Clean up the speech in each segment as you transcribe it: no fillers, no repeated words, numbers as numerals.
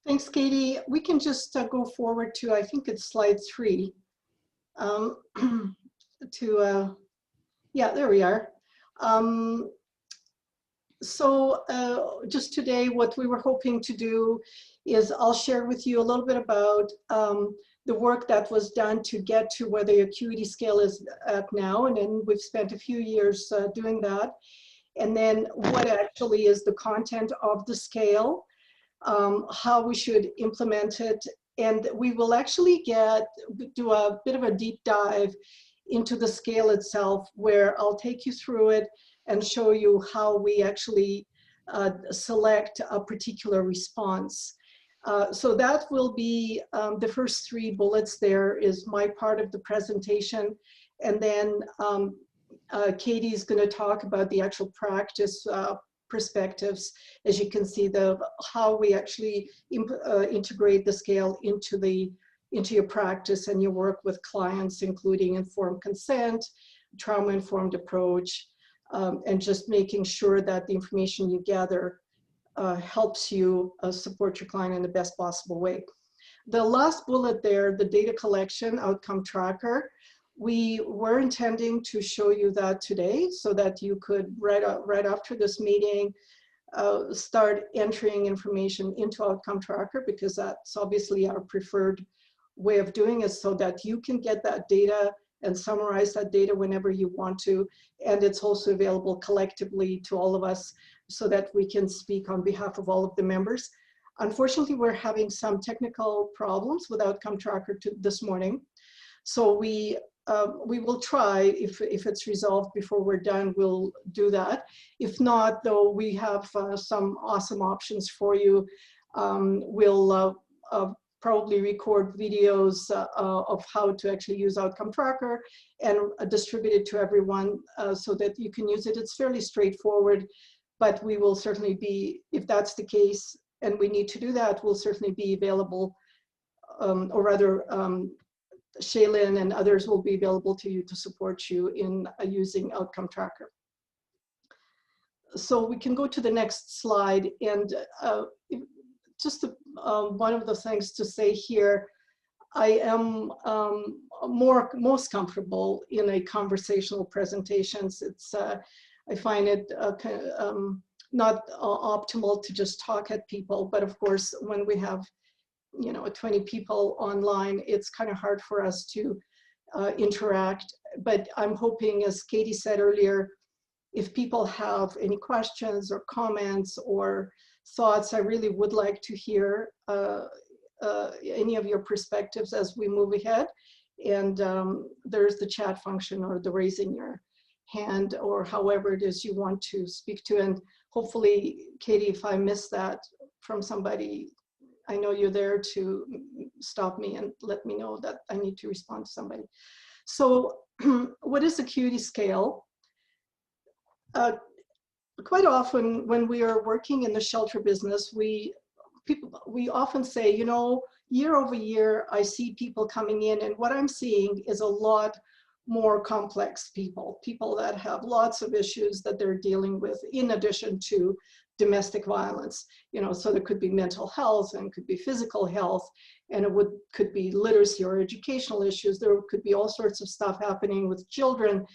Thanks, Katie. We can just go forward to, I think it's slide 3. Yeah, there we are. Just today, what we were hoping to do is I'll share with you a little bit about the work that was done to get to where the acuity scale is at now. And then we've spent a few years doing that. And then what actually is the content of the scale, how we should implement it. And we will actually do a bit of a deep dive into the scale itself, where I'll take you through it and show you how we actually select a particular response. So that will be the first 3 bullets. There is my part of the presentation. And then Katie is going to talk about the actual practice perspectives. As you can see, how we actually integrate the scale into your practice and your work with clients, including informed consent, trauma-informed approach, and just making sure that the information you gather helps you support your client in the best possible way. The last bullet there, the data collection outcome tracker, we were intending to show you that today so that you could, right after this meeting, start entering information into outcome tracker, because that's obviously our preferred way of doing it, so that you can get that data and summarize that data whenever you want to. And it's also available collectively to all of us so that we can speak on behalf of all of the members. Unfortunately, we're having some technical problems with outcome tracker this morning. So we will try, if it's resolved before we're done, we'll do that. If not, though, we have some awesome options for you. We'll probably record videos of how to actually use outcome tracker and distribute it to everyone so that you can use it. It's fairly straightforward, but we will certainly be, if that's the case and we need to do that, we'll certainly be available, or rather Shaylin and others will be available to you to support you in using outcome tracker. So we can go to the next slide. And just one of the things to say here, I am most comfortable in a conversational presentations. It's I find it not optimal to just talk at people, but of course, when we have 20 people online, it's kind of hard for us to interact. But I'm hoping, as Katie said earlier, if people have any questions or comments or thoughts, I really would like to hear any of your perspectives as we move ahead. And there's the chat function or the raising your hand or however it is you want to speak to. And hopefully, Katie, if I miss that from somebody, I know you're there to stop me and let me know that I need to respond to somebody. So what is Acuity Scale? Quite often when we are working in the shelter business, we often say, year over year, I see people coming in, and what I'm seeing is a lot more complex people that have lots of issues that they're dealing with in addition to domestic violence. So there could be mental health and could be physical health, and it could be literacy or educational issues. There could be all sorts of stuff happening with children.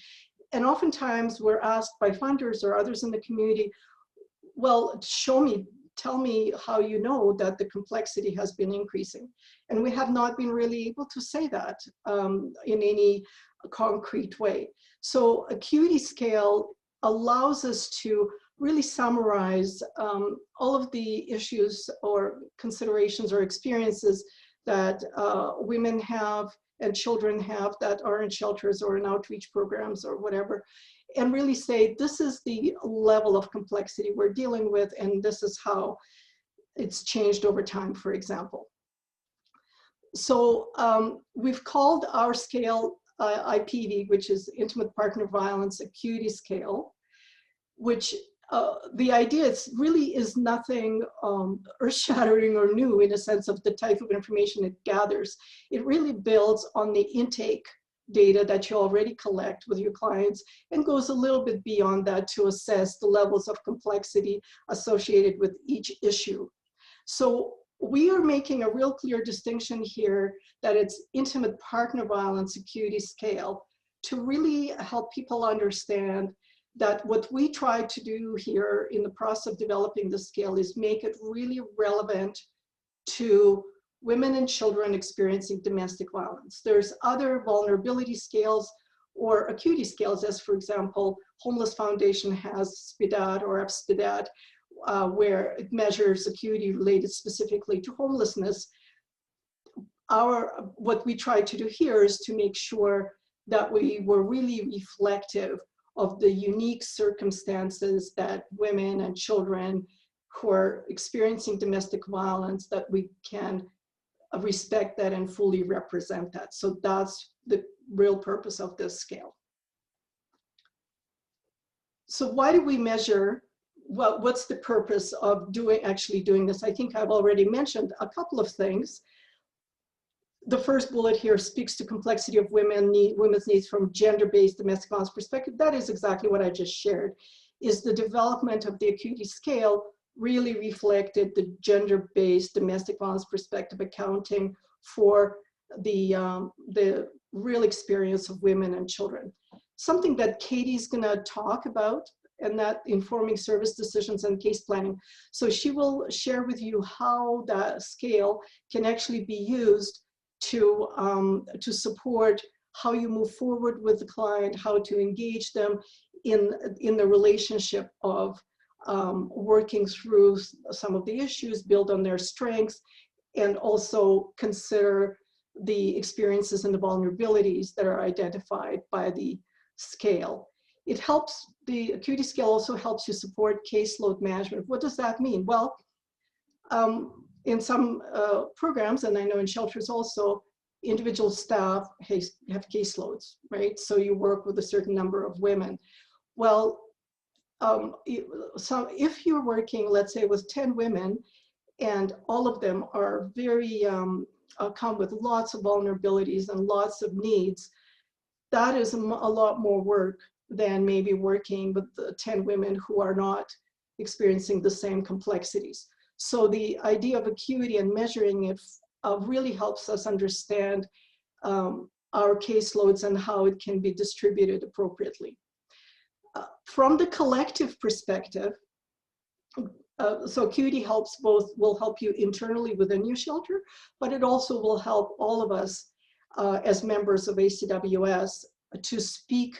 And oftentimes we're asked by funders or others in the community, well, tell me how you know that the complexity has been increasing. And we have not been really able to say that in any concrete way. So Acuity Scale allows us to really summarize all of the issues or considerations or experiences that women have and children have that are in shelters or in outreach programs or whatever, and really say, this is the level of complexity we're dealing with, and this is how it's changed over time, for example. So we've called our scale IPV, which is Intimate Partner Violence Acuity Scale, which the idea really is nothing earth-shattering or new in a sense of the type of information it gathers. It really builds on the intake data that you already collect with your clients and goes a little bit beyond that to assess the levels of complexity associated with each issue. So we are making a real clear distinction here that it's intimate partner violence acuity scale to really help people understand that what we try to do here in the process of developing the scale is make it really relevant to women and children experiencing domestic violence. There's other vulnerability scales or acuity scales, as for example, Homeless Foundation has SPIDAT or FSPIDAT, where it measures acuity related specifically to homelessness. What we try to do here is to make sure that we were really reflective of the unique circumstances that women and children who are experiencing domestic violence, that we can respect that and fully represent that. So that's the real purpose of this scale. So why do we measure? Well, what's the purpose of actually doing this? I think I've already mentioned a couple of things. The first bullet here speaks to complexity of women's needs from gender-based domestic violence perspective. That is exactly what I just shared, is the development of the acuity scale really reflected the gender-based domestic violence perspective, accounting for the real experience of women and children. Something that Katie's gonna talk about, and that informing service decisions and case planning. So she will share with you how that scale can actually be used to support how you move forward with the client, how to engage them in the relationship of working through some of the issues, build on their strengths, and also consider the experiences and the vulnerabilities that are identified by the scale. It helps, the acuity scale also helps you support caseload management. What does that mean? Well, in some programs, and I know in shelters also, individual staff have caseloads, right? So you work with a certain number of women. Well, so if you're working, let's say, with 10 women, and all of them are very, come with lots of vulnerabilities and lots of needs, that is a lot more work than maybe working with the 10 women who are not experiencing the same complexities. So the idea of acuity and measuring it really helps us understand our caseloads and how it can be distributed appropriately. From the collective perspective, so acuity helps will help you internally within your shelter, but it also will help all of us as members of ACWS to speak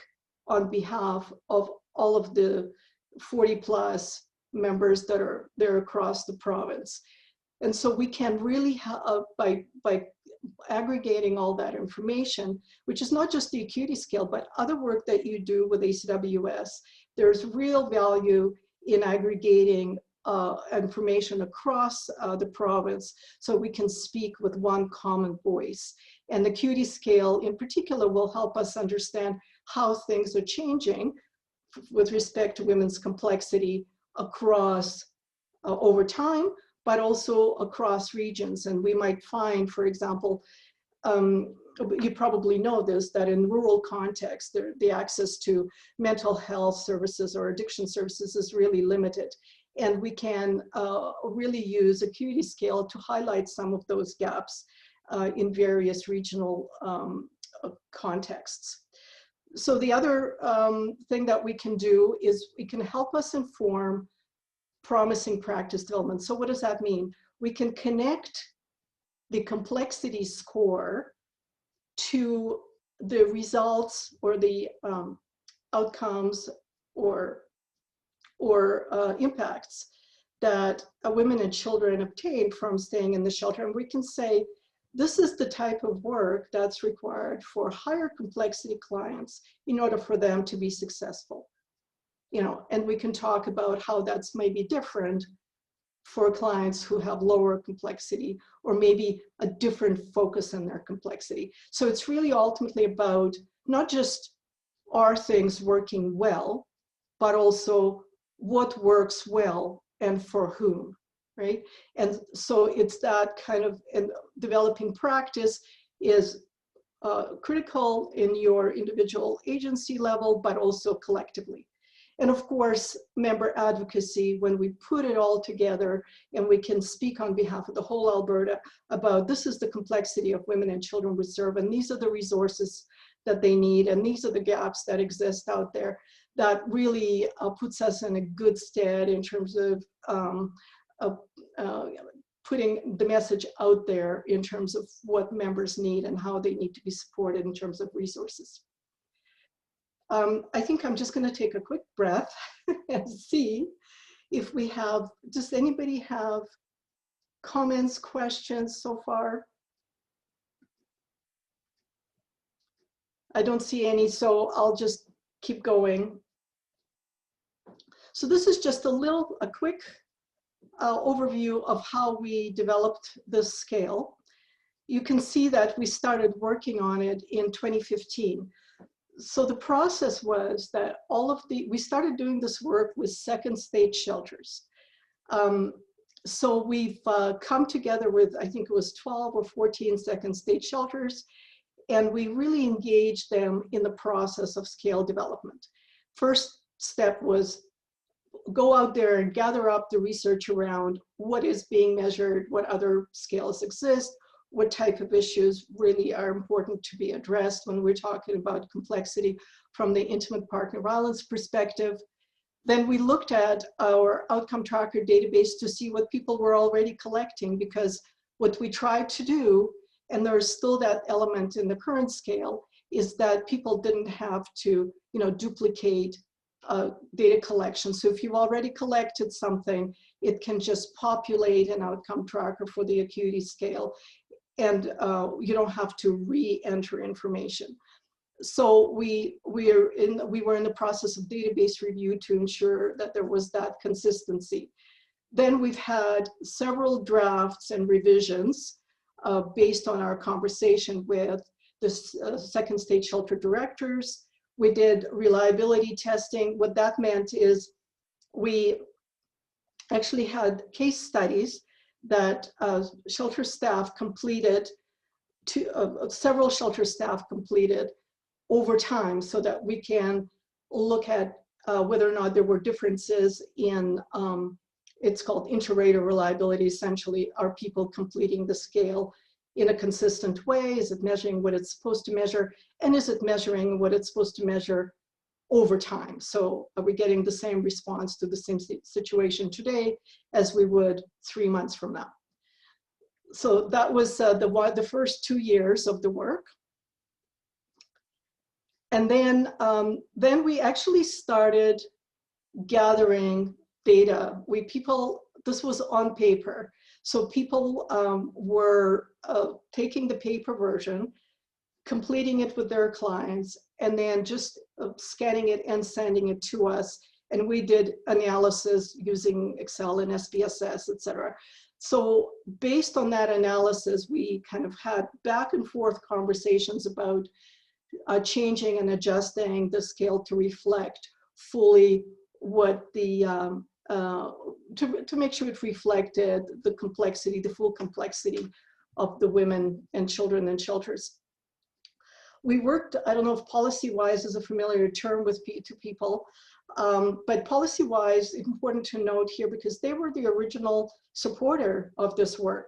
on behalf of all of the 40+ members that are there across the province. And so we can really, by aggregating all that information, which is not just the acuity scale, but other work that you do with ACWS, there's real value in aggregating information across the province so we can speak with one common voice. And the acuity scale in particular will help us understand how things are changing with respect to women's complexity across over time, but also across regions. And we might find, for example, you probably know this, that in rural context, the access to mental health services or addiction services is really limited. And we can really use acuity scale to highlight some of those gaps in various regional contexts. So the other thing that we can do is it can help us inform promising practice development. So what does that mean? We can connect the complexity score to the results or the outcomes or impacts that women and children obtain from staying in the shelter. And we can say, this is the type of work that's required for higher complexity clients in order for them to be successful. You know, and we can talk about how that's maybe different for clients who have lower complexity or maybe a different focus on their complexity. So it's really ultimately about not just are things working well, but also what works well and for whom, right? And so it's that kind of, and developing practice is critical in your individual agency level, but also collectively. And of course, member advocacy, when we put it all together and we can speak on behalf of the whole Alberta about this is the complexity of women and children with CERB, and these are the resources that they need, and these are the gaps that exist out there, that really puts us in a good stead in terms of putting the message out there in terms of what members need and how they need to be supported in terms of resources. I think I'm just going to take a quick breath and see if we have, does anybody have comments, questions so far? I don't see any, so I'll just keep going. So this is just a quick overview of how we developed this scale. You can see that we started working on it in 2015. So the process was that we started doing this work with second stage shelters. So we've come together with, I think it was 12 or 14 second stage shelters, and we really engaged them in the process of scale development. First step was go out there and gather up the research around what is being measured, what other scales exist, what type of issues really are important to be addressed when we're talking about complexity from the intimate partner violence perspective. Then we looked at our outcome tracker database to see what people were already collecting, because what we tried to do, and there's still that element in the current scale, is that people didn't have to, duplicate data collection. So if you've already collected something, it can just populate an outcome tracker for the acuity scale, and you don't have to re-enter information. So we were in the process of database review to ensure that there was that consistency. Then we've had several drafts and revisions based on our conversation with the second stage shelter directors. We did reliability testing. What that meant is we actually had case studies that shelter staff completed, several shelter staff completed over time, so that we can look at whether or not there were differences in, it's called Integrator Reliability. Essentially, are people completing the scale in a consistent way? Is it measuring what it's supposed to measure? And is it measuring what it's supposed to measure over time? So are we getting the same response to the same situation today as we would 3 months from now? So that was the first 2 years of the work. And then we actually started gathering data. This was on paper. So people were taking the paper version, completing it with their clients, and then just scanning it and sending it to us. And we did analysis using Excel and SPSS, et cetera. So based on that analysis, we kind of had back and forth conversations about changing and adjusting the scale to reflect fully what the, to make sure it reflected the complexity, the full complexity of the women and children in shelters. We worked, I don't know if policy-wise is a familiar term to people, but policy-wise, it's important to note here because they were the original supporter of this work.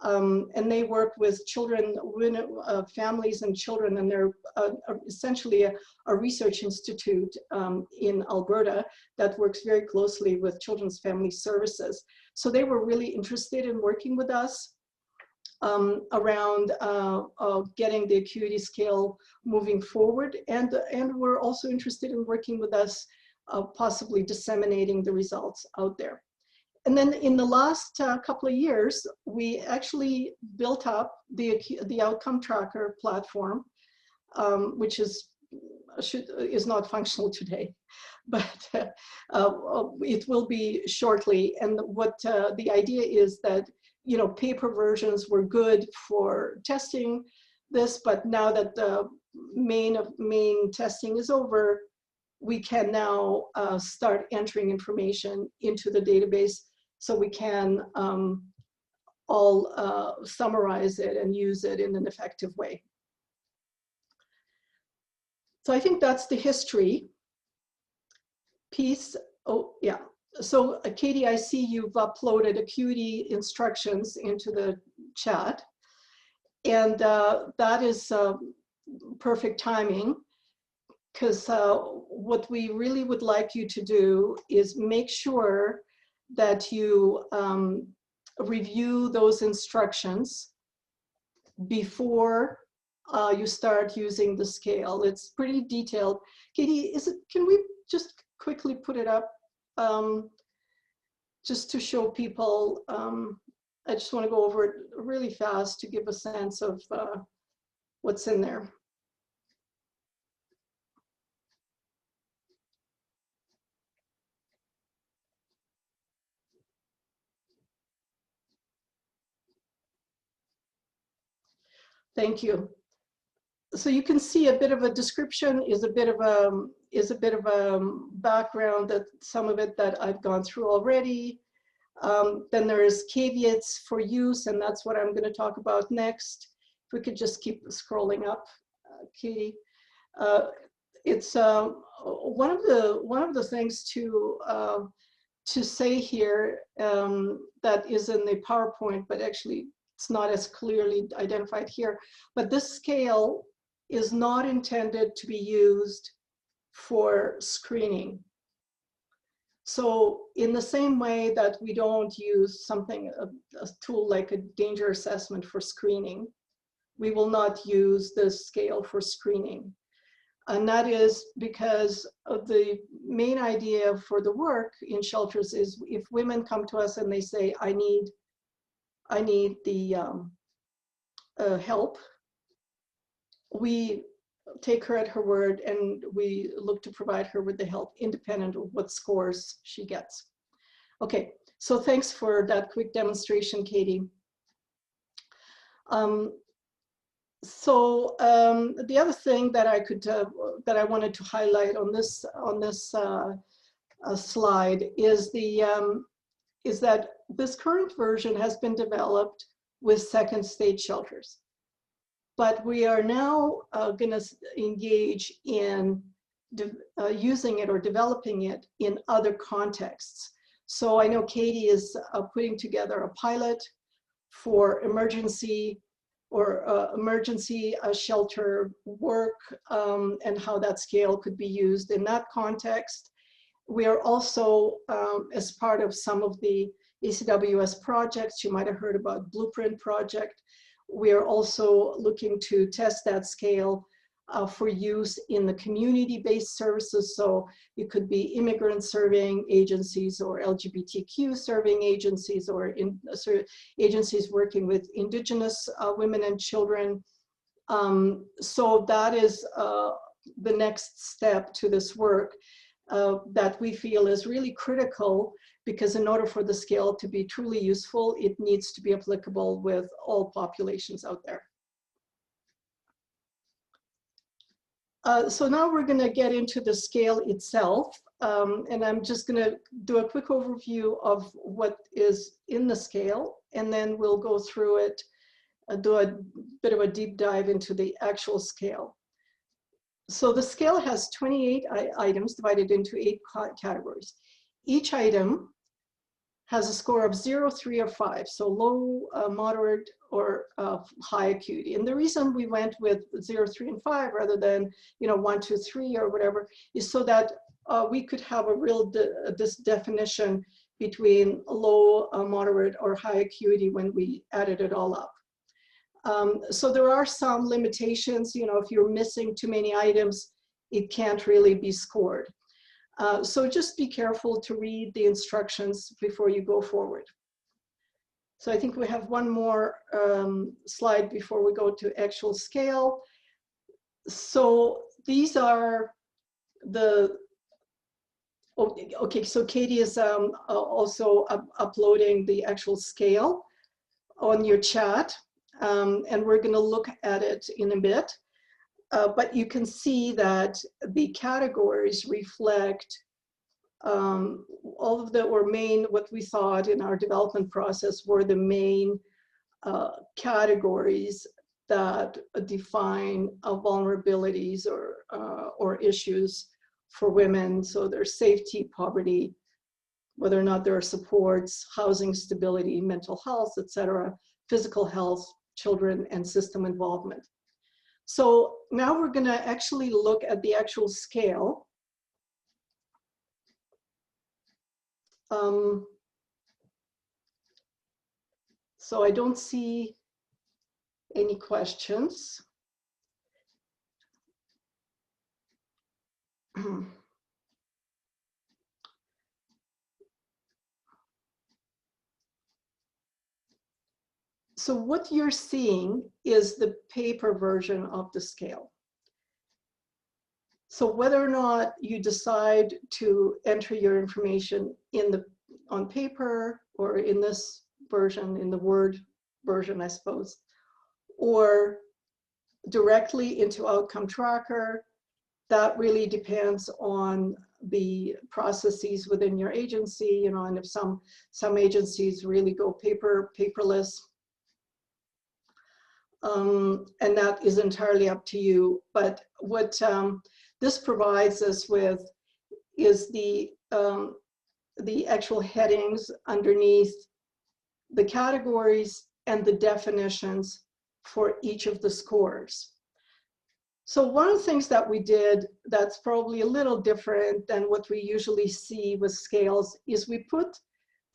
And they work with children, families and children, and they're essentially a research institute in Alberta that works very closely with Children's Family Services. So they were really interested in working with us around getting the acuity scale moving forward, and we're also interested in working with us possibly disseminating the results out there. And then in the last couple of years, we actually built up the outcome tracker platform, which is not functional today, but it will be shortly. And what the idea is that, paper versions were good for testing this, but now that the main testing is over, we can now start entering information into the database so we can all summarize it and use it in an effective way. So I think that's the history. piece. Oh, yeah. So Katie, I see you've uploaded Acuity Instructions into the chat. And that is perfect timing, because what we really would like you to do is make sure that you review those instructions before you start using the scale. It's pretty detailed. Katie, can we just quickly put it up just to show people? I just want to go over it really fast to give a sense of what's in there. Thank you. So you can see a bit of a description is a bit of a background, that some of it that I've gone through already. Then there's caveats for use, and that's what I'm going to talk about next. If we could just keep scrolling up, Katie. It's one of the things to say here that is in the PowerPoint, but actually it's not as clearly identified here. But this scale is not intended to be used for screening. So in the same way that we don't use something, a tool like a danger assessment for screening, we will not use this scale for screening. And that is because of the main idea for the work in shelters is, if women come to us and they say, I need the help, we take her at her word and we look to provide her with the help independent of what scores she gets. Okay, so thanks for that quick demonstration, Katie. The other thing that I could that I wanted to highlight on this slide is that this current version has been developed with second stage shelters, but we are now going to engage in using it or developing it in other contexts. So I know Katie is putting together a pilot for emergency shelter work, and how that scale could be used in that context. We are also, as part of some of the ACWS projects, you might have heard about Blueprint project, we are also looking to test that scale for use in the community-based services. So it could be immigrant serving agencies or LGBTQ serving agencies, or agencies working with Indigenous women and children. So that is the next step to this work that we feel is really critical, because in order for the scale to be truly useful, it needs to be applicable with all populations out there. So now we're going to get into the scale itself, and I'm just going to do a quick overview of what is in the scale, and then we'll go through it, do a bit of a deep dive into the actual scale. So the scale has 28 items divided into 8 categories. Each item has a score of 0, 3, or 5, so low, moderate, or high acuity. And the reason we went with 0, 3, and 5 rather than 1, 2, 3 or whatever is so that we could have a real this definition between low, moderate, or high acuity when we added it all up. So there are some limitations. If you're missing too many items, it can't really be scored. So just be careful to read the instructions before you go forward. So I think we have one more slide before we go to actual scale. So these are the, okay, so Katie is also uploading the actual scale on your chat, and we're going to look at it in a bit. But you can see that the categories reflect all of the, or main, what we thought in our development process were the main categories that define vulnerabilities or issues for women. So there's safety, poverty, whether or not there are supports, housing stability, mental health, etc., physical health, children, and system involvement. So now we're going to actually look at the actual scale. So I don't see any questions. So what you're seeing is the paper version of the scale. So whether or not you decide to enter your information on paper or in this version, in the Word version, I suppose, or directly into Outcome Tracker, that really depends on the processes within your agency, you know, and if some agencies really go paperless, and that is entirely up to you. But what this provides us with is the actual headings underneath the categories and the definitions for each of the scores. So one of the things that we did that's probably a little different than what we usually see with scales is we put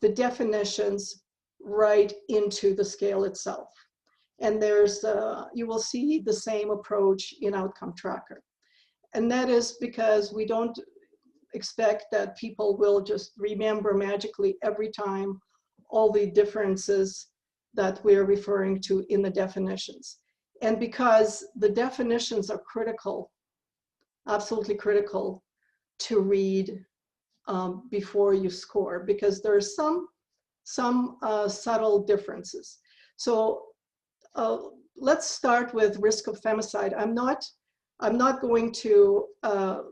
the definitions right into the scale itself. And there's, you will see the same approach in Outcome Tracker. And that is because we don't expect that people will just remember magically every time all the differences that we're referring to in the definitions. And because the definitions are critical, absolutely critical to read before you score, because there are some subtle differences. So let's start with risk of femicide. I'm not going to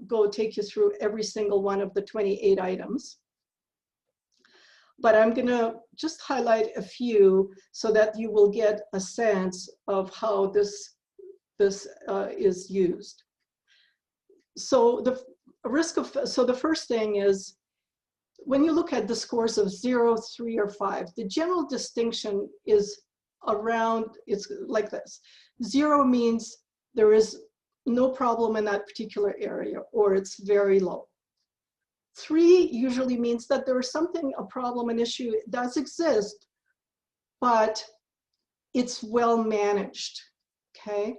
go take you through every single one of the 28 items, but I'm going to just highlight a few so that you will get a sense of how this is used. So the first thing is, when you look at the scores of 0, 3, or 5, the general distinction is around, it's like this. 0 means there is no problem in that particular area, or it's very low. 3 usually means that there is something, a problem, an issue does exist, but it's well managed, okay?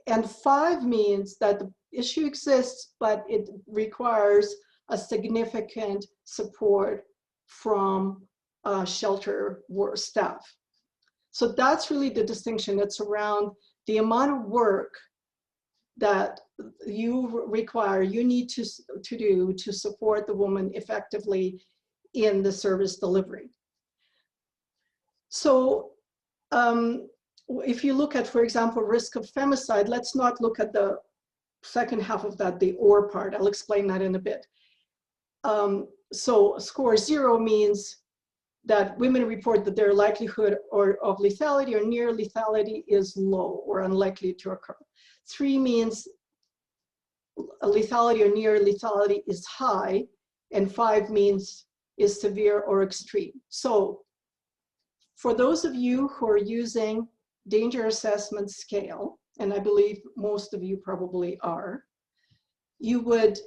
And 5 means that the issue exists, but it requires a significant support from shelter staff. So that's really the distinction. It's around the amount of work that you require, you need to do to support the woman effectively in the service delivery. So if you look at, for example, risk of femicide, let's not look at the second half of that, the or part. I'll explain that in a bit. So score 0 means that women report that their likelihood of lethality or near lethality is low or unlikely to occur. 3 means lethality or near lethality is high, and 5 means is severe or extreme. So for those of you who are using danger assessment scale, and I believe most of you probably are, you would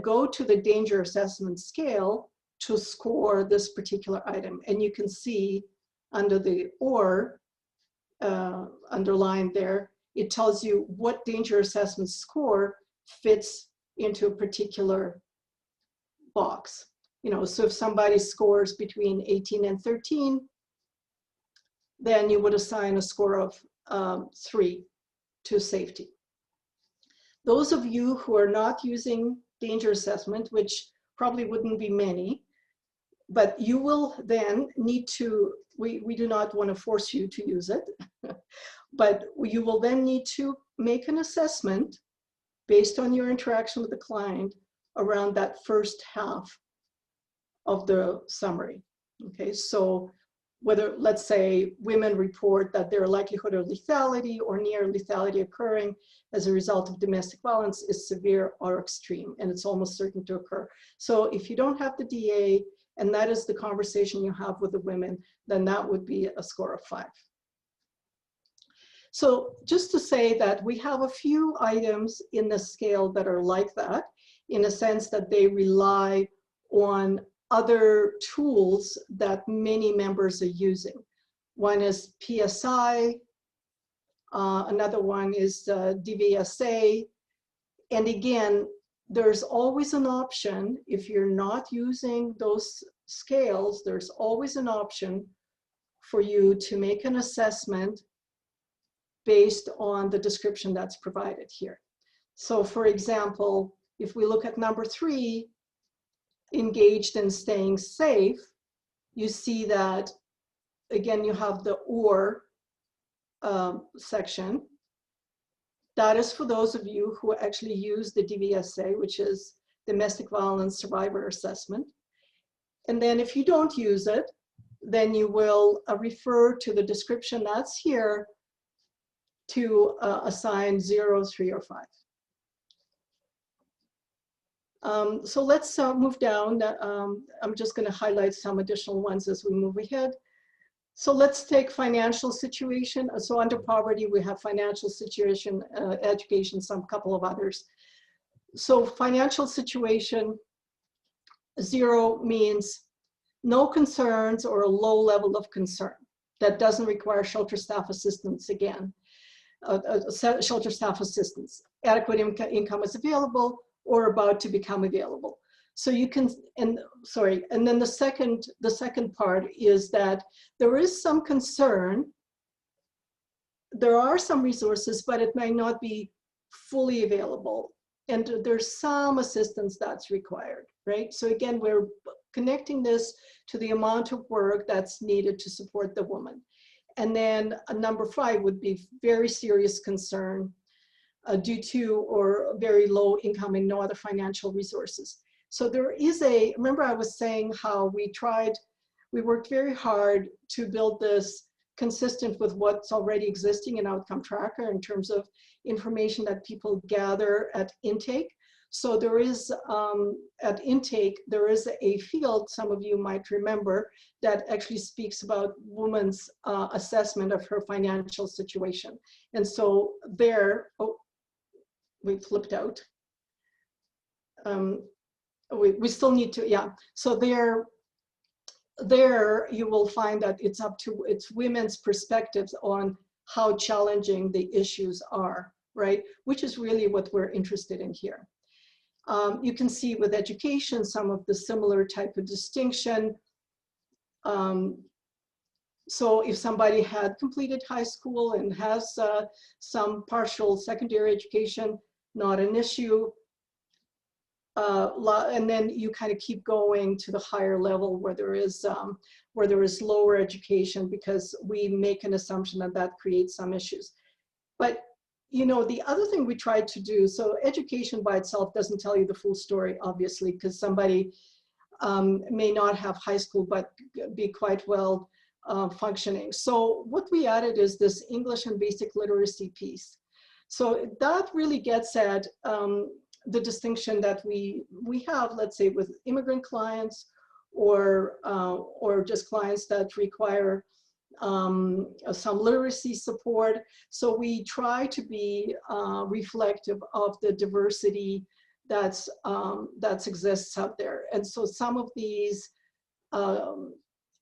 go to the danger assessment scale to score this particular item. And you can see under the or underlined there, it tells you what danger assessment score fits into a particular box. You know, so if somebody scores between 18 and 13, then you would assign a score of 3 to safety. Those of you who are not using danger assessment, which probably wouldn't be many, but you will then need to, we do not want to force you to use it, but you will then need to make an assessment based on your interaction with the client around that first half of the summary. Okay, so whether, let's say, women report that their likelihood of lethality or near lethality occurring as a result of domestic violence is severe or extreme, and it's almost certain to occur. So if you don't have the DA, and that is the conversation you have with the women, then that would be a score of 5. So just to say that we have a few items in the scale that are like that, in a sense that they rely on other tools that many members are using. One is PSI, another one is Dbsa, and again, there's always an option. If you're not using those scales, there's always an option for you to make an assessment based on the description that's provided here. So for example, if we look at number 3, engaged in staying safe, you see that, again, you have the or section. That is for those of you who actually use the Dbsa, which is Domestic Violence Survivor Assessment. And then if you don't use it, then you will refer to the description that's here to assign 0, 3, or 5. So let's move down. I'm just going to highlight some additional ones as we move ahead. So let's take financial situation. So under poverty, we have financial situation, education, some couple of others. So financial situation, 0 means no concerns or a low level of concern. That doesn't require shelter staff assistance again. Shelter staff assistance. Adequate income is available or about to become available. So you can, and then the second part is that there is some concern. There are some resources, but it may not be fully available. And there's some assistance that's required, right? So again, we're connecting this to the amount of work that's needed to support the woman. And then number 5 would be very serious concern due to or very low income and no other financial resources. So there is remember I was saying how we worked very hard to build this consistent with what's already existing in Outcome Tracker in terms of information that people gather at intake. So there is, at intake, there is a field, some of you might remember, that actually speaks about women's assessment of her financial situation. And so there, oh, we flipped out. We still need to, yeah. So there you will find that it's women's perspectives on how challenging the issues are, right? Which is really what we're interested in here. You can see with education some of the similar type of distinction. So if somebody had completed high school and has some partial secondary education, not an issue. And then you kind of keep going to the higher level where there is lower education, because we make an assumption that that creates some issues. But you know, the other thing we tried to do, so education by itself doesn't tell you the full story, obviously, because somebody may not have high school but be quite well functioning. So what we added is this English and basic literacy piece. So that really gets at the distinction that we have, let's say, with immigrant clients or just clients that require some literacy support. So we try to be reflective of the diversity that exists out there. And so some of these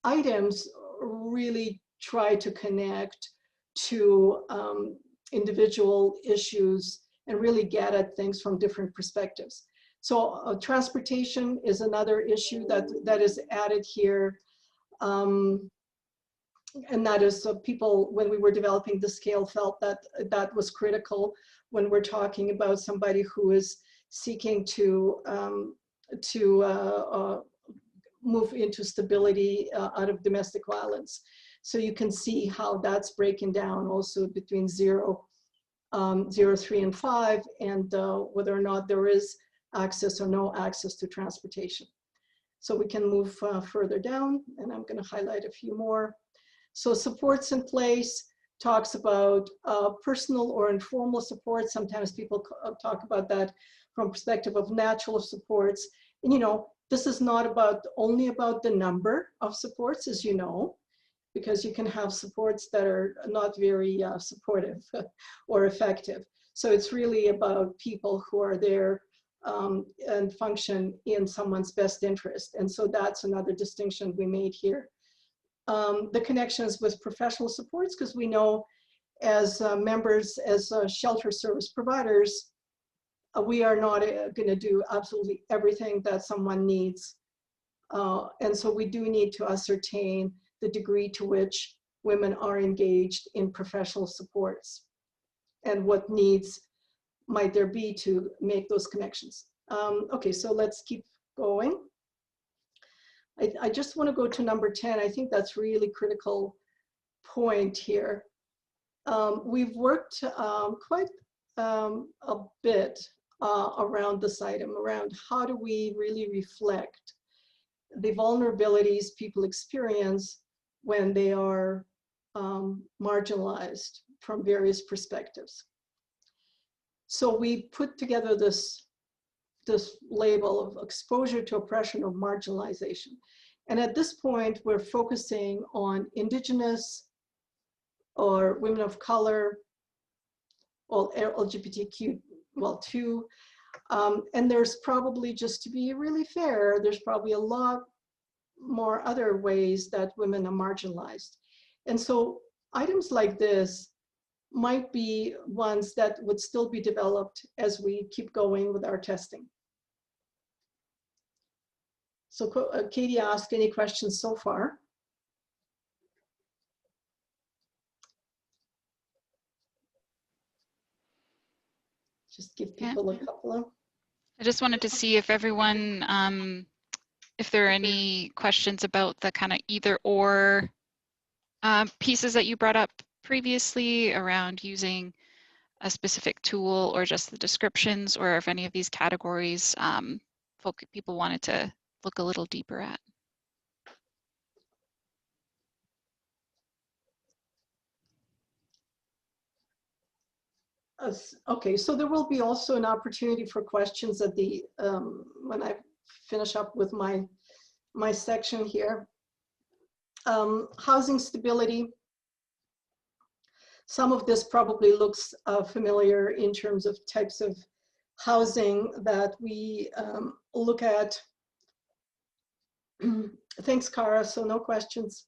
items really try to connect to individual issues and really get at things from different perspectives. So transportation is another issue that is added here. And that is, people, when we were developing the scale, felt that that was critical when we're talking about somebody who is seeking to move into stability out of domestic violence. So you can see how that's breaking down also between 0, 3, and 5, and whether or not there is access or no access to transportation. So we can move further down, and I'm going to highlight a few more. So supports in place talks about personal or informal support. Sometimes people talk about that from perspective of natural supports. And you know, this is not only about the number of supports, as you know, because you can have supports that are not very supportive or effective. So it's really about people who are there and function in someone's best interest. And so that's another distinction we made here. The connections with professional supports, because we know as members, as shelter service providers, we are not going to do absolutely everything that someone needs. And so we do need to ascertain the degree to which women are engaged in professional supports and what needs might there be to make those connections. Okay, so let's keep going. I just want to go to number 10. I think that's really critical point here. We've worked quite a bit around this item, around how do we really reflect the vulnerabilities people experience when they are marginalized from various perspectives. So we put together this label of exposure to oppression or marginalization. And at this point, we're focusing on Indigenous or women of color, or LGBTQ, well, too. And there's probably, just to be really fair, there's probably a lot more other ways that women are marginalized. And so items like this might be ones that would still be developed as we keep going with our testing. So Katie asked, any questions so far? Just give people a couple of. I just wanted to see if everyone, if there are any questions about the kind of either or pieces that you brought up previously around using a specific tool or just the descriptions, or if any of these categories people wanted to look a little deeper at. Okay, so there will be also an opportunity for questions at the when I finish up with my section here. Housing stability. Some of this probably looks familiar in terms of types of housing that we look at. Thanks, Cara, so no questions.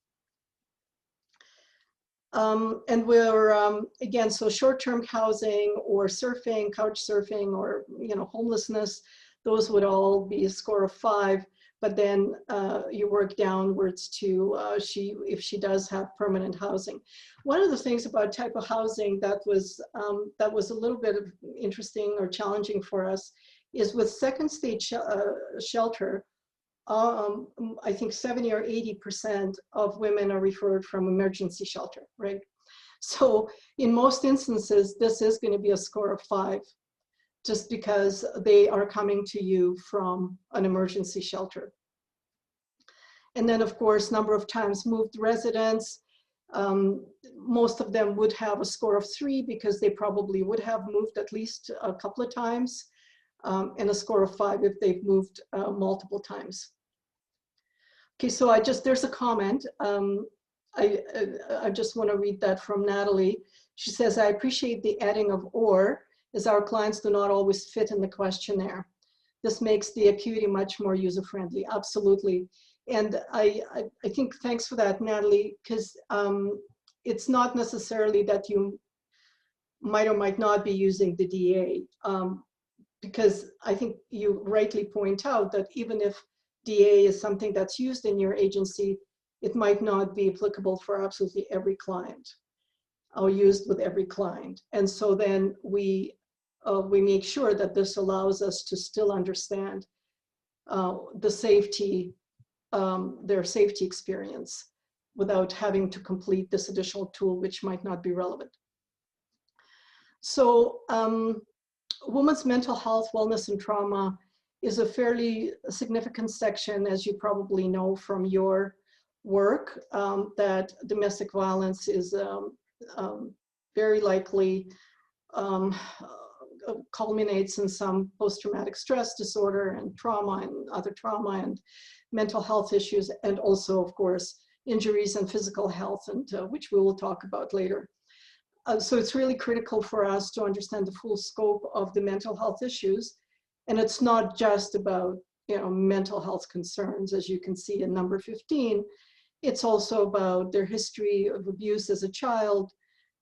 And we're, again, so short-term housing or surfing, couch surfing, or, you know, homelessness, those would all be a score of 5. But then you work downwards to if she does have permanent housing. One of the things about type of housing that was a little bit interesting or challenging for us is with second stage shelter. I think 70 or 80% of women are referred from emergency shelter, right? So in most instances, this is going to be a score of 5, just because they are coming to you from an emergency shelter. And then, of course, number of times moved residents. Most of them would have a score of 3 because they probably would have moved at least a couple of times, and a score of 5 if they've moved multiple times. Okay, so there's a comment. I just want to read that from Natalie. She says, I appreciate the adding of or, as our clients do not always fit in the questionnaire. This makes the Acuity much more user-friendly. Absolutely. And I think thanks for that, Natalie, because it's not necessarily that you might or might not be using the DA, because I think you rightly point out that even if DA is something that's used in your agency, it might not be applicable for absolutely every client or used with every client. And so then we make sure that this allows us to still understand the safety, their safety experience without having to complete this additional tool, which might not be relevant. So women's mental health, wellness, and trauma is a fairly significant section, as you probably know from your work that domestic violence is very likely culminates in some post-traumatic stress disorder and trauma and other trauma and mental health issues, and also, of course, injuries and physical health, and which we will talk about later. So it's really critical for us to understand the full scope of the mental health issues. And it's not just about, mental health concerns, as you can see in number 15. It's also about their history of abuse as a child,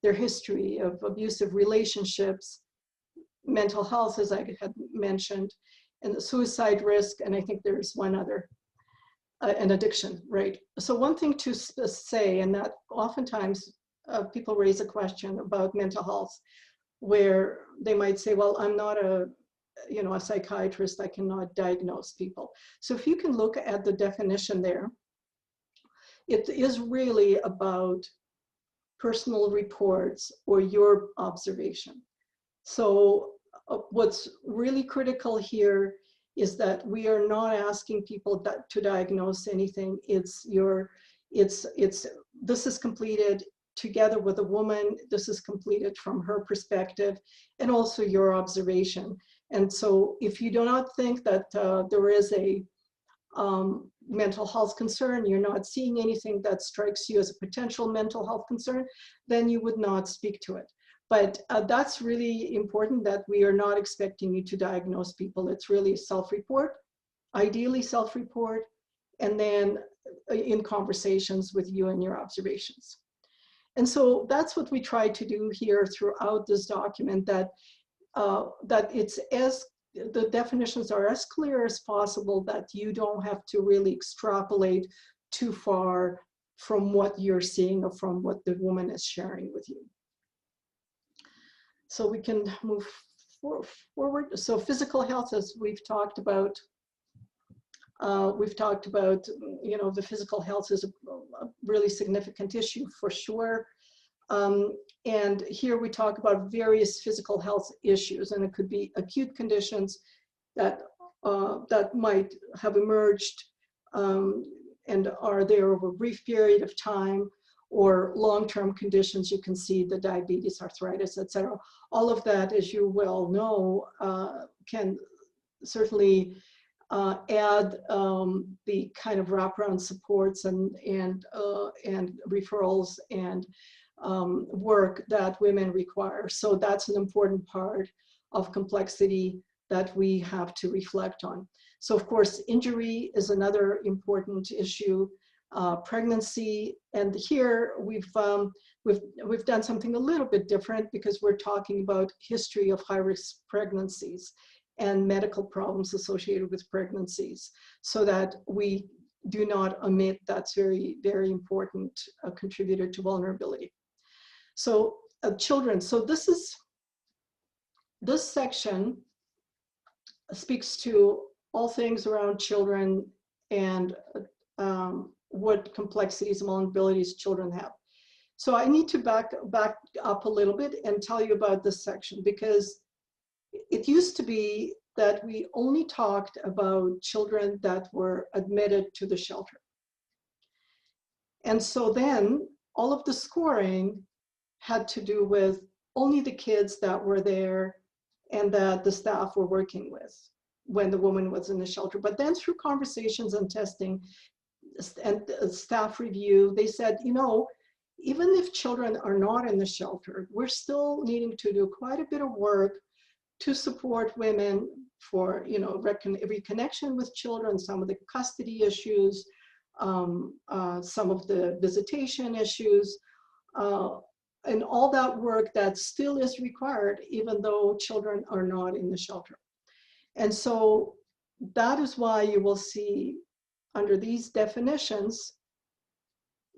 their history of abusive relationships, mental health, as I had mentioned, and the suicide risk, and I think there's one other, and addiction, right? So one thing to say, and that oftentimes people raise a question about mental health, where they might say, well, I'm not a psychiatrist, I cannot diagnose people. So if you can look at the definition there, it is really about personal reports or your observation. So what's really critical here is that we are not asking people to diagnose anything. This is completed together with a woman. This is completed from her perspective and also your observation. And so if you do not think that there is a mental health concern, you're not seeing anything that strikes you as a potential mental health concern, then you would not speak to it. But that's really important, that we are not expecting you to diagnose people. It's really self-report, ideally self-report, and then in conversations with you and your observations. And so that's what we try to do here throughout this document, that the definitions are as clear as possible, that you don't have to really extrapolate too far from what you're seeing or from what the woman is sharing with you. So we can move forward. So physical health, as we've talked about, the physical health is a really significant issue for sure. And here we talk about various physical health issues, and it could be acute conditions that might have emerged and are there over a brief period of time, or long-term conditions. You can see the diabetes, arthritis, etc. All of that, as you well know, can certainly add the kind of wraparound supports and referrals and work that women require. So that's an important part of complexity that we have to reflect on. So of course, injury is another important issue. Pregnancy, and here we've done something a little bit different, because we're talking about history of high-risk pregnancies and medical problems associated with pregnancies, so that we do not omit that's very, very important contributor to vulnerability. So children, so this section speaks to all things around children and what complexities and vulnerabilities children have. So I need to back up a little bit and tell you about this section, because it used to be that we only talked about children that were admitted to the shelter. And so then all of the scoring had to do with only the kids that were there and that the staff were working with when the woman was in the shelter. But then through conversations and testing and staff review, they said, even if children are not in the shelter, we're still needing to do quite a bit of work to support women for, reconnection with children, some of the custody issues, some of the visitation issues, and all that work that still is required, even though children are not in the shelter. And so that is why you will see under these definitions,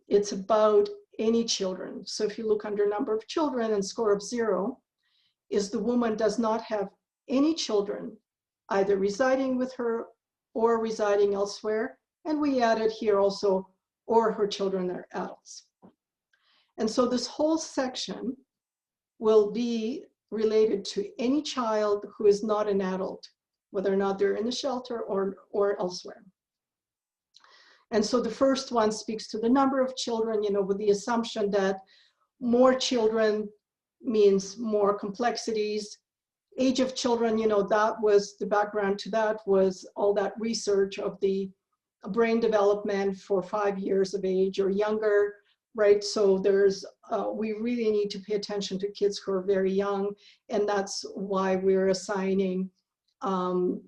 it's about any children. So if you look under number of children and score of 0, is the woman does not have any children either residing with her or residing elsewhere. And we added here also, or her children are adults. And so this whole section will be related to any child who is not an adult, whether or not they're in the shelter or elsewhere. And so the first one speaks to the number of children, you know, with the assumption that more children means more complexities. Age of children, you know, that was the background to that was all that research of the brain development for 5 years of age or younger, right? So there's, we really need to pay attention to kids who are very young, and that's why we're assigning the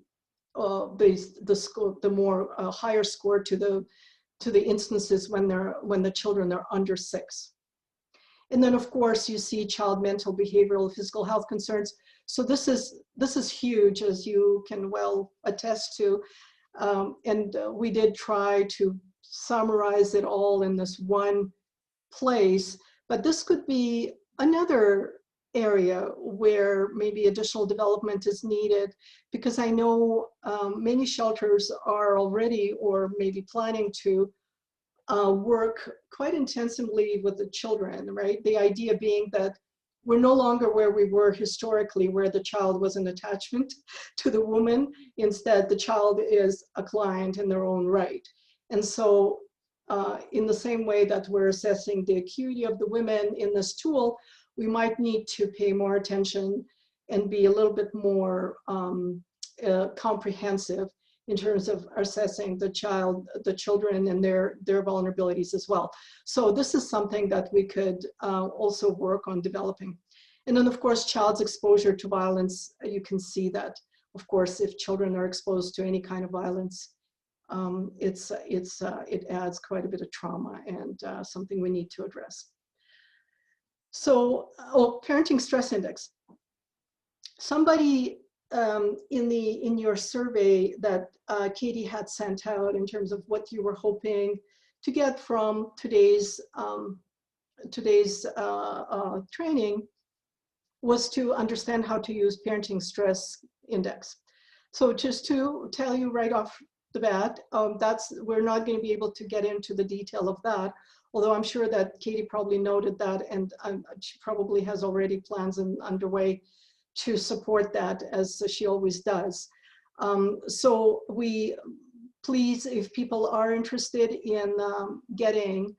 more higher score to the instances when the children are under 6. And then of course you see child mental, behavioral, physical health concerns. So this is huge, as you can well attest to. And we did try to summarize it all in this one place, but this could be another area where maybe additional development is needed, because I know many shelters are already or maybe planning to work quite intensively with the children, right? The idea being that we're no longer where we were historically, where the child was an attachment to the woman. Instead, the child is a client in their own right. And so in the same way that we're assessing the acuity of the women in this tool, we might need to pay more attention and be a little bit more comprehensive in terms of assessing the children and their vulnerabilities as well. So this is something that we could also work on developing. And then of course, child's exposure to violence, you can see that, of course, if children are exposed to any kind of violence, it adds quite a bit of trauma and something we need to address. So, parenting stress index. Somebody in your survey that Katie had sent out in terms of what you were hoping to get from today's training was to understand how to use parenting stress index. So just to tell you right off the bat, we're not going to be able to get into the detail of that, although I'm sure that Katie probably noted that, and she probably has already plans underway to support that, as she always does. So please, if people are interested in getting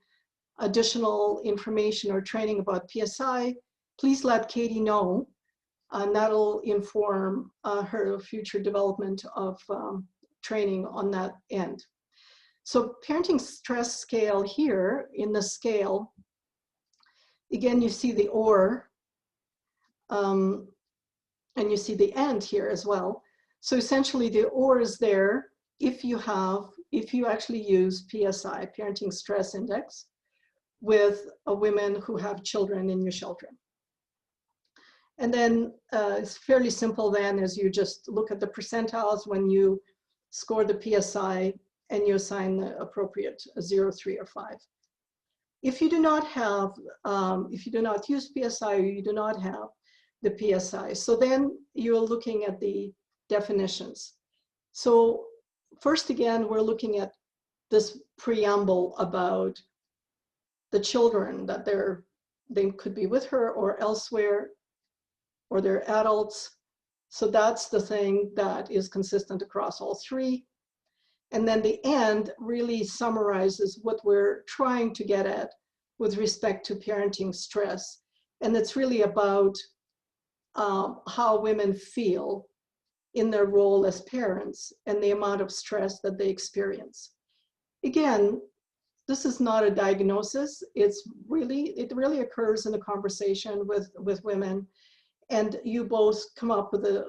additional information or training about PSI, please let Katie know, and that'll inform her future development of training on that end. So parenting stress scale here in the scale, again, you see the or, and you see the and here as well. So essentially the or is there if you actually use PSI, Parenting Stress Index, with women who have children in your shelter. And then it's fairly simple then, as you just look at the percentiles when you score the PSI and you assign the appropriate 0, 3, or 5. If you do not have, if you do not use PSI, or you do not have the PSI, so then you're looking at the definitions. So first, again, we're looking at this preamble about the children, that they could be with her or elsewhere, or they're adults. So that's the thing that is consistent across all three. And then the end really summarizes what we're trying to get at with respect to parenting stress. And it's really about how women feel in their role as parents and the amount of stress that they experience. Again, this is not a diagnosis. It really occurs in a conversation with women, and you both come up with a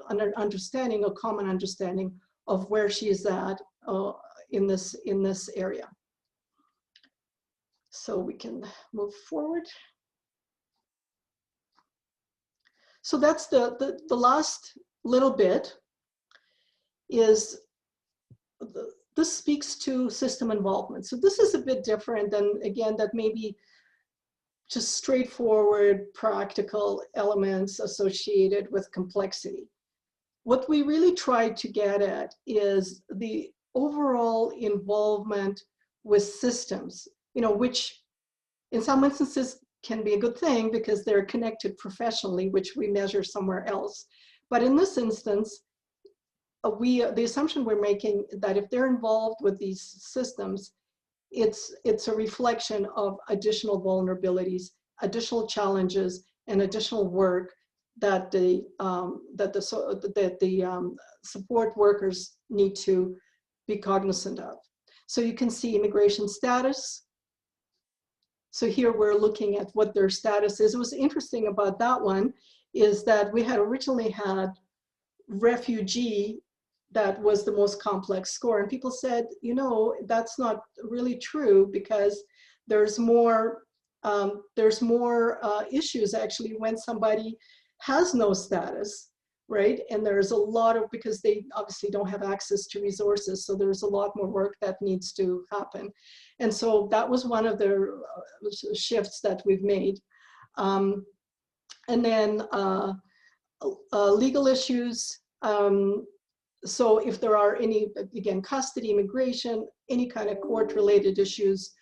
common understanding of where she is at in this area. So we can move forward. So that's the last little bit is this speaks to system involvement. So this is a bit different than, again, that maybe just straightforward practical elements associated with complexity. What we really tried to get at is the overall involvement with systems, which in some instances can be a good thing because they're connected professionally, which we measure somewhere else. But in this instance, the assumption we're making that if they're involved with these systems, it's a reflection of additional vulnerabilities, additional challenges, and additional work that the support workers need to be cognizant of. So you can see immigration status. So here we're looking at what their status is. What's interesting about that one is that we had originally had refugee that was the most complex score. And people said, you know, that's not really true because there's more issues actually when somebody has no status, right? And there's a lot of, because they obviously don't have access to resources, so there's a lot more work that needs to happen. And so that was one of the shifts that we've made. And then legal issues. So if there are any, again, custody, immigration, any kind of court-related issues,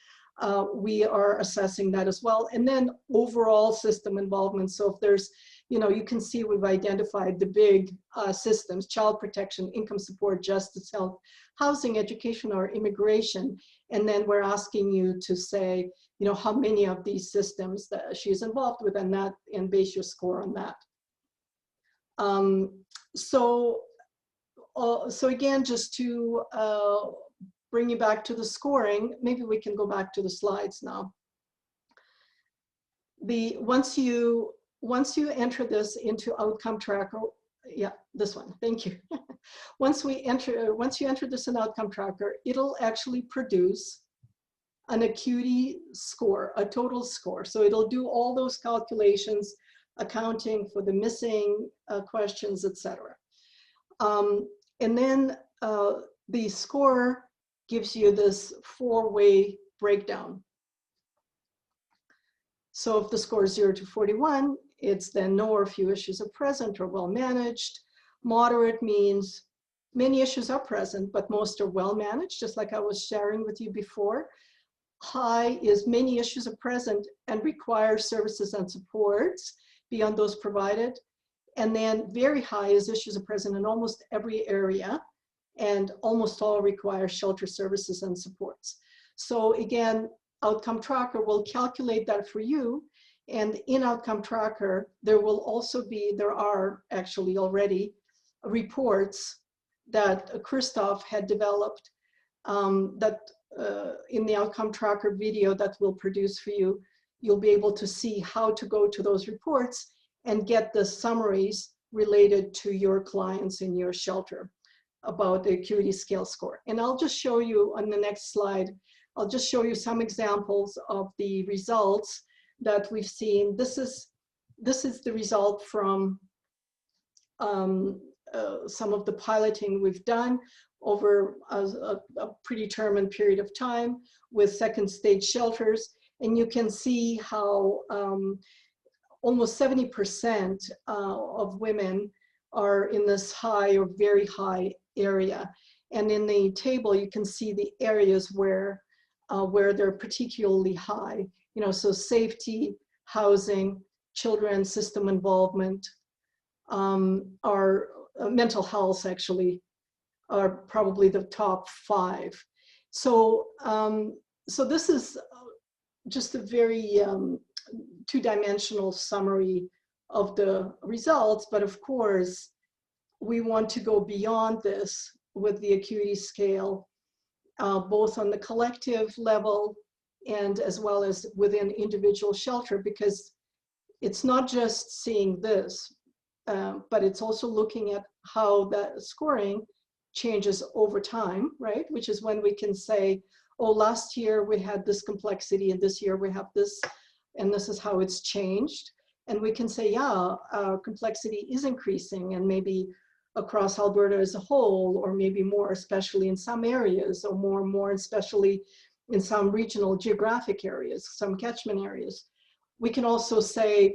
we are assessing that as well. And then overall system involvement. So if there's, you know, you can see we've identified the big systems: child protection, income support, justice, health, housing, education, or immigration. And then we're asking you to say, you know, how many of these systems that she's involved with, and that, and base your score on that. So again, just to bring you back to the scoring, maybe we can go back to the slides now. Once you enter this into outcome tracker, yeah, this one, thank you. Once you enter this in outcome tracker, it'll actually produce an Acuity score, a total score. So it'll do all those calculations, accounting for the missing questions, etc. And then the score gives you this 4-way breakdown. So if the score is 0 to 41, it's then no or few issues are present or well managed. Moderate means many issues are present, but most are well managed, just like I was sharing with you before. High is many issues are present and require services and supports beyond those provided. And then very high is issues are present in almost every area, and almost all require shelter services and supports. So again, outcome tracker will calculate that for you. And in outcome tracker, there are actually already reports that Christoph had developed that in the outcome tracker video that we'll produce for you, you'll be able to see how to go to those reports and get the summaries related to your clients in your shelter about the Acuity Scale score. And I'll just show you on the next slide, I'll just show you some examples of the results that we've seen. This is the result from some of the piloting we've done over a predetermined period of time with second stage shelters. And you can see how almost 70% of women are in this high or very high area. And in the table, you can see the areas where they're particularly high. You know, so safety, housing, children, system involvement, mental health actually are probably the top 5. So, so this is just a very two-dimensional summary of the results, but of course, we want to go beyond this with the Acuity Scale, both on the collective level and as well as within individual shelter, because it's not just seeing this, but it's also looking at how that scoring changes over time, right? Which is when we can say, oh, last year we had this complexity and this year we have this, and this is how it's changed. And we can say, yeah, complexity is increasing, and maybe across Alberta as a whole, or maybe more especially in some areas, or more and more especially in some regional geographic areas, some catchment areas. We can also say,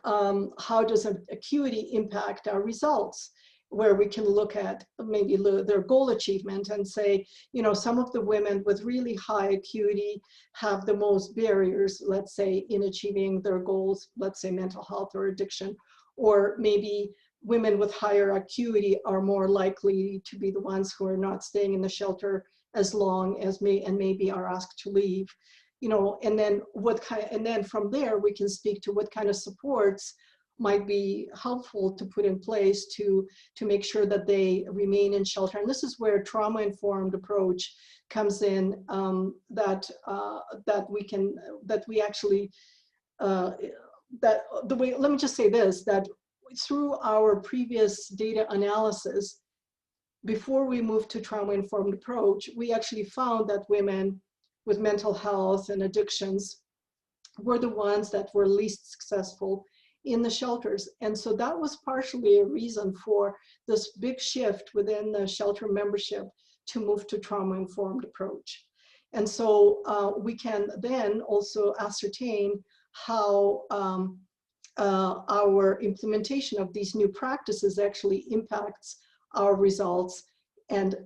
how does acuity impact our results? Where we can look at maybe their goal achievement and say, you know, some of the women with really high acuity have the most barriers, let's say, in achieving their goals, let's say mental health or addiction, or maybe women with higher acuity are more likely to be the ones who are not staying in the shelter as long as maybe are asked to leave, you know, and then and then from there we can speak to what kind of supports might be helpful to put in place to make sure that they remain in shelter. And this is where trauma-informed approach comes in, that we actually, let me just say this, that through our previous data analysis, before we moved to trauma-informed approach, we actually found that women with mental health and addictions were the ones that were least successful in the shelters. And so that was partially a reason for this big shift within the shelter membership to move to trauma-informed approach. And so we can then also ascertain how our implementation of these new practices actually impacts our results. And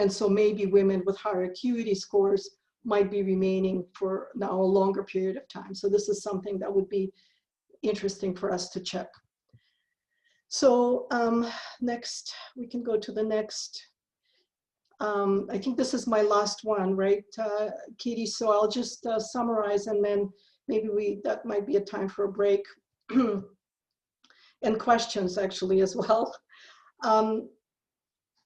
so maybe women with higher acuity scores might be remaining for now a longer period of time. So this is something that would be interesting for us to check. So next, we can go to the next. I think this is my last one, right, Katie? So I'll just summarize, and then maybe that might be a time for a break and questions actually as well.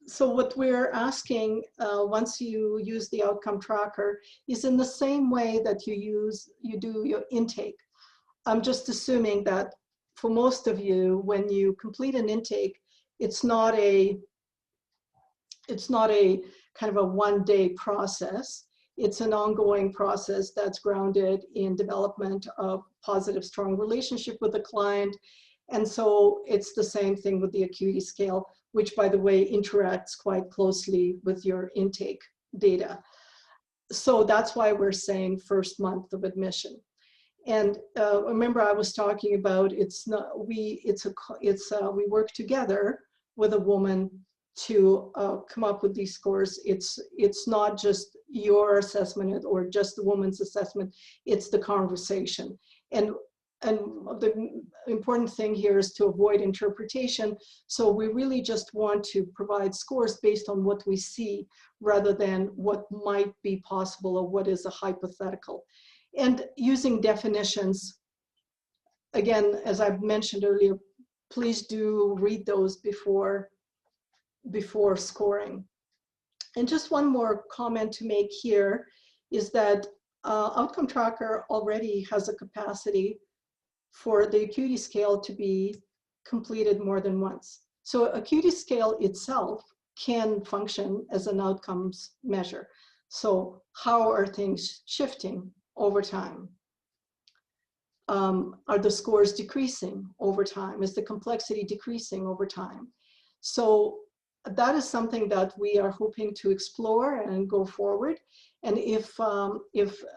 So what we're asking once you use the outcome tracker is in the same way that you do your intake. I'm just assuming that for most of you, when you complete an intake, it's not a kind of a one-day process. It's an ongoing process that's grounded in development of positive, strong relationship with the client. And so it's the same thing with the acuity scale, which, by the way, interacts quite closely with your intake data. So that's why we're saying first month of admission. And remember, I was talking about we work together with a woman to come up with these scores. It's not just your assessment or just the woman's assessment. It's the conversation. And the important thing here is to avoid interpretation. So we really just want to provide scores based on what we see rather than what might be possible or what is a hypothetical. And using definitions, again, as I've mentioned earlier, please do read those before scoring. And just one more comment to make here is that Outcome Tracker already has a capacity for the acuity scale to be completed more than once. So acuity scale itself can function as an outcomes measure. So how are things shifting over time? Are the scores decreasing over time? Is the complexity decreasing over time? So that is something that we are hoping to explore and go forward. And if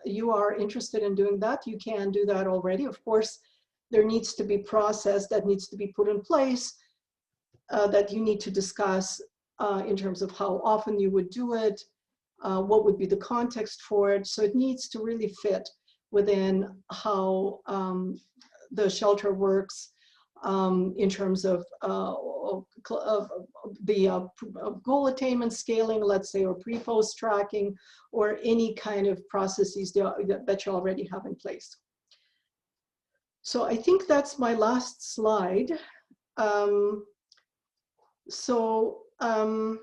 you are interested in doing that, you can do that already. Of course, there needs to be process that needs to be put in place that you need to discuss in terms of how often you would do it, what would be the context for it. So it needs to really fit within how the shelter works in terms of the goal attainment scaling, let's say, or pre-post tracking, or any kind of processes that you already have in place. So I think that's my last slide. So I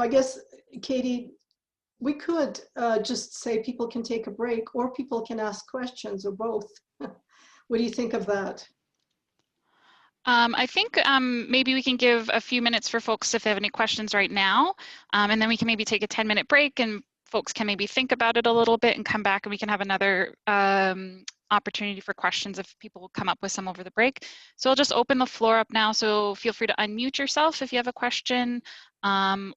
guess, Katie, we could just say people can take a break or people can ask questions or both. What do you think of that? I think maybe we can give a few minutes for folks if they have any questions right now, and then we can maybe take a 10-minute break and folks can maybe think about it a little bit and come back and we can have another opportunity for questions if people will come up with some over the break. So I'll just open the floor up now. So feel free to unmute yourself if you have a question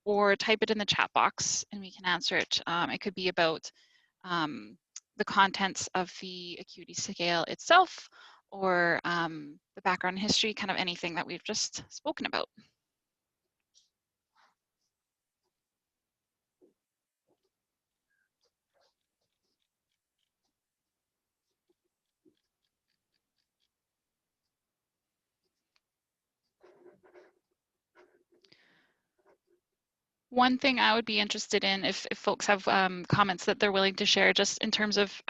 or type it in the chat box and we can answer it. It could be about the contents of the acuity scale itself or the background history, kind of anything that we've just spoken about. One thing I would be interested in, if folks have comments that they're willing to share, just in terms of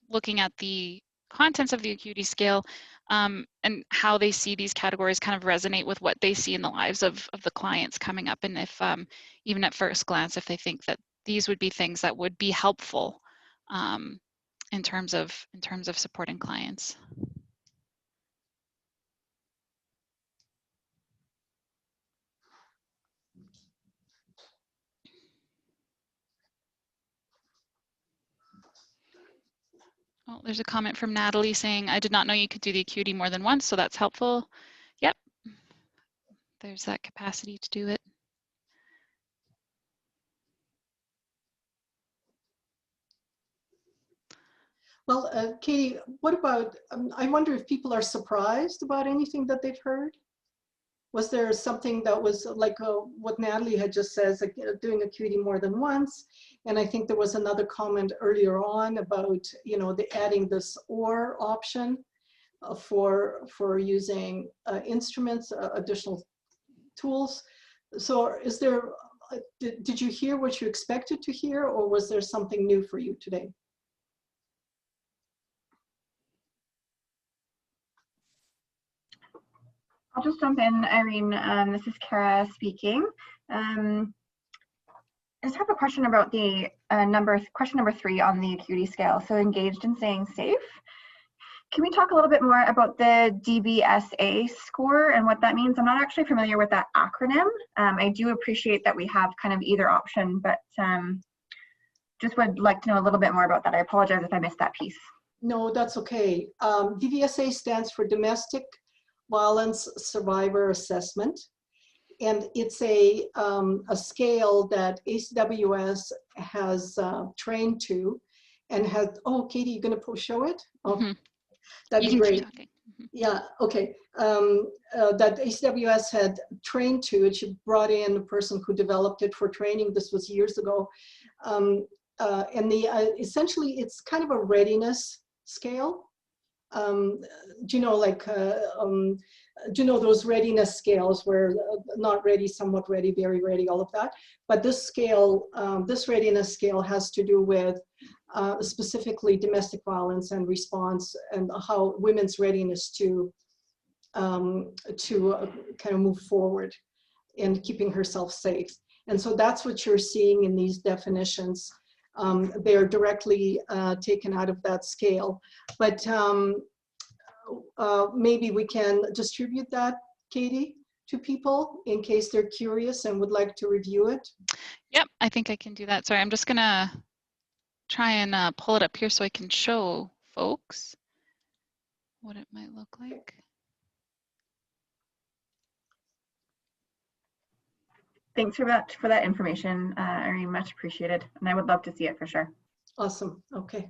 looking at the contents of the Acuity Scale and how they see these categories kind of resonate with what they see in the lives of the clients coming up, and if even at first glance, if they think that these would be things that would be helpful in terms of supporting clients. Oh, there's a comment from Natalie saying, I did not know you could do the acuity more than once, so that's helpful. Yep, there's that capacity to do it. Well, Katie, what about, I wonder if people are surprised about anything that they've heard? Was there something that was like what Natalie had just said, like doing acuity more than once? And I think there was another comment earlier on about, you know, adding this or option for using instruments, additional tools. So is there, did you hear what you expected to hear, or was there something new for you today? I'll just jump in, Irene. This is Kara speaking. I just have a question about the question number 3 on the acuity scale. So engaged in staying safe. Can we talk a little bit more about the Dbsa score and what that means? I'm not actually familiar with that acronym. I do appreciate that we have kind of either option, but just would like to know a little bit more about that. I apologize if I missed that piece. No, that's okay. Dbsa stands for Domestic Violence Survivor Assessment, and it's a scale that ACWS has trained to, and has. Oh, Katie, you're going to show it? Oh, that'd be great. Yeah. Okay. That ACWS had trained to, and she brought in a person who developed it for training. This was years ago, and essentially it's kind of a readiness scale. Do you know, like, do you know those readiness scales where not ready, somewhat ready, very ready, all of that? But this scale, this readiness scale has to do with specifically domestic violence and response, and how women's readiness to kind of move forward and keeping herself safe. And so that's what you're seeing in these definitions. They're directly taken out of that scale. But maybe we can distribute that, Katie, to people in case they're curious and would like to review it. Yep, I think I can do that. Sorry, I'm just gonna try and pull it up here so I can show folks what it might look like. Thanks for that information, Irene, much appreciated. And I would love to see it for sure. Awesome, okay.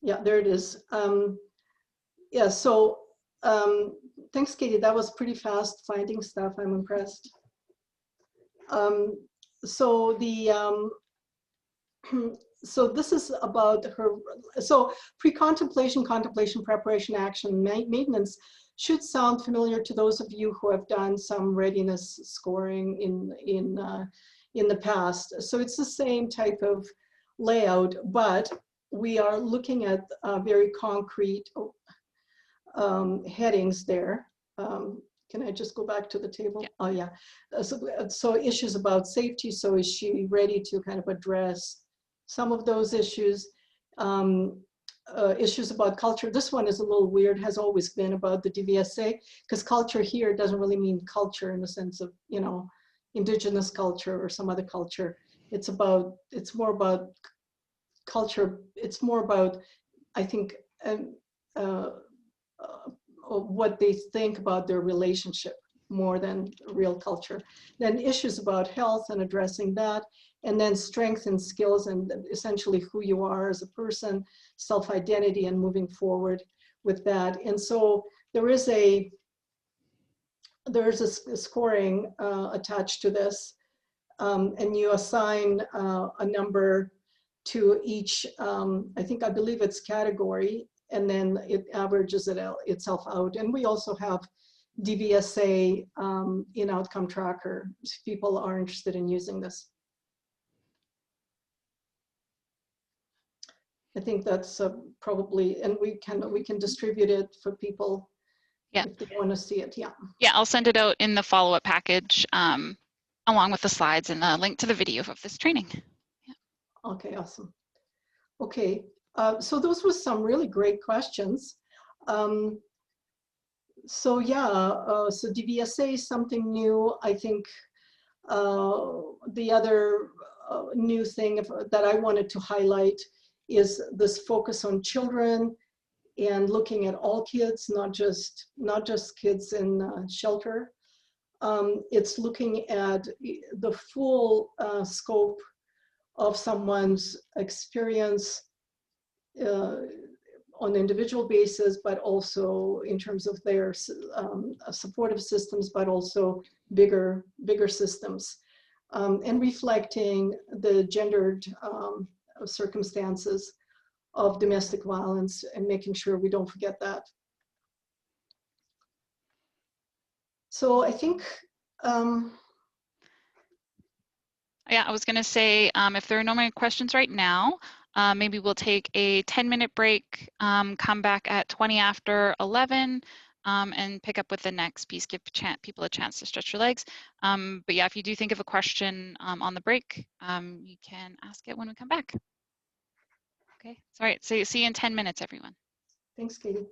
Yeah, there it is. Yeah, so thanks, Katie. That was pretty fast finding stuff. I'm impressed. So so this is about her. So pre-contemplation, contemplation, preparation, action, maintenance should sound familiar to those of you who have done some readiness scoring in the past. So it's the same type of layout, but we are looking at very concrete headings there. Can I just go back to the table? Yeah. Oh yeah. So issues about safety. So is she ready to kind of address some of those issues? Issues about culture. This one is a little weird, has always been about the Dbsa, because culture here doesn't really mean culture in the sense of, you know, indigenous culture or some other culture. It's more about culture. It's more about, I think, what they think about their relationship more than real culture. Then issues about health and addressing that, and then strength and skills and essentially who you are as a person, self-identity, and moving forward with that. And so there's a scoring attached to this, and you assign a number to each, I believe it's category, and then it averages itself out. And we also have DBSA in Outcome Tracker if people are interested in using this. I think that's probably, and we can distribute it for people if they want to see it. Yeah. Yeah, I'll send it out in the follow-up package along with the slides and the link to the video of this training. Yeah. Okay, awesome. Okay, so those were some really great questions. So yeah, so DBSA is something new. I think the other new thing that I wanted to highlight is this focus on children and looking at all kids, not just kids in shelter. It's looking at the full scope of someone's experience on an individual basis, but also in terms of their supportive systems, but also bigger systems, and reflecting the gendered circumstances of domestic violence and making sure we don't forget that. So I think, yeah, I was going to say, if there are no more questions right now, maybe we'll take a 10-minute break, come back at 20 after 11, and pick up with the next piece, give people a chance to stretch your legs. But yeah, if you do think of a question on the break, you can ask it when we come back. Okay, all right, so see you in 10 minutes, everyone. thanks, Katie.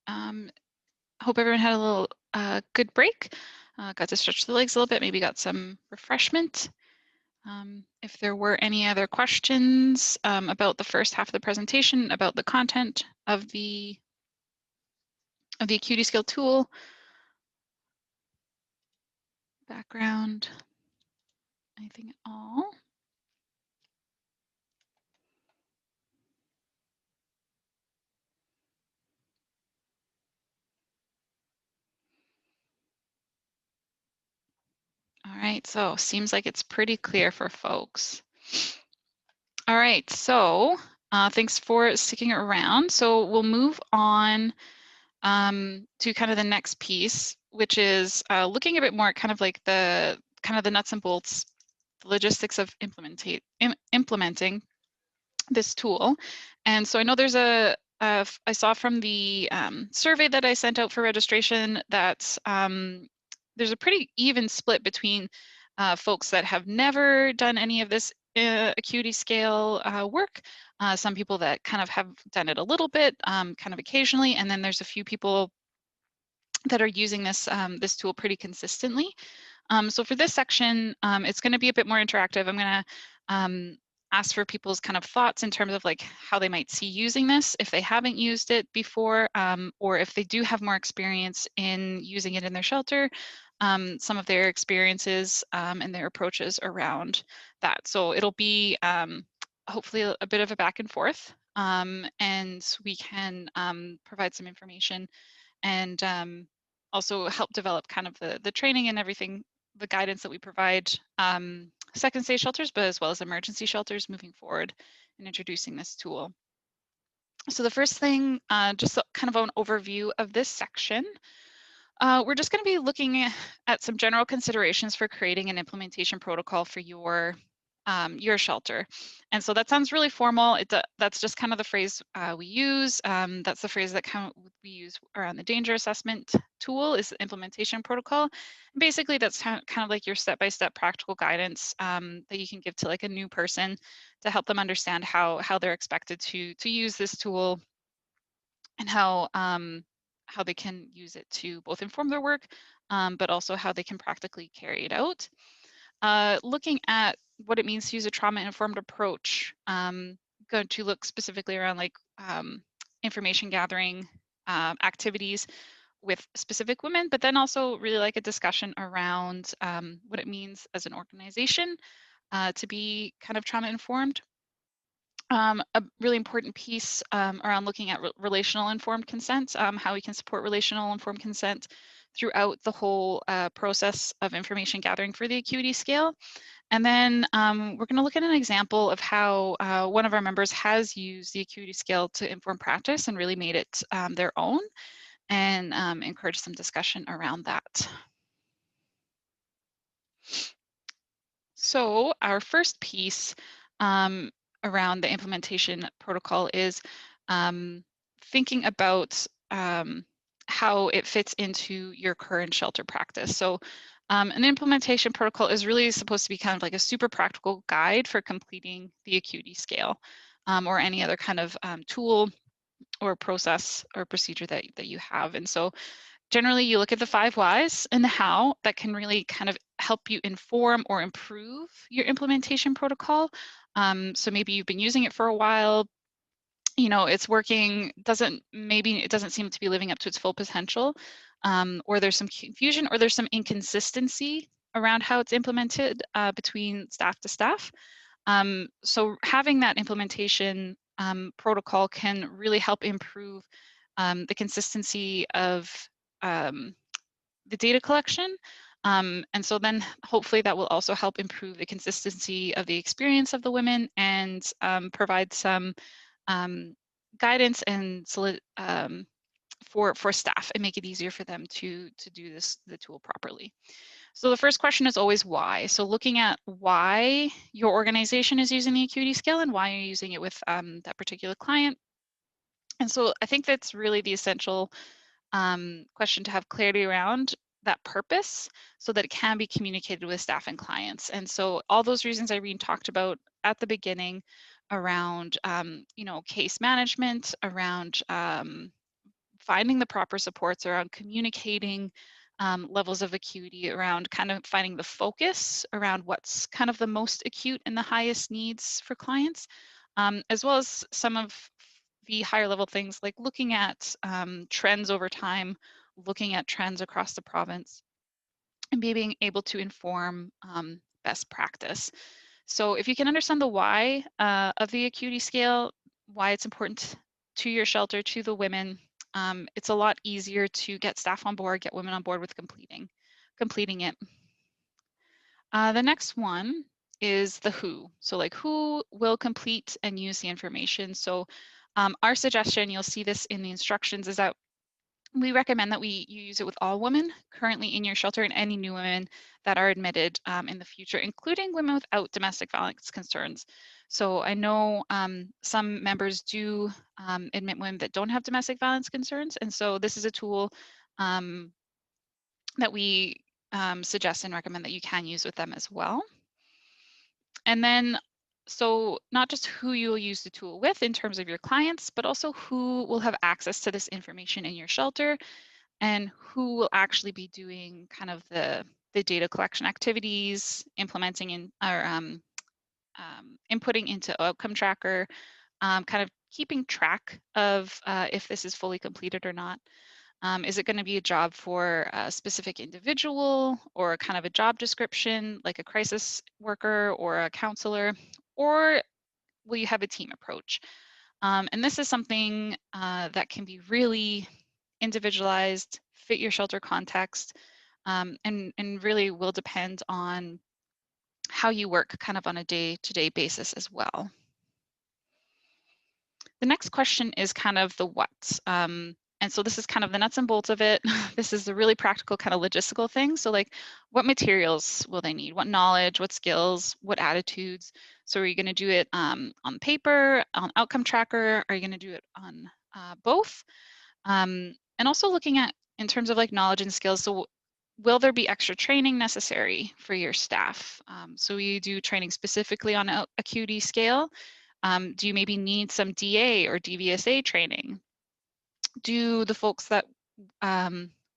Hope everyone had a little good break. Got to stretch the legs a little bit, maybe got some refreshment. If there were any other questions about the first half of the presentation, about the content of the Acuity Scale tool, background, anything at all? All right, so seems like it's pretty clear for folks. All right, so thanks for sticking around. So we'll move on to kind of the next piece, which is looking a bit more at kind of like the nuts and bolts, the logistics of implementing this tool. And so I know there's I saw from the survey that I sent out for registration that there's a pretty even split between folks that have never done any of this Acuity Scale work, some people that kind of have done it a little bit, kind of occasionally, and then there's a few people that are using this this tool pretty consistently. So for this section, it's going to be a bit more interactive. I'm going to ask for people's kind of thoughts in terms of like how they might see using this if they haven't used it before, or if they do have more experience in using it in their shelter, some of their experiences and their approaches around that. So it'll be hopefully a bit of a back and forth, and we can provide some information and also help develop kind of the training and everything, the guidance that we provide second stage shelters, but as well as emergency shelters moving forward in introducing this tool. So the first thing, just kind of an overview of this section. We're just going to be looking at some general considerations for creating an implementation protocol for your shelter. And so that sounds really formal. That's just kind of the phrase we use. That's the phrase that we use around the danger assessment tool is the implementation protocol. And basically, that's kind of like your step-by-step practical guidance that you can give to like a new person to help them understand how they're expected to use this tool and how they can use it to both inform their work, but also how they can practically carry it out. Looking at what it means to use a trauma-informed approach, going to look specifically around like information gathering activities with specific women, but then also really like a discussion around what it means as an organization to be kind of trauma-informed. A really important piece around looking at relational informed consent, how we can support relational informed consent throughout the whole process of information gathering for the Acuity Scale. And then we're going to look at an example of how one of our members has used the Acuity Scale to inform practice and really made it their own, and encourage some discussion around that. So our first piece around the implementation protocol is thinking about how it fits into your current shelter practice. So an implementation protocol is really supposed to be kind of like a super practical guide for completing the Acuity Scale or any other kind of tool or process or procedure that you have. And so generally you look at the 5 whys and the how that can really kind of help you inform or improve your implementation protocol. So maybe you've been using it for a while, you know, it's working, maybe it doesn't seem to be living up to its full potential, or there's some confusion or there's some inconsistency around how it's implemented between staff to staff. So having that implementation protocol can really help improve the consistency of the data collection. And so then hopefully that will also help improve the consistency of the experience of the women and provide some guidance and for staff and make it easier for them to do the tool properly. So the first question is always why. So looking at why your organization is using the Acuity Scale and why you're using it with that particular client. And so I think that's really the essential question to have clarity around that purpose so that it can be communicated with staff and clients. And so all those reasons Irene talked about at the beginning around, you know, case management, around finding the proper supports, around communicating levels of acuity, around kind of finding the focus around what's kind of the most acute and the highest needs for clients, as well as some of the higher level things like looking at trends over time, looking at trends across the province, and being able to inform best practice. So if you can understand the why of the acuity scale, why it's important to your shelter, to the women, it's a lot easier to get staff on board, get women on board with completing it. The next one is the who. So like, who will complete and use the information? So our suggestion, you'll see this in the instructions, is that we recommend that you use it with all women currently in your shelter and any new women that are admitted in the future, including women without domestic violence concerns. So I know some members do admit women that don't have domestic violence concerns, and so this is a tool that we suggest and recommend that you can use with them as well. And then, so not just who you'll use the tool with in terms of your clients, but also who will have access to this information in your shelter, and who will actually be doing kind of the data collection activities, implementing in or inputting into outcome tracker, kind of keeping track of if this is fully completed or not. Is it going to be a job for a specific individual, or kind of a job description like a crisis worker or a counselor, or will you have a team approach? And this is something that can be really individualized, fit your shelter context, and really will depend on how you work kind of on a day-to-day basis as well. The next question is kind of the what. And so this is kind of the nuts and bolts of it. This is the really practical kind of logistical thing. So like, what materials will they need? What knowledge, what skills, what attitudes? So are you going to do it on paper, on outcome tracker? Are you going to do it on both? And also looking at, in terms of like knowledge and skills, so will there be extra training necessary for your staff? So you do training specifically on Acuity Scale. Do you maybe need some DA or Dbsa training? Do the folks that,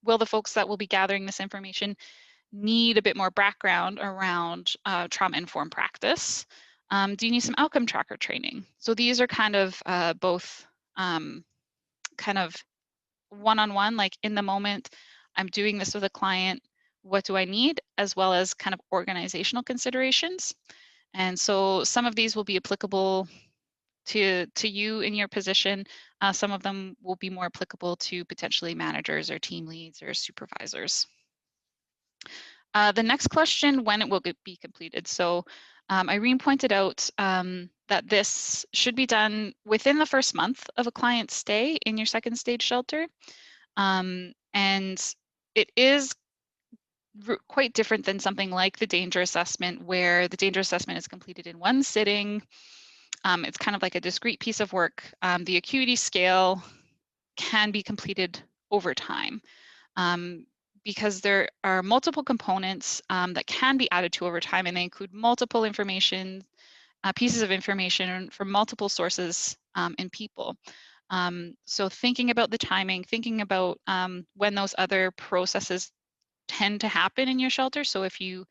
will the folks that will be gathering this information need a bit more background around trauma-informed practice? Do you need some outcome tracker training? So these are kind of both kind of one-on-one, like in the moment, I'm doing this with a client, what do I need? As well as kind of organizational considerations. And so some of these will be applicable to you in your position. Some of them will be more applicable to potentially managers or team leads or supervisors. The next question, when it will be completed. So Irene pointed out that this should be done within the first month of a client's stay in your second stage shelter. And it is quite different than something like the danger assessment, where the danger assessment is completed in one sitting. It's kind of like a discrete piece of work. The acuity scale can be completed over time because there are multiple components that can be added to over time, and they include multiple information, pieces of information from multiple sources and people. So thinking about the timing, thinking about when those other processes tend to happen in your shelter. So if you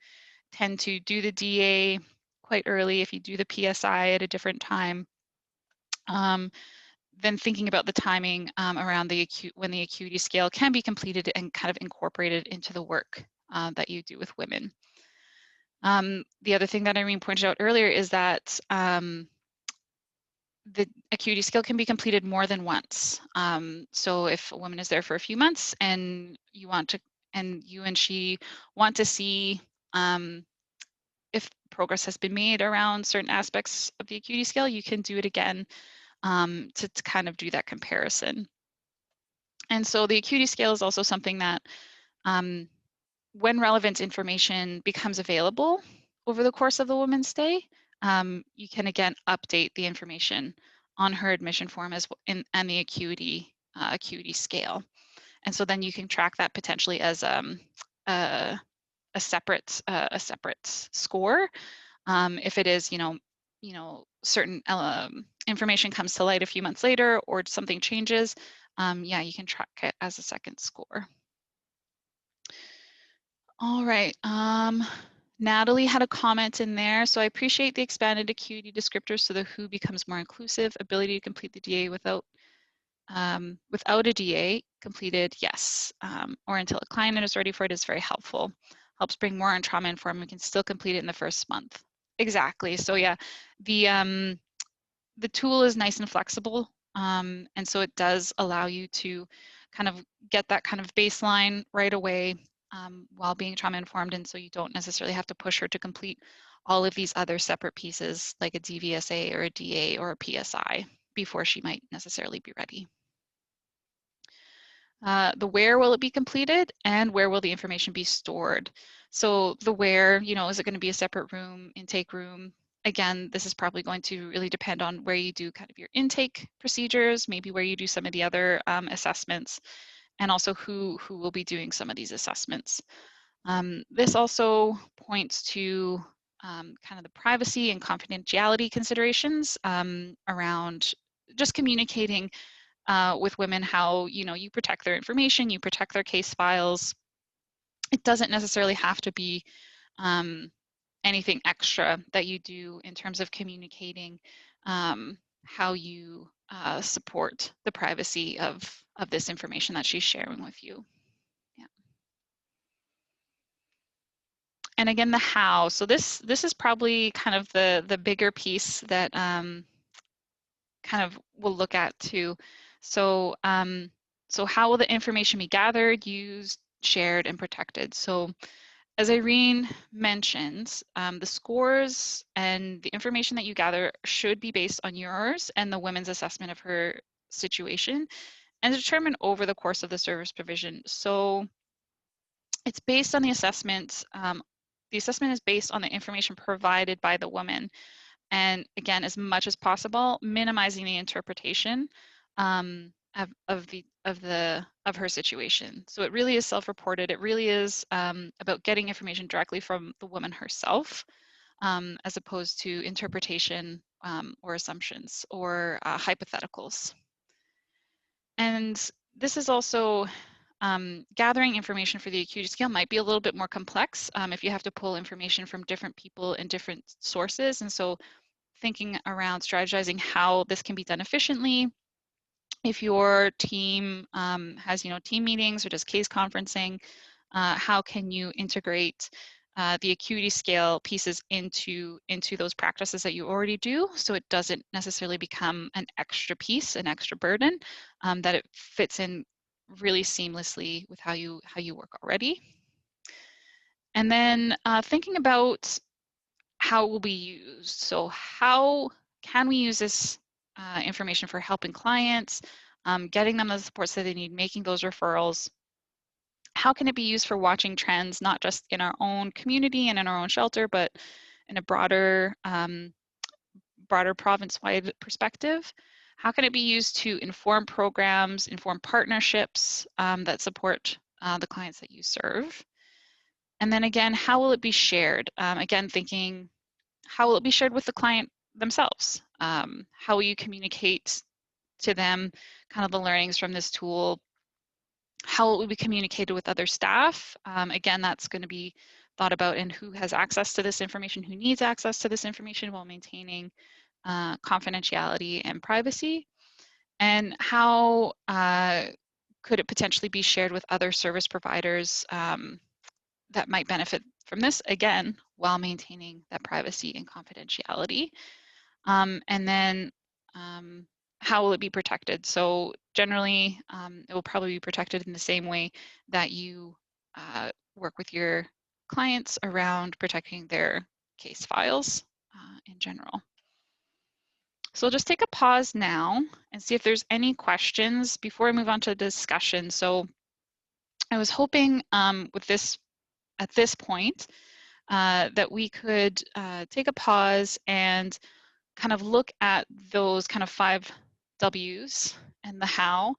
tend to do the DA quite early, if you do the PSI at a different time, then thinking about the timing around when the acuity scale can be completed and kind of incorporated into the work that you do with women. The other thing that Irene pointed out earlier is that the acuity scale can be completed more than once. So if a woman is there for a few months and you and she want to see if progress has been made around certain aspects of the acuity scale, you can do it again to kind of do that comparison. And so the acuity scale is also something that when relevant information becomes available over the course of the woman's stay, you can again update the information on her admission form and the acuity scale. And so then you can track that potentially as a separate score. If it is, certain information comes to light a few months later, or something changes, yeah, you can track it as a second score. All right. Natalie had a comment in there. So I appreciate the expanded acuity descriptors so the WHO becomes more inclusive. Ability to complete the DA without a DA completed, yes, or until a client is ready for it is very helpful. Helps bring more on trauma informed. We can still complete it in the first month. Exactly. So yeah, the tool is nice and flexible, and so it does allow you to kind of get that kind of baseline right away while being trauma informed, and so you don't necessarily have to push her to complete all of these other separate pieces like a DVSA or a DA or a PSI before she might necessarily be ready. The where will it be completed and where will the information be stored? So the where, you know, is it going to be a separate room, intake room? Again, this is probably going to really depend on where you do kind of your intake procedures, maybe where you do some of the other assessments, and also who will be doing some of these assessments. This also points to kind of the privacy and confidentiality considerations around just communicating with women how, you know, you protect their information, you protect their case files. It doesn't necessarily have to be anything extra that you do in terms of communicating how you support the privacy of this information that she's sharing with you. Yeah. And again, the how. So this is probably kind of the bigger piece that kind of we'll look at too. So so how will the information be gathered, used, shared, and protected? So as Irene mentioned, the scores and the information that you gather should be based on yours and the women's assessment of her situation and determined over the course of the service provision. So it's based on the assessment. The assessment is based on the information provided by the woman. And again, as much as possible, minimizing the interpretation of her situation. So it really is self-reported. It really is about getting information directly from the woman herself, as opposed to interpretation or assumptions or hypotheticals. And this is also gathering information for the acuity scale might be a little bit more complex if you have to pull information from different people and different sources. And so thinking around strategizing how this can be done efficiently. If your team has, you know, team meetings or does case conferencing, how can you integrate the acuity scale pieces into those practices that you already do, so it doesn't necessarily become an extra piece, an extra burden, that it fits in really seamlessly with how you work already. And then thinking about how it will be used. So how can we use this information for helping clients, getting them the supports that they need, making those referrals? How can it be used for watching trends, not just in our own community and in our own shelter, but in a broader, broader province-wide perspective? How can it be used to inform programs, inform partnerships that support the clients that you serve? And then again, how will it be shared? Again, thinking, how will it be shared with the client themselves? How will you communicate to them kind of the learnings from this tool? How will it be communicated with other staff? Again, that's going to be thought about in who has access to this information, who needs access to this information while maintaining confidentiality and privacy. And how could it potentially be shared with other service providers that might benefit from this, again, while maintaining that privacy and confidentiality. And then how will it be protected? So generally, it will probably be protected in the same way that you work with your clients around protecting their case files in general. So I'll just take a pause now and see if there's any questions before I move on to the discussion. So I was hoping with this, at this point, that we could take a pause and kind of look at those kind of 5 W's and the how,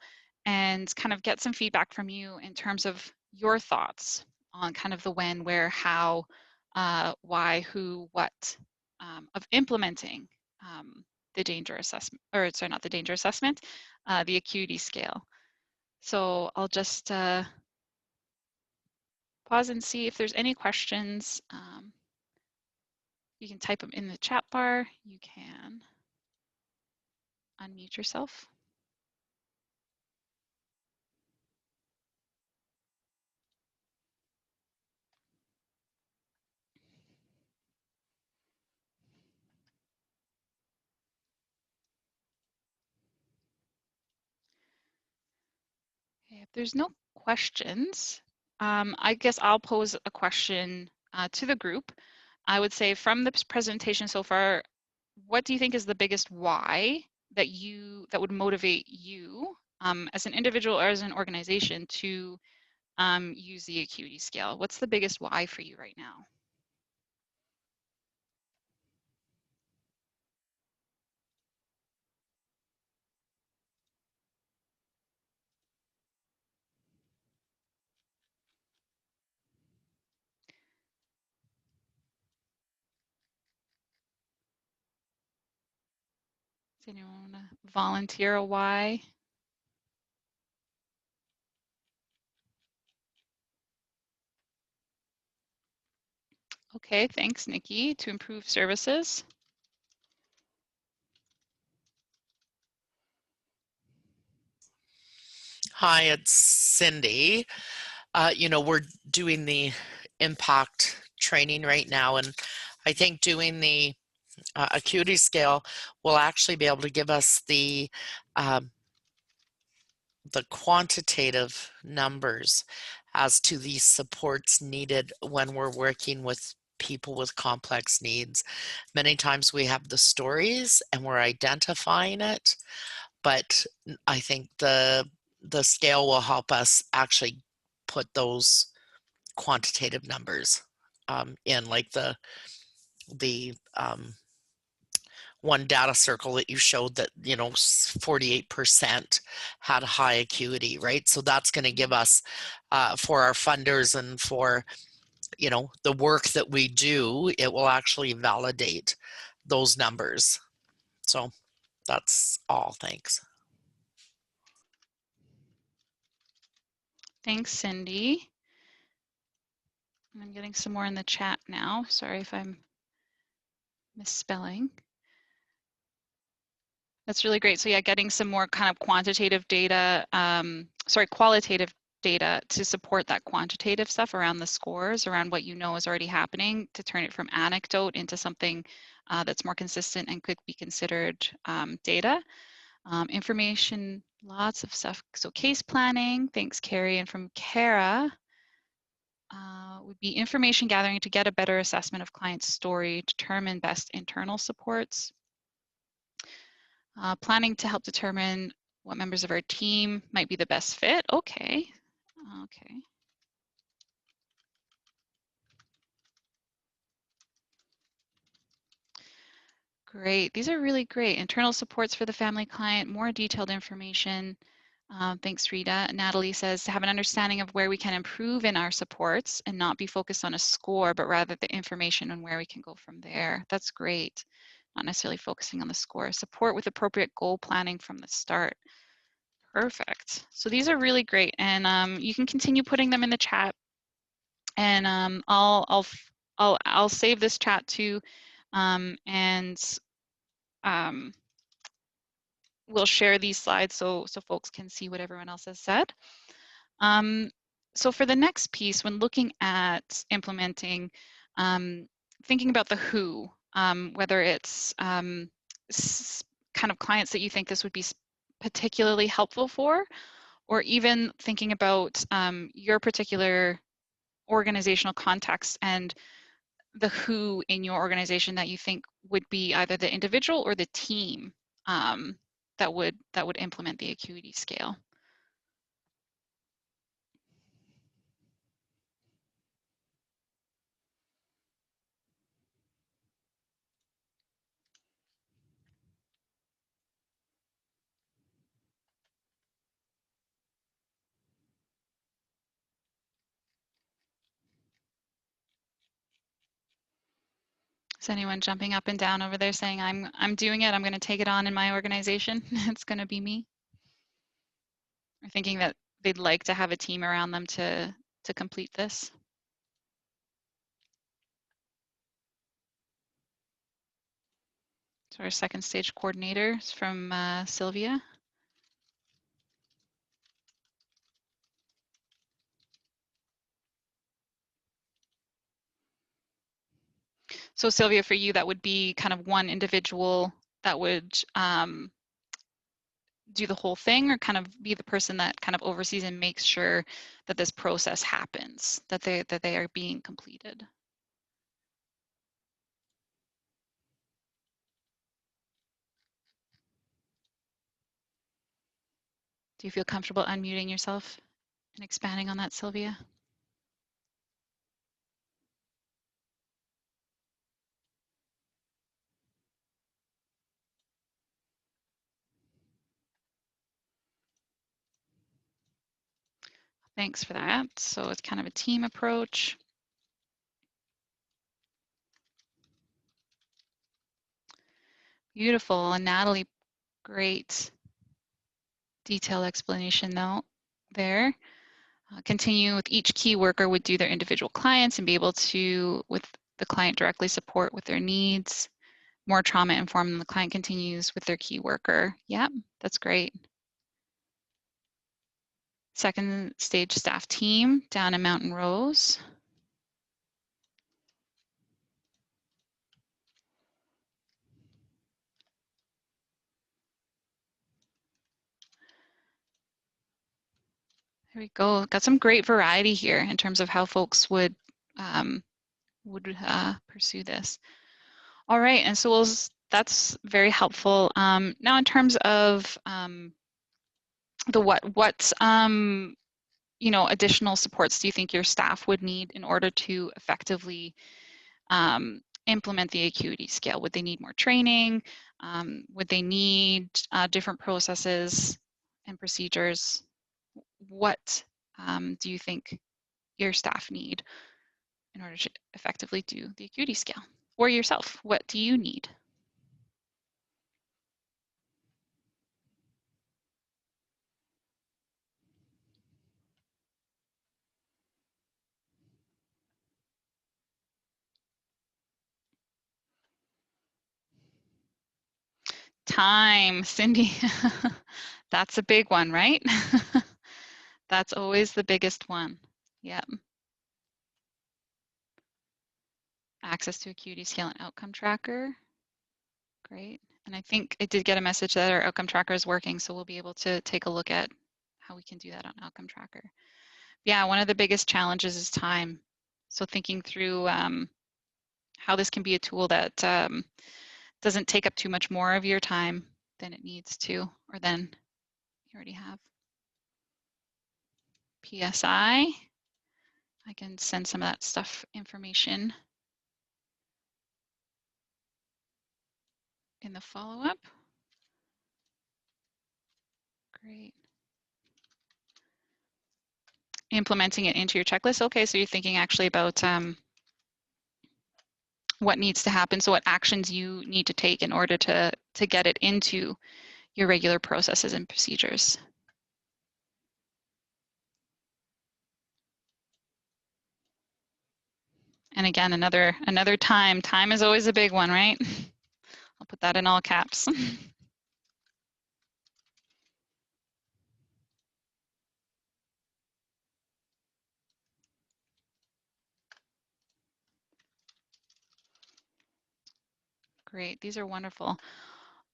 and kind of get some feedback from you in terms of your thoughts on kind of the when, where, how, why, who, what, of implementing the danger assessment, or sorry, not the danger assessment, the acuity scale. So I'll just pause and see if there's any questions. You can type them in the chat bar. You can unmute yourself. Okay, if there's no questions, I guess I'll pose a question to the group. I would say from this presentation so far, what do you think is the biggest why that would motivate you as an individual or as an organization to use the acuity scale? What's the biggest why for you right now? Does anyone want to volunteer a why? Okay, thanks, Nikki. To improve services. Hi, it's Cindy. You know, we're doing the impact training right now, and I think doing the acuity scale will actually be able to give us the quantitative numbers as to the supports needed when we're working with people with complex needs. Many times we have the stories and we're identifying it, but I think the scale will help us actually put those quantitative numbers in, like the one data circle that you showed that, you know, 48% had high acuity, right? So that's going to give us for our funders and for, you know, the work that we do, it will actually validate those numbers. So that's all. Thanks. Thanks, Cindy. I'm getting some more in the chat now. Sorry if I'm misspelling. That's really great. So yeah, getting some more kind of quantitative data, qualitative data to support that quantitative stuff around the scores, around what you know is already happening, to turn it from anecdote into something that's more consistent and could be considered data. Information, lots of stuff. So case planning, thanks Carrie. And from Kara, would be information gathering to get a better assessment of client's story, determine best internal supports. Planning to help determine what members of our team might be the best fit. Okay. Okay. Great. These are really great. Internal supports for the family client, more detailed information. Thanks, Rita. Natalie says to have an understanding of where we can improve in our supports and not be focused on a score, but rather the information and where we can go from there. That's great. Not necessarily focusing on the score. Support with appropriate goal planning from the start. Perfect. So these are really great, and you can continue putting them in the chat. And I'll save this chat too, and we'll share these slides so folks can see what everyone else has said. So for the next piece, when looking at implementing, thinking about the who, whether it's kind of clients that you think this would be particularly helpful for, or even thinking about your particular organizational context and the who in your organization that you think would be either the individual or the team that would implement the acuity scale. Is anyone jumping up and down over there saying, I'm doing it, I'm going to take it on in my organization, it's going to be me? Or thinking that they'd like to have a team around them to complete this? So our second stage coordinator is from Sylvia. So Sylvia, for you, that would be kind of one individual that would do the whole thing, or kind of be the person that kind of oversees and makes sure that this process happens, that they are being completed? Do you feel comfortable unmuting yourself and expanding on that, Sylvia? Thanks for that. So it's kind of a team approach. Beautiful. And Natalie, great detailed explanation though there. Continue with each key worker would do their individual clients and be able to, with the client, directly support with their needs. More trauma informed than the client continues with their key worker. Yep, that's great. Second stage staff team down in Mountain Rose. There we go. Got some great variety here in terms of how folks would pursue this. All right, and so that's very helpful. Now, in terms of the what additional supports do you think your staff would need in order to effectively implement the Acuity Scale? Would they need more training? Would they need different processes and procedures? What do you think your staff need in order to effectively do the Acuity Scale? Or yourself, what do you need? Time, Cindy. That's a big one, right? That's always the biggest one. Yep. Access to Acuity Scale and Outcome Tracker. Great. And I think I did get a message that our Outcome Tracker is working, so we'll be able to take a look at how we can do that on Outcome Tracker. Yeah, one of the biggest challenges is time. So thinking through how this can be a tool that doesn't take up too much more of your time than it needs to, or than you already have. PSI, I can send some of that stuff, information in the follow-up. Great. Implementing it into your checklist. Okay, so you're thinking actually about what needs to happen, so what actions you need to take in order to get it into your regular processes and procedures. And again, another time. Time is always a big one, right? I'll put that in all caps. Great, these are wonderful.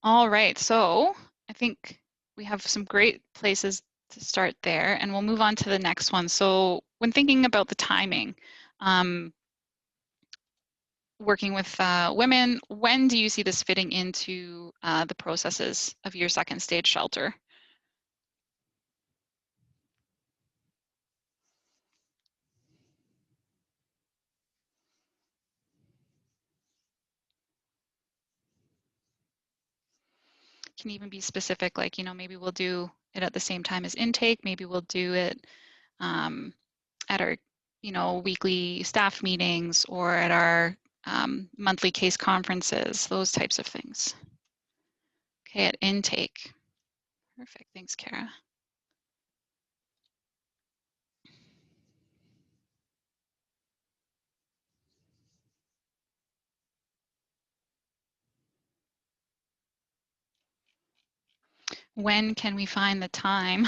All right, so I think we have some great places to start there, and we'll move on to the next one. So when thinking about the timing, working with women, when do you see this fitting into the processes of your second stage shelter? Can even be specific, like, maybe we'll do it at the same time as intake, maybe we'll do it at our, weekly staff meetings, or at our monthly case conferences, those types of things. Okay, at intake. Perfect, thanks, Kara. when can we find the time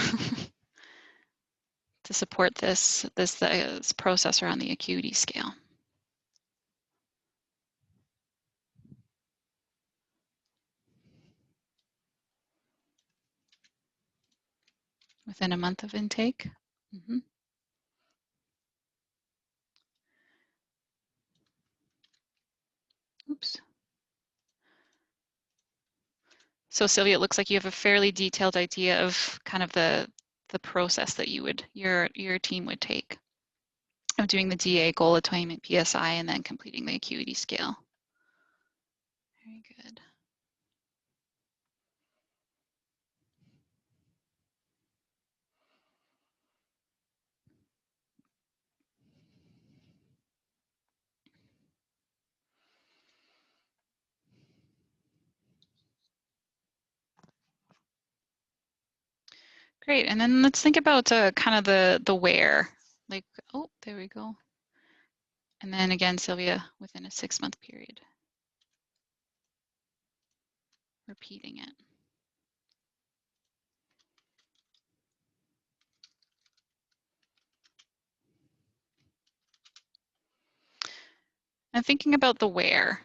to support this processor on the acuity scale? Within a month of intake? Mm-hmm. Oops. So Sylvia, it looks like you have a fairly detailed idea of kind of the process that your team would take of doing the DA, goal attainment, PSI, and then completing the acuity scale. Very good. Great, and then let's think about kind of the where. Like, oh, there we go. And then again, Sylvia, within a 6-month period. Repeating it. And thinking about the where,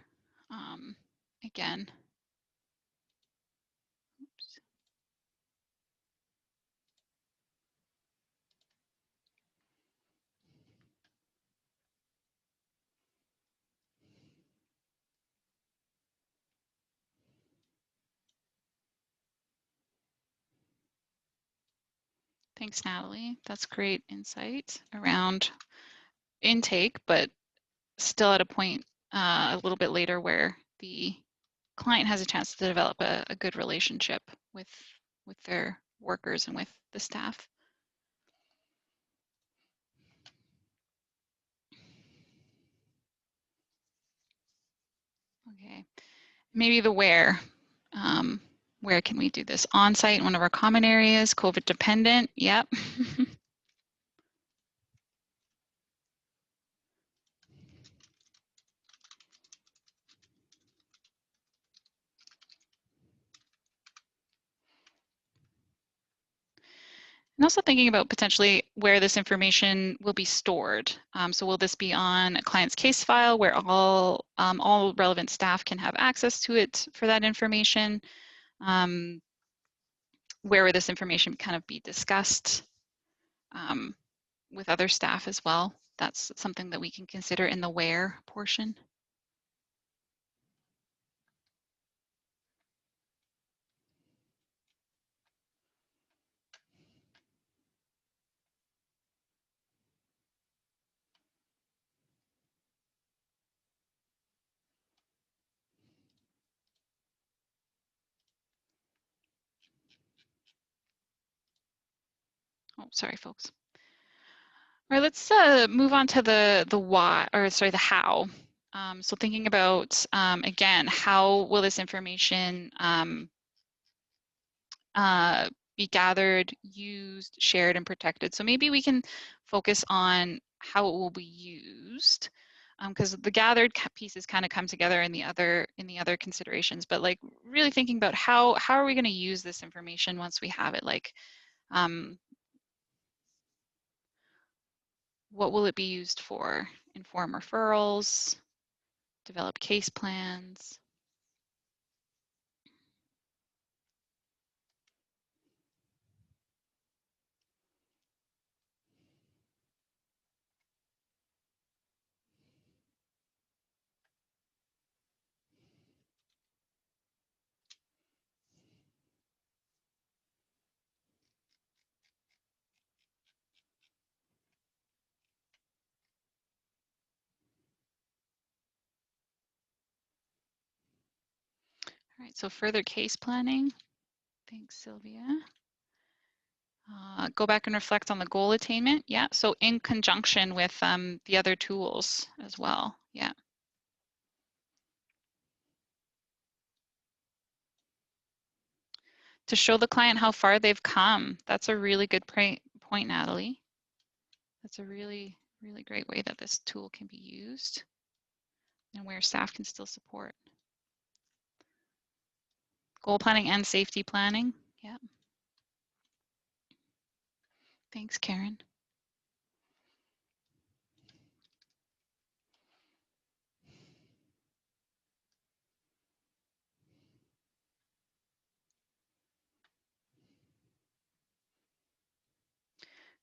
again. Oops. Thanks, Natalie. That's great insight around intake, but still at a point a little bit later where the client has a chance to develop a good relationship with their workers and with the staff. Okay, maybe the where. Where can we do this? On-site, one of our common areas, COVID dependent, yep. And also thinking about potentially where this information will be stored. So will this be on a client's case file where all relevant staff can have access to it for that information? Where would this information kind of be discussed with other staff as well? That's something that we can consider in the where portion. Oh, sorry, folks. All right, let's move on to the why, or sorry, the how. So thinking about, again, how will this information be gathered, used, shared, and protected? So maybe we can focus on how it will be used, because the gathered pieces kind of come together in the other considerations. But like really thinking about how are we going to use this information once we have it? Like, what will it be used for? Inform referrals, develop case plans. All right, so further case planning. Thanks, Sylvia. Go back and reflect on the goal attainment. Yeah, so in conjunction with the other tools as well. Yeah. To show the client how far they've come. That's a really good point, Natalie. That's a really, really great way that this tool can be used and where staff can still support. Goal planning and safety planning. Yeah. Thanks, Karen.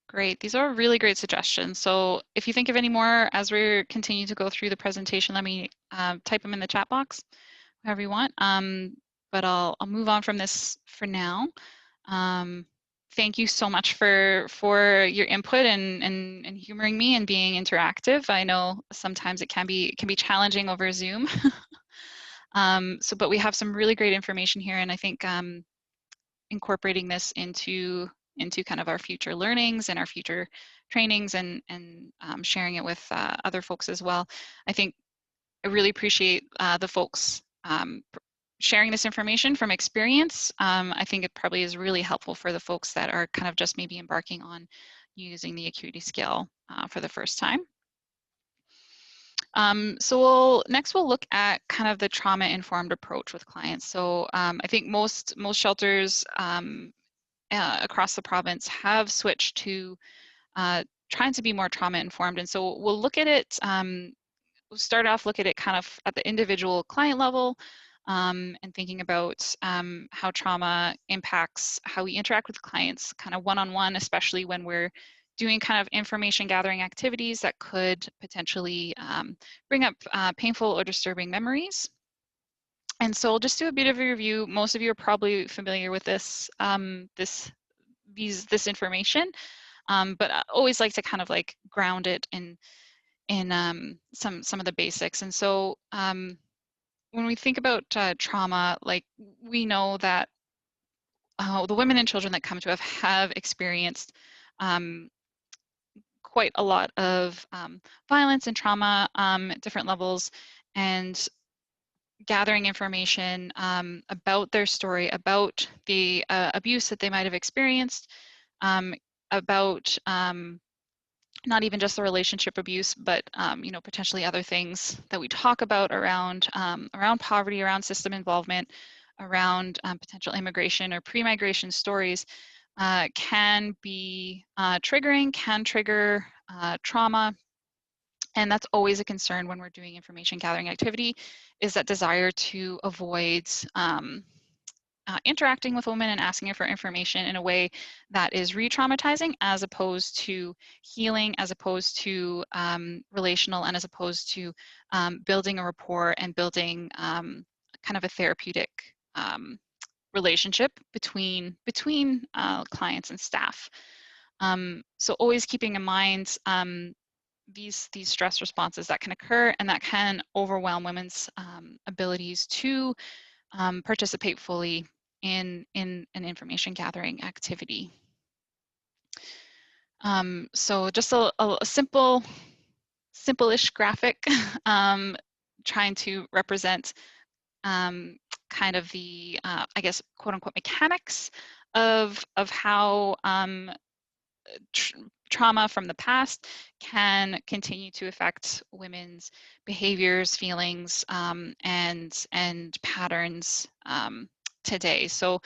Great, these are really great suggestions. So if you think of any more as we continue to go through the presentation, let me type them in the chat box, however you want. But I'll move on from this for now. Thank you so much for your input and humoring me and being interactive. I know sometimes it can be challenging over Zoom. But we have some really great information here, and I think incorporating this into kind of our future learnings and our future trainings and sharing it with other folks as well. I think I really appreciate the folks sharing this information from experience. I think it probably is really helpful for the folks that are kind of just maybe embarking on using the Acuity Scale for the first time. So next we'll look at kind of the trauma-informed approach with clients. So I think most shelters across the province have switched to trying to be more trauma-informed, and so we'll look at it. We'll start off look at it kind of at the individual client level, and thinking about how trauma impacts how we interact with clients, kind of one-on-one, especially when we're doing kind of information gathering activities that could potentially bring up painful or disturbing memories. And so I'll just do a bit of a review. Most of you are probably familiar with this this information, but I always like to kind of like ground it in some of the basics. And so when we think about trauma, like we know that the women and children that come to us have experienced quite a lot of violence and trauma at different levels, and gathering information about their story, about the abuse that they might have experienced, about not even just the relationship abuse, but you know, potentially other things that we talk about around around poverty, around system involvement, around potential immigration or pre-migration stories, can be triggering, can trigger trauma. And that's always a concern when we're doing information gathering activity, is that desire to avoid interacting with women and asking her for information in a way that is re-traumatizing, as opposed to healing, as opposed to relational, and as opposed to building a rapport and building kind of a therapeutic relationship between clients and staff. So always keeping in mind these stress responses that can occur and that can overwhelm women's abilities to participate fully in an information gathering activity. So just a simple-ish graphic trying to represent kind of the, I guess, quote unquote, mechanics of how trauma from the past can continue to affect women's behaviors, feelings, and patterns today. So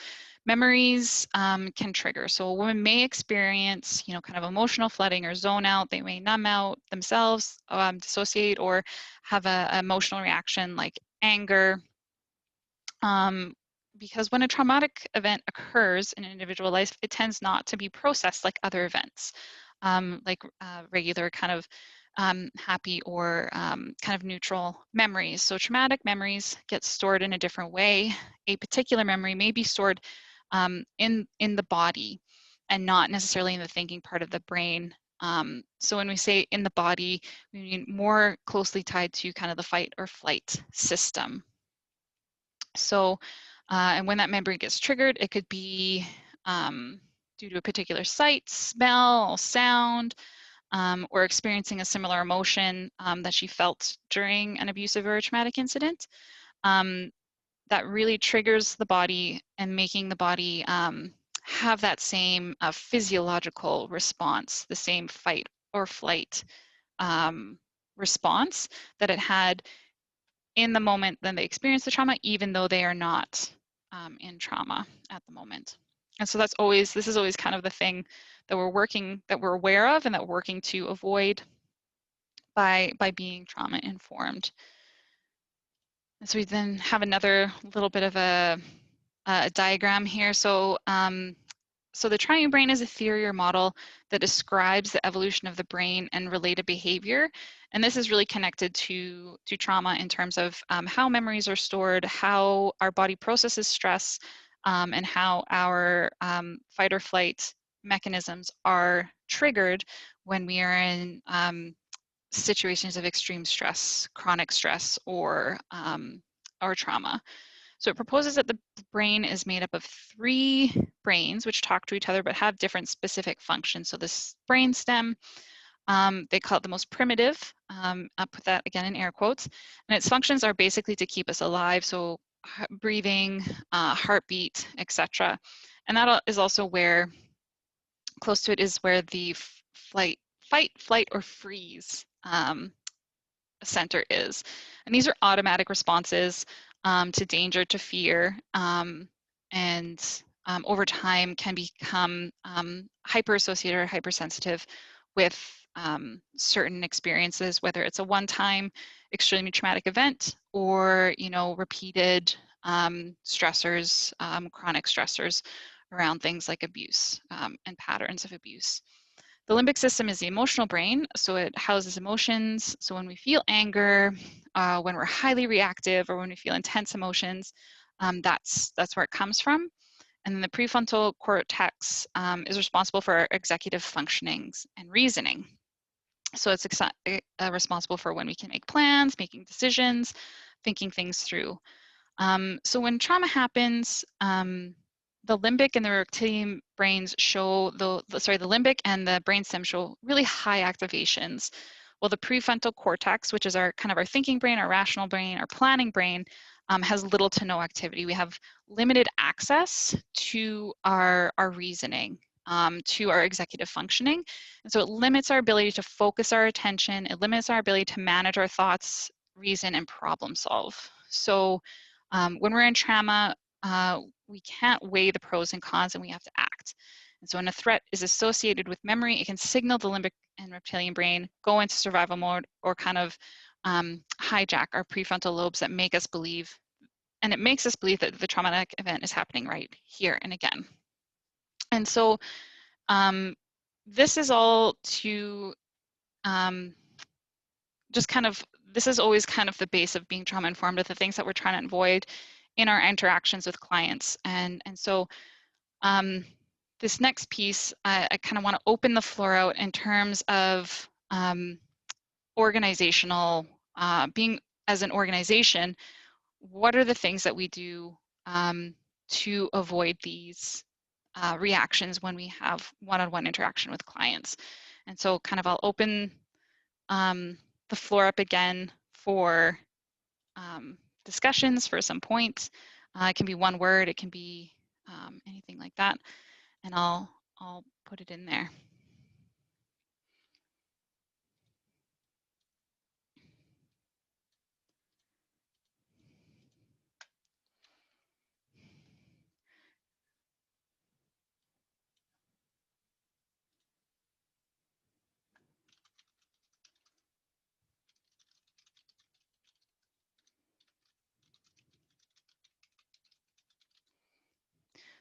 memories can trigger. So a woman may experience, you know, kind of emotional flooding or zone out. They may numb out themselves, dissociate, or have an emotional reaction like anger. Because when a traumatic event occurs in an individual life, it tends not to be processed like other events, like regular kind of happy or kind of neutral memories. So traumatic memories get stored in a different way. A particular memory may be stored in the body and not necessarily in the thinking part of the brain. So when we say in the body, we mean more closely tied to kind of the fight or flight system. So, and when that memory gets triggered, it could be due to a particular sight, smell, sound, or experiencing a similar emotion that she felt during an abusive or a traumatic incident. That really triggers the body and making the body have that same physiological response, the same fight or flight response that it had in the moment then they experience the trauma, even though they are not in trauma at the moment. And so this is always kind of the thing that we're aware of and that we're working to avoid by being trauma informed. And so we then have another little bit of a diagram here. So so the triune brain is a theory or model that describes the evolution of the brain and related behavior. And this is really connected to trauma in terms of how memories are stored, how our body processes stress, and how our fight or flight mechanisms are triggered when we are in situations of extreme stress, chronic stress, or trauma. So it proposes that the brain is made up of 3 brains which talk to each other but have different specific functions. So this brain stem, they call it the most primitive. I'll put that again in air quotes. And its functions are basically to keep us alive. So breathing, heartbeat, etc. And that is also where, close to it is where the fight, flight, or freeze center is. And these are automatic responses to danger, to fear, and over time can become hyper-associated or hypersensitive with certain experiences, whether it's a one-time extremely traumatic event or, you know, repeated stressors, chronic stressors around things like abuse and patterns of abuse. The limbic system is the emotional brain, so it houses emotions. So when we feel anger, when we're highly reactive, or when we feel intense emotions, that's where it comes from. And then the prefrontal cortex is responsible for our executive functionings and reasoning. So it's responsible for when we can make plans, making decisions, thinking things through. So when trauma happens, the limbic and the reptilian brains show the limbic and the brainstem show really high activations, while the prefrontal cortex, which is our kind of our thinking brain, our rational brain, our planning brain, has little to no activity. We have limited access to our reasoning, to our executive functioning, and so it limits our ability to focus our attention. It limits our ability to manage our thoughts, reason, and problem solve. So when we're in trauma, we can't weigh the pros and cons, and we have to act. And so when a threat is associated with memory, it can signal the limbic and reptilian brain, go into survival mode, or kind of hijack our prefrontal lobes that make us believe, and it makes us believe that the traumatic event is happening right here and again. And so this is all to just kind of, this is always kind of the base of being trauma informed, of the things that we're trying to avoid in our interactions with clients. And so this next piece, I kind of want to open the floor out in terms of organizational, being as an organization, what are the things that we do to avoid these reactions when we have one-on-one interaction with clients? And so kind of I'll open the floor up again for discussions, for some points. It can be one word, it can be anything like that, and I'll put it in there.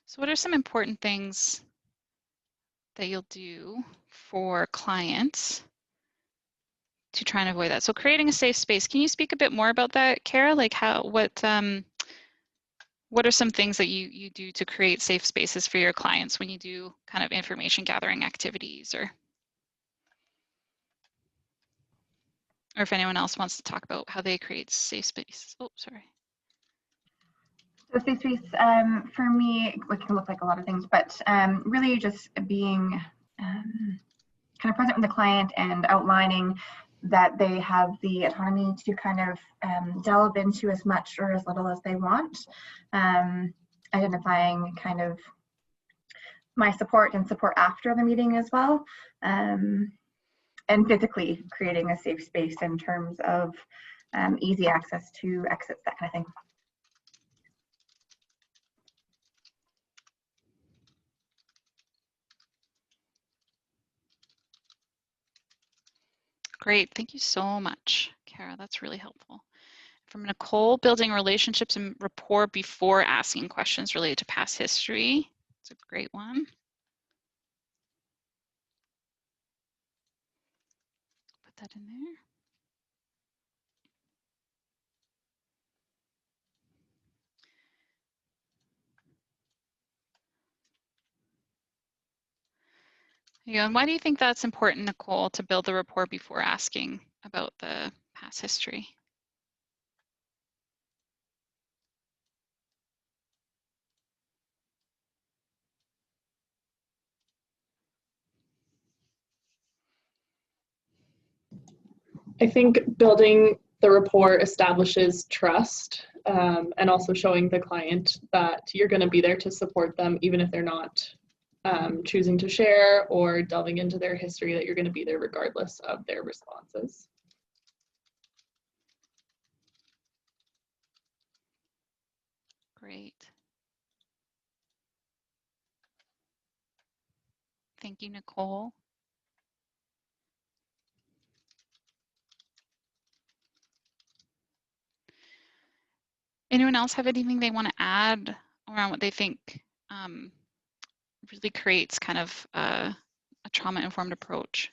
So what are some important things that you'll do for clients to try and avoid that? So creating a safe space. Can you speak a bit more about that, Kara? Like what are some things that you do to create safe spaces for your clients when you do kind of information gathering activities, or if anyone else wants to talk about how they create safe spaces? Oh, sorry. So safe space, for me, it can look like a lot of things, but really just being kind of present with the client and outlining that they have the autonomy to kind of delve into as much or as little as they want, identifying kind of my support and support after the meeting as well, and physically creating a safe space in terms of easy access to exits, that kind of thing. Great. Thank you so much, Kara. That's really helpful. From Nicole, building relationships and rapport before asking questions related to past history. It's a great one. Put that in there. Yeah, and why do you think that's important, Nicole, to build the rapport before asking about the past history? I think building the rapport establishes trust, and also showing the client that you're going to be there to support them, even if they're not choosing to share or delving into their history, that you're going to be there regardless of their responses. Great. Thank you, Nicole. Anyone else have anything they want to add around what they think really creates kind of a trauma-informed approach?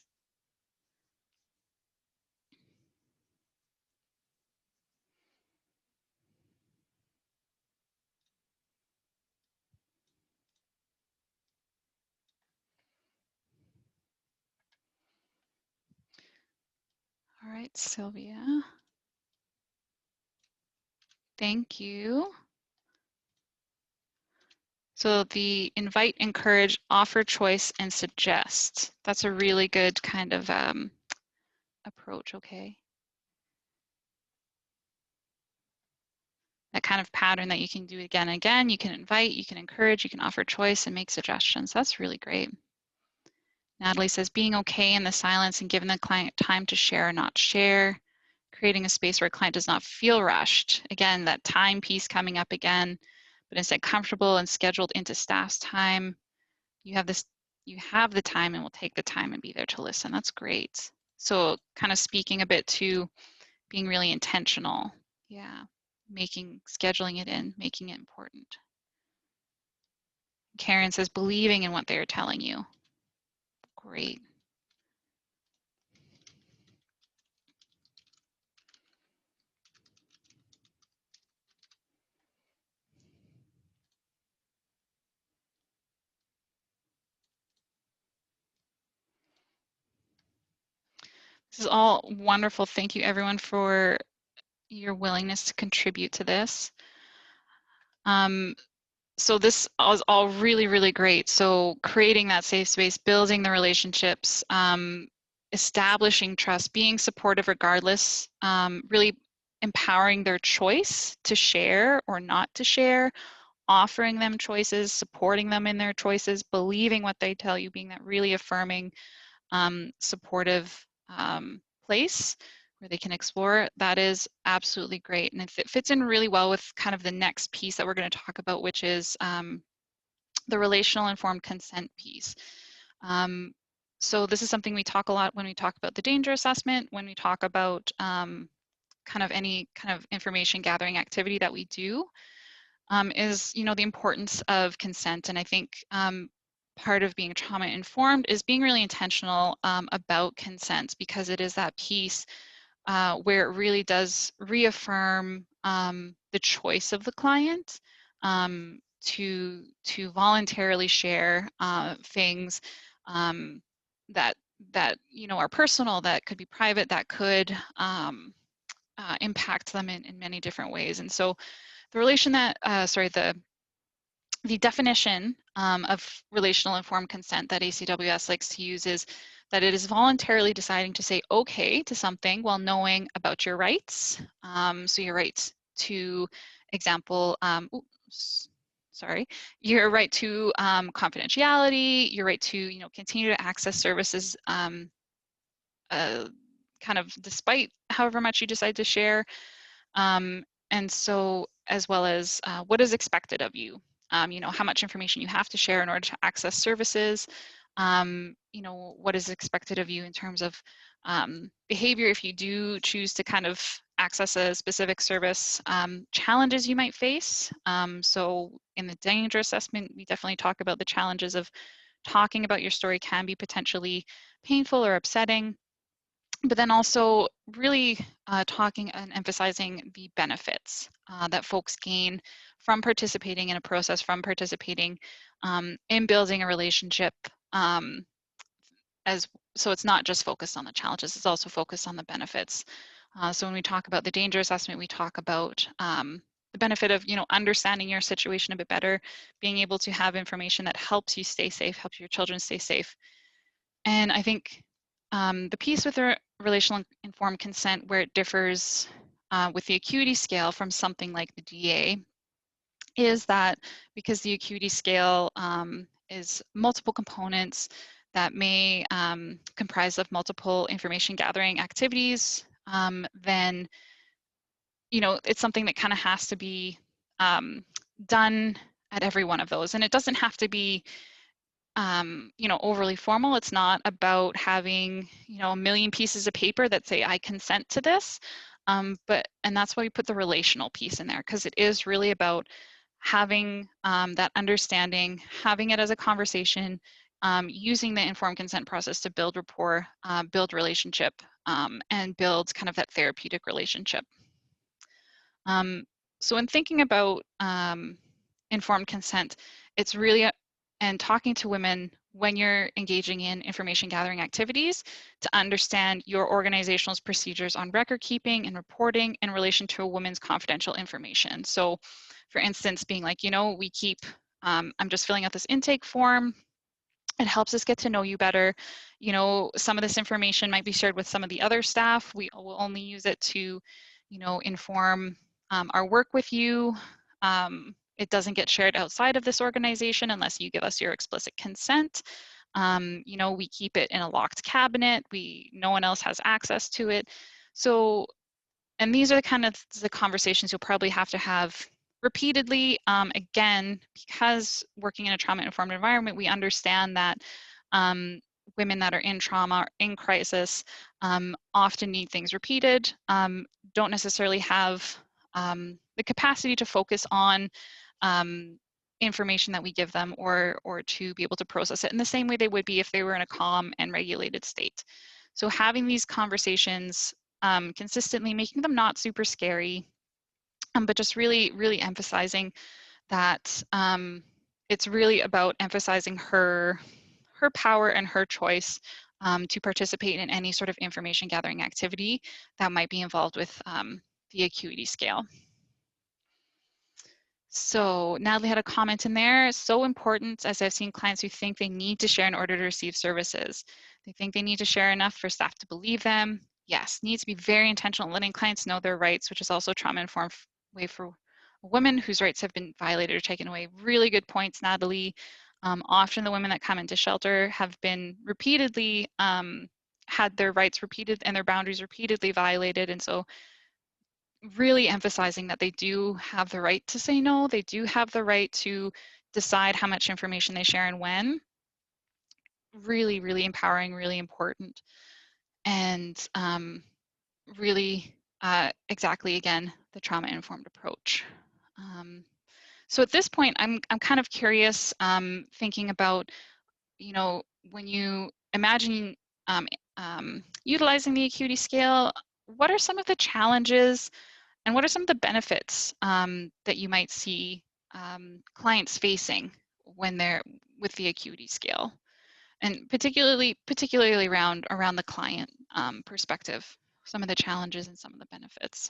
All right, Sylvia. Thank you. So the invite, encourage, offer choice, and suggest. That's a really good kind of approach, okay? That kind of pattern that you can do again and again. You can invite, you can encourage, you can offer choice and make suggestions. That's really great. Natalie says, being okay in the silence and giving the client time to share or not share, creating a space where a client does not feel rushed. Again, that time piece coming up again, but instead comfortable and scheduled into staff's time. You have the time and will take the time and be there to listen. That's great. So kind of speaking a bit to being really intentional. Yeah, scheduling it in, making it important. Karen says, believing in what they're telling you. Great. This is all wonderful. Thank you everyone for your willingness to contribute to this. So this is all really, really great. So creating that safe space, building the relationships, establishing trust, being supportive regardless, really empowering their choice to share or not to share, offering them choices, supporting them in their choices, believing what they tell you, being that really affirming, supportive place where they can explore. That is absolutely great. And it fits in really well with kind of the next piece that we're going to talk about, which is the relational informed consent piece. So this is something we talk a lot when we talk about the danger assessment, when we talk about kind of any kind of information gathering activity that we do, is, you know, the importance of consent. And I think part of being trauma informed is being really intentional about consent, because it is that piece where it really does reaffirm the choice of the client to voluntarily share things that you know are personal, that could be private, that could impact them in many different ways. And so the definition of relational informed consent that ACWS likes to use is that it is voluntarily deciding to say okay to something while knowing about your rights. So your rights to, example, your right to confidentiality, your right to, you know, continue to access services kind of despite however much you decide to share. And so, as well as what is expected of you. You know, how much information you have to share in order to access services, you know, what is expected of you in terms of behavior if you do choose to kind of access a specific service, challenges you might face. So in the danger assessment, we definitely talk about the challenges of talking about your story can be potentially painful or upsetting, but then also really talking and emphasizing the benefits that folks gain from participating in a process, from participating in building a relationship. So it's not just focused on the challenges, it's also focused on the benefits. So when we talk about the danger assessment, we talk about the benefit of, you know, understanding your situation a bit better, being able to have information that helps you stay safe, helps your children stay safe. And I think the piece with the relational informed consent where it differs with the acuity scale from something like the DA is that because the acuity scale is multiple components that may comprise of multiple information gathering activities, then, you know, it's something that kind of has to be done at every one of those. And it doesn't have to be, you know, overly formal. It's not about having, you know, a million pieces of paper that say, I consent to this. And that's why we put the relational piece in there, because it is really about having that understanding, having it as a conversation, using the informed consent process to build rapport, build relationship, and build kind of that therapeutic relationship. So in thinking about informed consent, it's really, and talking to women when you're engaging in information gathering activities to understand your organization's procedures on record keeping and reporting in relation to a woman's confidential information. So for instance, being like, you know, we keep, I'm just filling out this intake form. It helps us get to know you better. You know, some of this information might be shared with some of the other staff. We will only use it to, you know, inform our work with you. It doesn't get shared outside of this organization unless you give us your explicit consent. You know, we keep it in a locked cabinet. No one else has access to it. So, and these are the kind of the conversations you'll probably have to have repeatedly. Again, because working in a trauma-informed environment, we understand that women that are in trauma or in crisis often need things repeated, don't necessarily have the capacity to focus on information that we give them or to be able to process it in the same way they would be if they were in a calm and regulated state. So having these conversations consistently, making them not super scary, but just really, really emphasizing that it's really about emphasizing her power and her choice to participate in any sort of information gathering activity that might be involved with the acuity scale. So Natalie had a comment in there, so important, as I've seen clients who think they need to share in order to receive services. They think they need to share enough for staff to believe them. Yes, need to be very intentional in letting clients know their rights, which is also a trauma-informed way for women whose rights have been violated or taken away. Really good points, Natalie. Often the women that come into shelter have been repeatedly, had their rights repeated and their boundaries repeatedly violated, and so really emphasizing that they do have the right to say no, they do have the right to decide how much information they share and when. Really, really empowering, really important. And really, exactly, again, the trauma-informed approach. So at this point, I'm kind of curious, thinking about, you know, when you imagine utilizing the acuity scale, what are some of the challenges and what are some of the benefits that you might see clients facing when they're with the acuity scale, and particularly around the client perspective, some of the challenges and some of the benefits?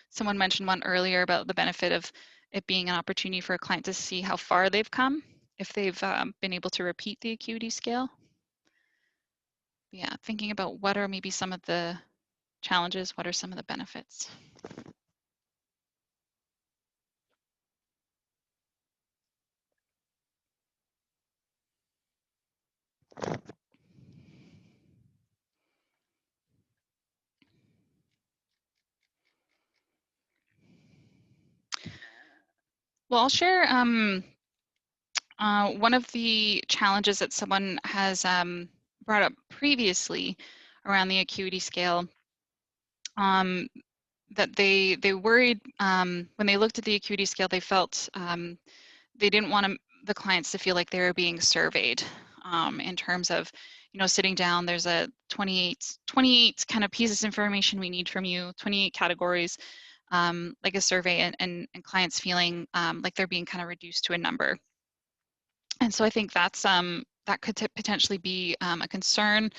Someone mentioned one earlier about the benefit of it being an opportunity for a client to see how far they've come if they've been able to repeat the acuity scale. Yeah, thinking about what are maybe some of the challenges, what are some of the benefits? Well, I'll share one of the challenges that someone has brought up previously around the acuity scale, that they worried when they looked at the acuity scale, they felt they didn't want the clients to feel like they were being surveyed in terms of, you know, sitting down, there's a 28 kind of pieces of information we need from you, 28 categories, like a survey, and clients feeling like they're being kind of reduced to a number. And so I think that's that could potentially be a concern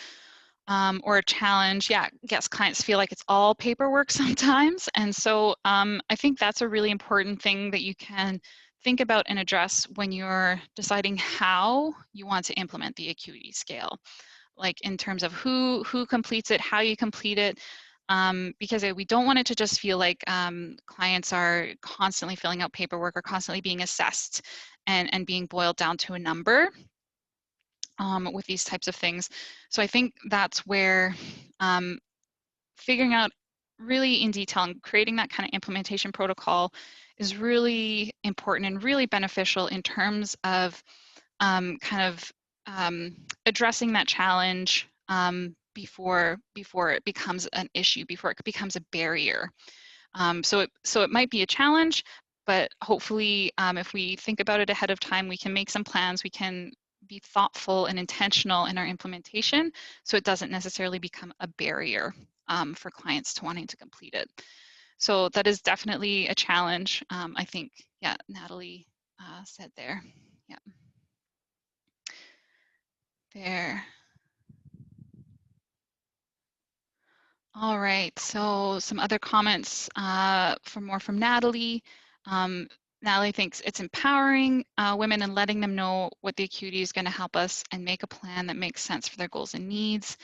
or a challenge. Yeah, yes, clients feel like it's all paperwork sometimes. And so I think that's a really important thing that you can think about and address when you're deciding how you want to implement the acuity scale, like in terms of who completes it, how you complete it, because we don't want it to just feel like clients are constantly filling out paperwork or constantly being assessed and being boiled down to a number with these types of things. So I think that's where figuring out really in detail and creating that kind of implementation protocol is really important and really beneficial in terms of addressing that challenge before it becomes an issue, before it becomes a barrier. So it might be a challenge, but hopefully if we think about it ahead of time, we can make some plans, we can be thoughtful and intentional in our implementation so it doesn't necessarily become a barrier for clients to wanting to complete it. So that is definitely a challenge. I think, yeah, Natalie said there. Yeah. There. All right, so some other comments from Natalie. Natalie thinks it's empowering women and letting them know what the acuity is going to help us and make a plan that makes sense for their goals and needs.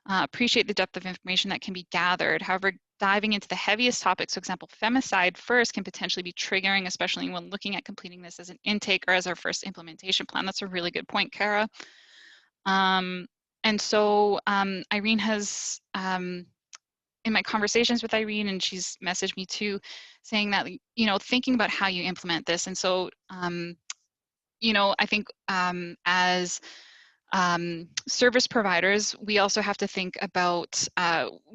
Appreciate the depth of information that can be gathered. However, diving into the heaviest topics, for example, femicide first, can potentially be triggering, especially when looking at completing this as an intake or as our first implementation plan. That's a really good point, Kara. And so Irene has, in my conversations with Irene, and she's messaged me too, saying that, you know, thinking about how you implement this. And so, you know, I think as service providers, we also have to think about,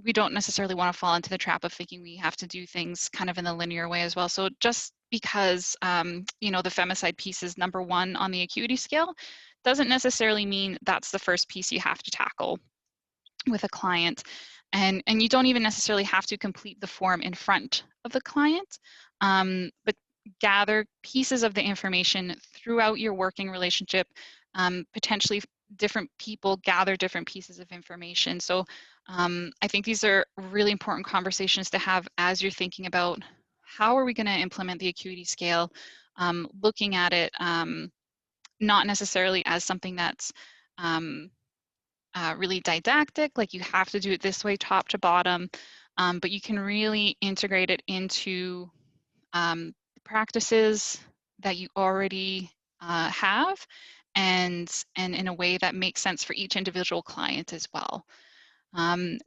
we don't necessarily want to fall into the trap of thinking we have to do things kind of in the linear way as well. So just because, you know, the femicide piece is number 1 on the acuity scale, doesn't necessarily mean that's the first piece you have to tackle with a client. And you don't even necessarily have to complete the form in front of the client, but gather pieces of the information throughout your working relationship. Potentially different people gather different pieces of information. So I think these are really important conversations to have as you're thinking about how are we going to implement the acuity scale, looking at it not necessarily as something that's really didactic, like you have to do it this way top to bottom, but you can really integrate it into practices that you already have, and in a way that makes sense for each individual client as well.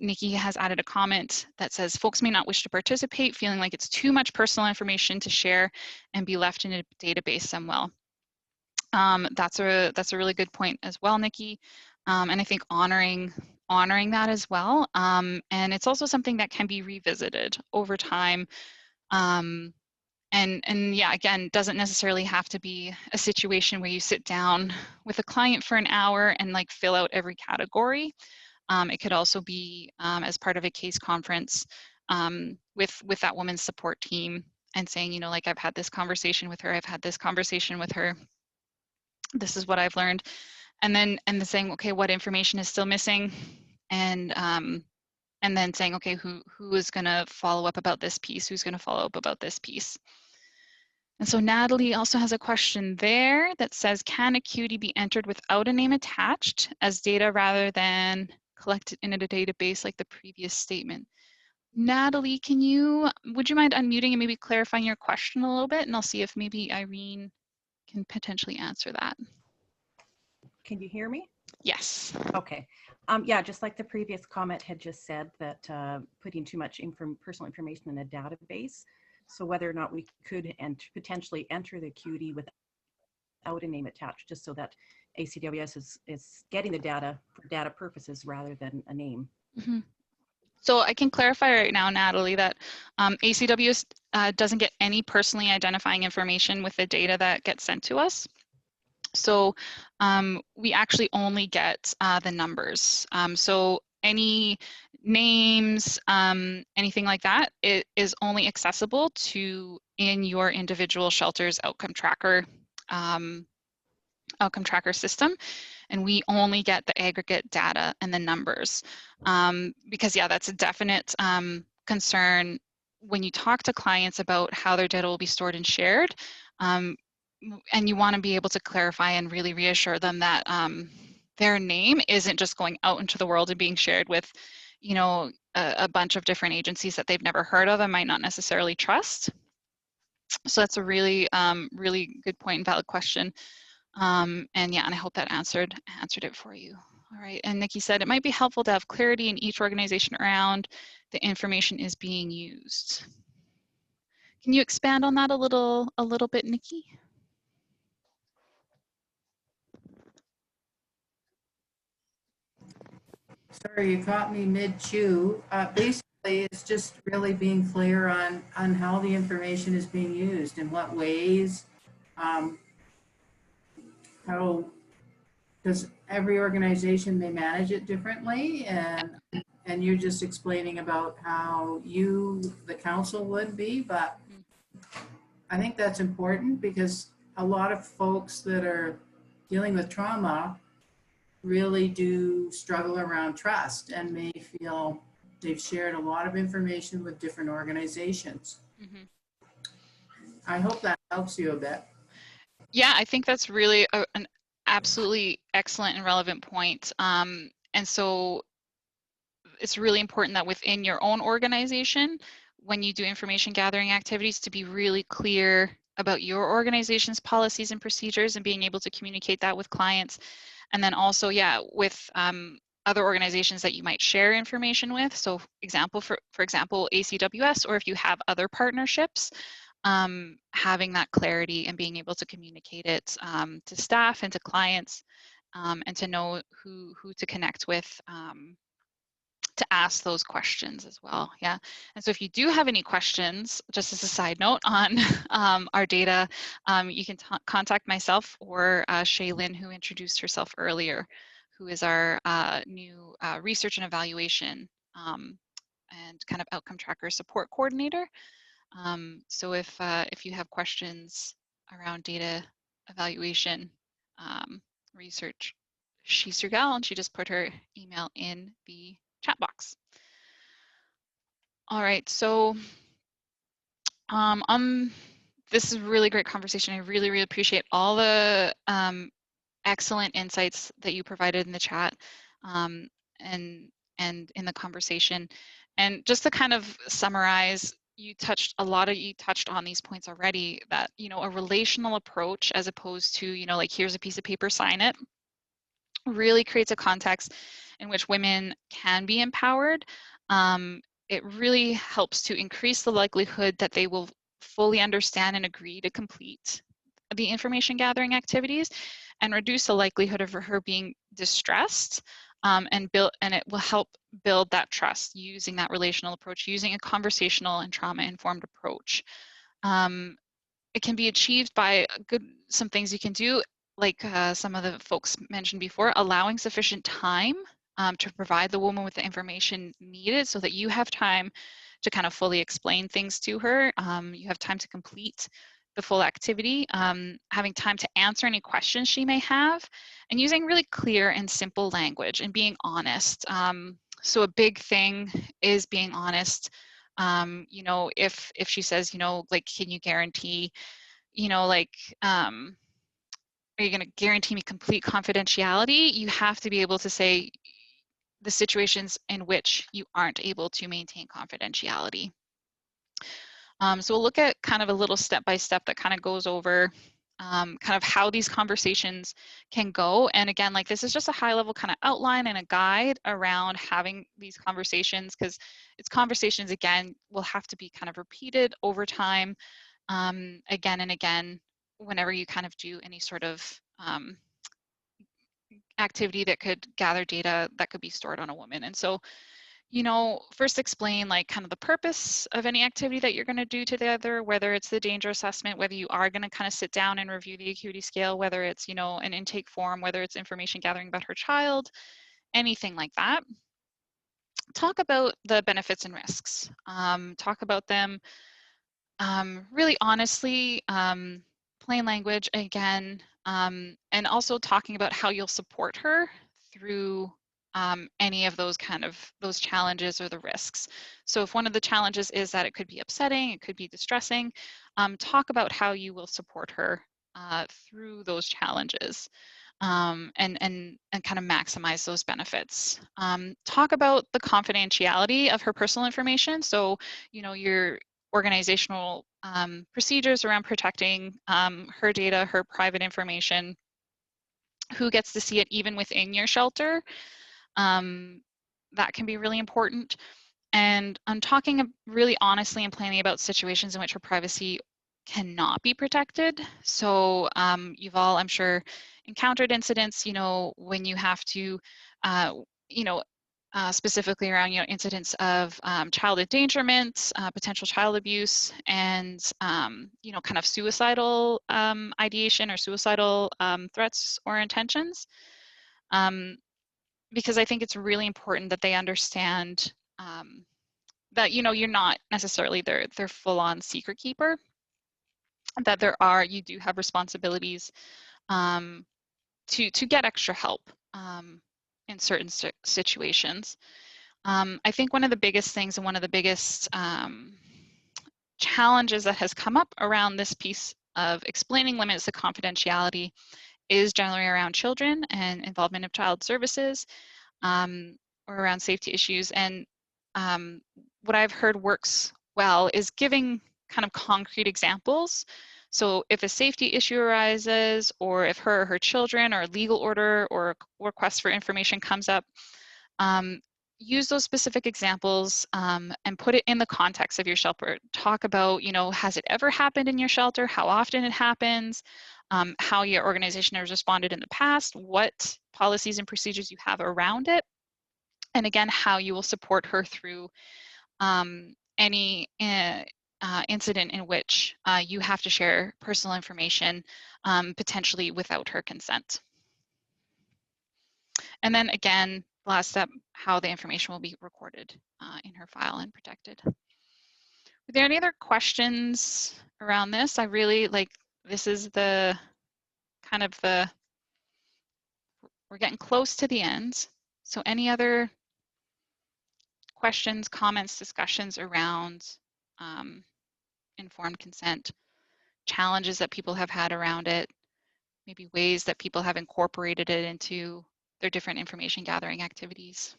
Nikki has added a comment that says, folks may not wish to participate, feeling like it's too much personal information to share and be left in a database somewhere. That's a really good point as well, Nikki. And I think honoring that as well. And it's also something that can be revisited over time. And yeah, again, doesn't necessarily have to be a situation where you sit down with a client for an hour and like fill out every category. It could also be as part of a case conference with that woman's support team and saying, you know, like I've had this conversation with her, I've had this conversation with her. This is what I've learned. And then saying, okay, what information is still missing? And then saying, okay, who is going to follow up about this piece? Who's going to follow up about this piece? And so Natalie also has a question there that says, can acuity be entered without a name attached as data rather than collected in a database like the previous statement? Natalie, would you mind unmuting and maybe clarifying your question a little bit? And I'll see if maybe Irene can potentially answer that. Can you hear me? Yes. Okay. Yeah, just like the previous comment had just said, that putting too much personal information in a database. So whether or not we could potentially enter the acuity without a name attached, just so that ACWS is getting the data for data purposes rather than a name. Mm-hmm. So I can clarify right now, Natalie, that ACWS doesn't get any personally identifying information with the data that gets sent to us. So we actually only get the numbers. So any names, anything like that, it is only accessible to in your individual shelter's outcome tracker system, and we only get the aggregate data and the numbers. Because yeah, that's a definite concern when you talk to clients about how their data will be stored and shared. And you want to be able to clarify and really reassure them that their name isn't just going out into the world and being shared with, you know, a bunch of different agencies that they've never heard of and might not necessarily trust. So that's a really, really good point and valid question. And yeah, and I hope that answered it for you. All right, and Nikki said it might be helpful to have clarity in each organization around the information is being used. Can you expand on that a little bit, Nikki? Sorry, you caught me mid-chew. Basically, it's just really being clear on how the information is being used, in what ways, how, because every organization may manage it differently, and you're just explaining about how you, the council, would be, but I think that's important because a lot of folks that are dealing with trauma really do struggle around trust and may feel they've shared a lot of information with different organizations. Mm-hmm. I hope that helps you a bit. Yeah, I think that's really an absolutely excellent and relevant point. And so it's really important that within your own organization, when you do information gathering activities, to be really clear about your organization's policies and procedures and being able to communicate that with clients. And then also, yeah, with other organizations that you might share information with. So for example, ACWS, or if you have other partnerships, having that clarity and being able to communicate it to staff and to clients, and to know who to connect with to ask those questions as well. Yeah. And so if you do have any questions, just as a side note on our data, you can contact myself or Shaylin, who introduced herself earlier, who is our new research and evaluation and kind of outcome tracker support coordinator. So if you have questions around data evaluation research, she's your gal, and she just put her email in the chat box. All right, so this is a really great conversation. I really, really appreciate all the excellent insights that you provided in the chat and in the conversation. And just to kind of summarize, you touched on these points already, that, you know, a relational approach as opposed to, you know, like, here's a piece of paper, sign it, really creates a context in which women can be empowered. It really helps to increase the likelihood that they will fully understand and agree to complete the information gathering activities, and reduce the likelihood of her being distressed, and it will help build that trust using that relational approach, using a conversational and trauma-informed approach. It can be achieved by some things you can do, like some of the folks mentioned before, allowing sufficient time to provide the woman with the information needed so that you have time to kind of fully explain things to her. You have time to complete the full activity, having time to answer any questions she may have, and using really clear and simple language and being honest. So a big thing is being honest. You know, if she says, you know, like, can you guarantee, you know, like, are you going to guarantee me complete confidentiality? You have to be able to say the situations in which you aren't able to maintain confidentiality. So we'll look at kind of a little step-by-step that kind of goes over kind of how these conversations can go. And again, like, this is just a high-level kind of outline and a guide around having these conversations, because it's conversations, again, will have to be kind of repeated over time, again and again, whenever you kind of do any sort of activity that could gather data that could be stored on a woman. And so, you know, first explain like kind of the purpose of any activity that you're going to do together, whether it's the danger assessment, whether you are going to kind of sit down and review the acuity scale, whether it's, you know, an intake form, whether it's information gathering about her child, anything like that. Talk about the benefits and risks. Talk about them really honestly, plain language again, and also talking about how you'll support her through any of those those challenges or the risks. So if one of the challenges is that it could be upsetting, it could be distressing, talk about how you will support her through those challenges. And kind of maximize those benefits. Talk about the confidentiality of her personal information. So, you know, your organizational procedures around protecting her data, her private information, who gets to see it even within your shelter. That can be really important. And I'm talking really honestly and plainly about situations in which her privacy cannot be protected. So you've all, I'm sure, encountered incidents, you know, when you have to, you know, specifically around, you know, incidents of child endangerment, potential child abuse, and, you know, kind of suicidal ideation or suicidal threats or intentions. Because I think it's really important that they understand that, you know, you're not necessarily their full-on secret keeper, that you do have responsibilities to get extra help in certain situations. I think one of the biggest things and one of the biggest challenges that has come up around this piece of explaining limits to confidentiality is generally around children and involvement of child services, or around safety issues. And what I've heard works well is giving kind of concrete examples. So if a safety issue arises, or if her or her children or a legal order or a request for information comes up, use those specific examples and put it in the context of your shelter. Talk about, you know, has it ever happened in your shelter? How often it happens? How your organization has responded in the past? What policies and procedures you have around it? And again, how you will support her through any incident in which you have to share personal information, potentially without her consent. And then again, last step, how the information will be recorded in her file and protected. Are there any other questions around this? I really like, this is the kind of we're getting close to the end. So any other questions, comments, discussions around informed consent, challenges that people have had around it, maybe ways that people have incorporated it into their different information gathering activities?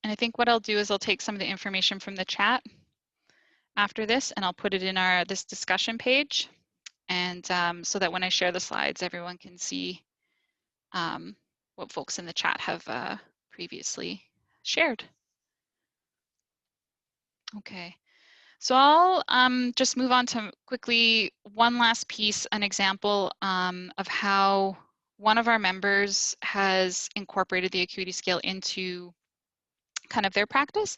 And I think what I'll do is I'll take some of the information from the chat after this, and I'll put it in this discussion page, and so that when I share the slides, everyone can see what folks in the chat have previously shared. Okay, so I'll just move on to quickly one last piece, an example of how one of our members has incorporated the acuity scale into kind of their practice.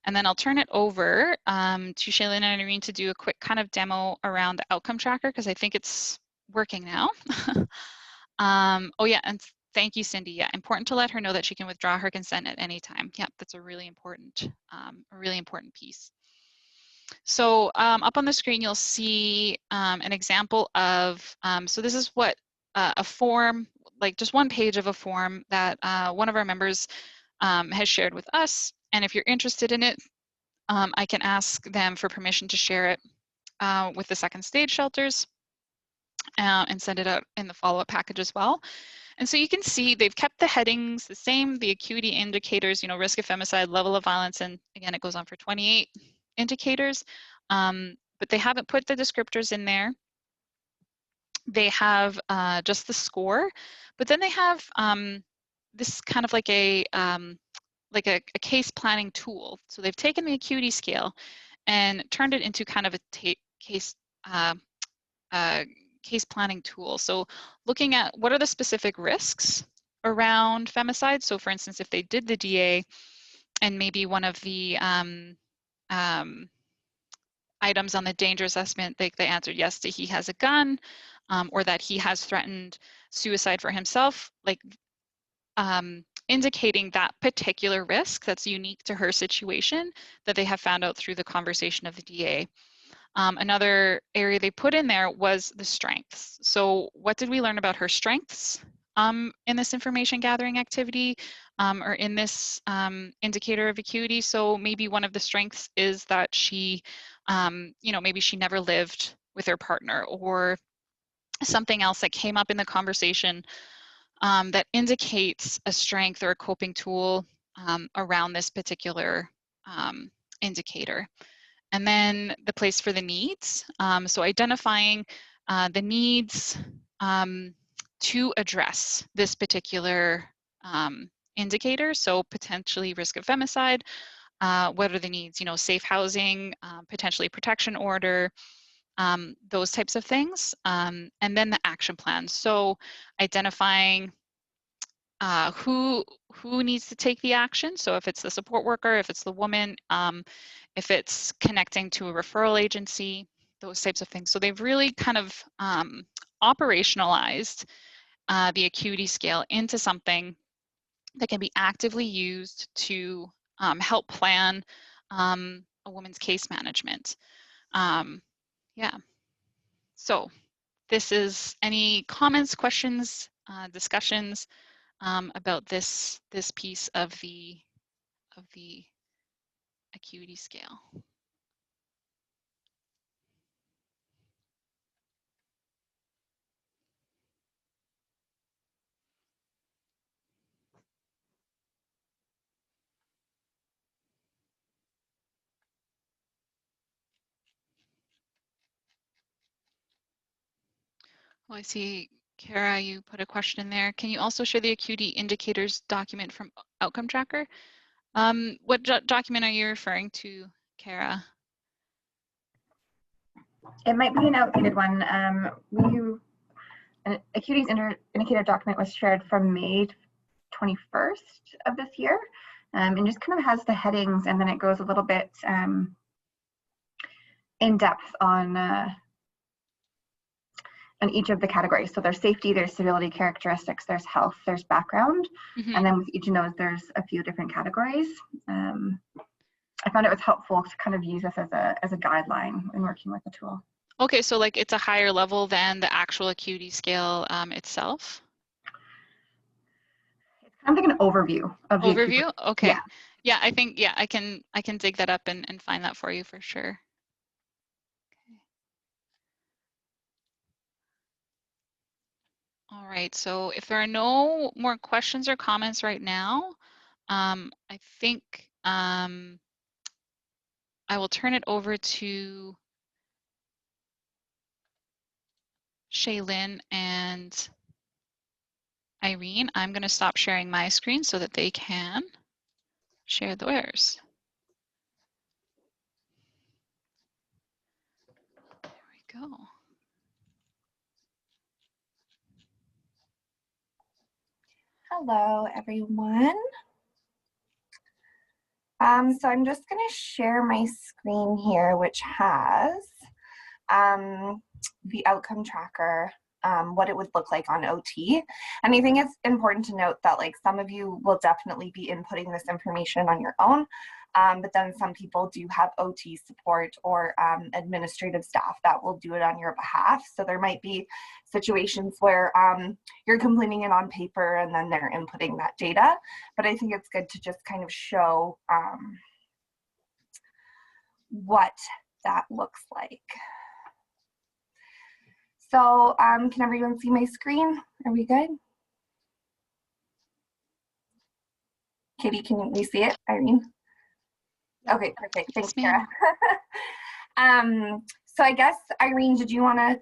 And then I'll turn it over to Shaylin and Irene to do a quick kind of demo around the outcome tracker, because I think it's working now. Oh yeah, and thank you, Cindy. Yeah, important to let her know that she can withdraw her consent at any time. Yeah, that's a really important piece. So up on the screen, you'll see an example of, so this is what a form, like just one page of a form that one of our members has shared with us. And if you're interested in it, I can ask them for permission to share it with the second stage shelters and send it out in the follow-up package as well. And so you can see they've kept the headings the same, the acuity indicators, you know, risk of femicide, level of violence, and again, it goes on for 28 indicators, but they haven't put the descriptors in there. They have just the score, but then they have this kind of like a case planning tool. So they've taken the acuity scale and turned it into kind of a case planning tool. So looking at what are the specific risks around femicide. So for instance, if they did the DA and maybe one of the items on the danger assessment, they answered yes, that he has a gun, or that he has threatened suicide for himself, like indicating that particular risk that's unique to her situation that they have found out through the conversation of the DA. Another area they put in there was the strengths. So what did we learn about her strengths in this information gathering activity, or in this indicator of acuity? So maybe one of the strengths is that she, maybe she never lived with her partner, or something else that came up in the conversation that indicates a strength or a coping tool around this particular indicator. And then the place for the needs. So identifying the needs to address this particular indicator. So potentially risk of femicide, what are the needs, safe housing, potentially protection order, those types of things. And then the action plan. So identifying who needs to take the action. So if it's the support worker, if it's the woman, if it's connecting to a referral agency, those types of things. So they've really kind of operationalized the acuity scale into something that can be actively used to help plan a woman's case management. Yeah. So this is any comments, questions, discussions about this piece of the acuity scale. Well, I see, Kara, you put a question in there. Can you also share the acuity indicators document from Outcome Tracker? What document are you referring to, Kara? It might be an outdated one. Acuity's indicator document was shared from May 21st of this year, and just kind of has the headings, and then it goes a little bit in depth on each of the categories. So there's safety, there's civility characteristics, there's health, there's background, and then with each of those, there's a few different categories. I found it was helpful to kind of use this as a guideline in working with the tool. Okay, so like it's a higher level than the actual acuity scale itself? It's kind of like an overview of the overview. Okay. Yeah. Yeah, I think, yeah, I can dig that up and find that for you for sure. All right, so if there are no more questions or comments right now, I think I will turn it over to Shaylin and Irene. I'm going to stop sharing my screen so that they can share theirs. There we go. Hello, everyone. So I'm just going to share my screen here, which has the outcome tracker, what it would look like on OT. And I think it's important to note that like some of you will definitely be inputting this information on your own, but then some people do have OT support or administrative staff that will do it on your behalf. So there might be situations where you're completing it on paper and then they're inputting that data. But I think it's good to just kind of show what that looks like. So can everyone see my screen? Are we good? Katie, can we see it? Irene? Okay, perfect. Thanks, Kara. So I guess, Irene, did you want to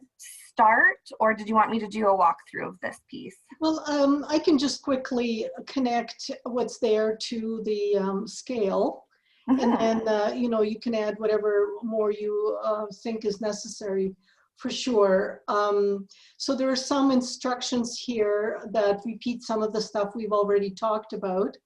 start, or did you want me to do a walkthrough of this piece? Well, I can just quickly connect what's there to the scale. And then, you know, you can add whatever more you think is necessary for sure. So there are some instructions here that repeat some of the stuff we've already talked about.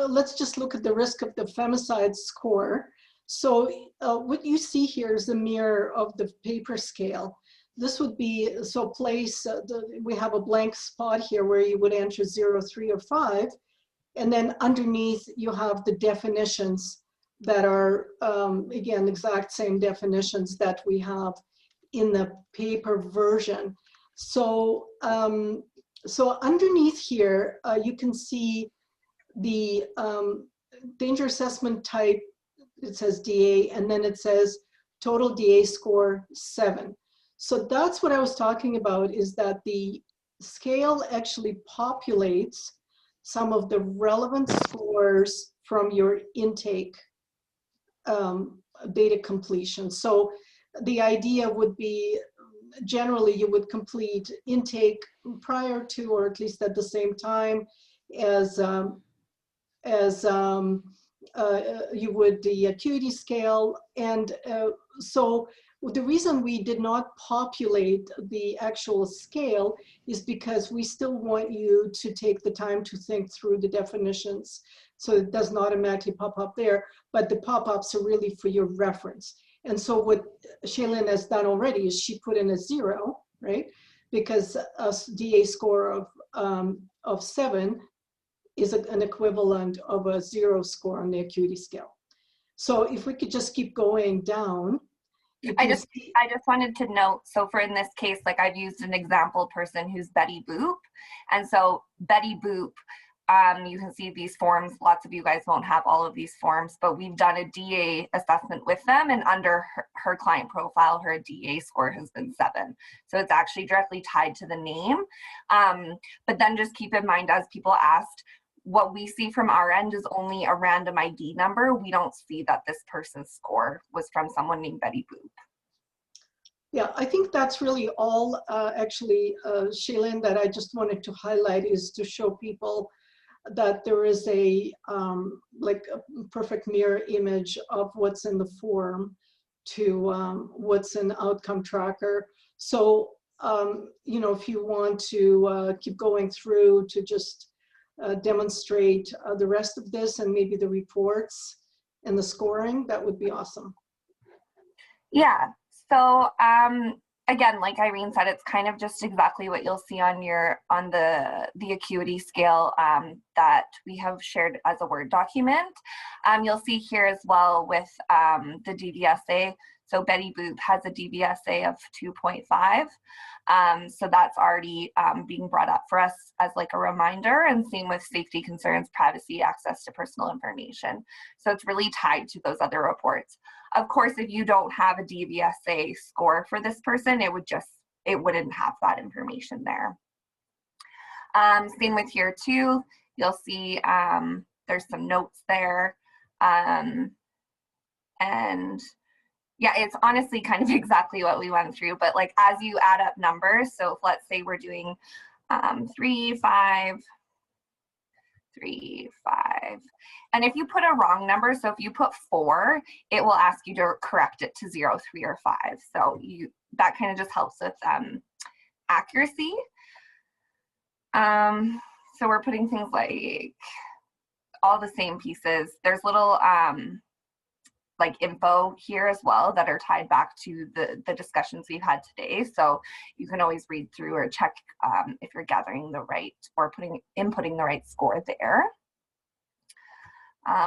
Let's just look at the risk of the Femicide score. So what you see here is a mirror of the paper scale. This would be, so place, we have a blank spot here where you would enter 0, 3, or 5. And then underneath you have the definitions that are, again, exact same definitions that we have in the paper version. So, so underneath here, you can see the danger assessment type. It says DA, and then it says total DA score 7. So that's what I was talking about, is that the scale actually populates some of the relevant scores from your intake data completion. So the idea would be, generally you would complete intake prior to, or at least at the same time as you would the acuity scale. And so the reason we did not populate the actual scale is because we still want you to take the time to think through the definitions. So it does not automatically pop up there, but the pop-ups are really for your reference. And so what Shaylin has done already is she put in a 0, right? Because a DA score of 7 is an equivalent of a 0 score on the acuity scale. So if we could just keep going down. I just wanted to note, so for in this case, like I've used an example person who's Betty Boop. And so Betty Boop, you can see these forms, lots of you guys won't have all of these forms, but we've done a DA assessment with them, and under her client profile, her DA score has been 7. So it's actually directly tied to the name. But then just keep in mind, as people asked, what we see from our end is only a random ID number. We don't see that this person's score was from someone named Betty Boop. Yeah, I think that's really all, actually, Shaylin, that I just wanted to highlight, is to show people that there is a, like a perfect mirror image of what's in the form to what's in outcome tracker. So, you know, if you want to keep going through to just demonstrate the rest of this and maybe the reports and the scoring, that would be awesome. Yeah, so again, like Irene said, it's kind of just exactly what you'll see on the acuity scale that we have shared as a Word document. You'll see here as well with the DBSA. So Betty Boop has a DBSA of 2.5. So that's already being brought up for us as like a reminder, and same with safety concerns, privacy, access to personal information. So it's really tied to those other reports. Of course, if you don't have a DBSA score for this person, it wouldn't have that information there. Same with here too. You'll see there's some notes there. And yeah, it's honestly kind of exactly what we went through, but like as you add up numbers, so if let's say we're doing 3, 5, 3, 5, and if you put a wrong number, so if you put 4, it will ask you to correct it to 0, 3, or 5. So that kind of just helps with accuracy. So we're putting things like all the same pieces. There's little like info here as well that are tied back to the discussions we've had today. So you can always read through or check if you're gathering the right or inputting the right score there.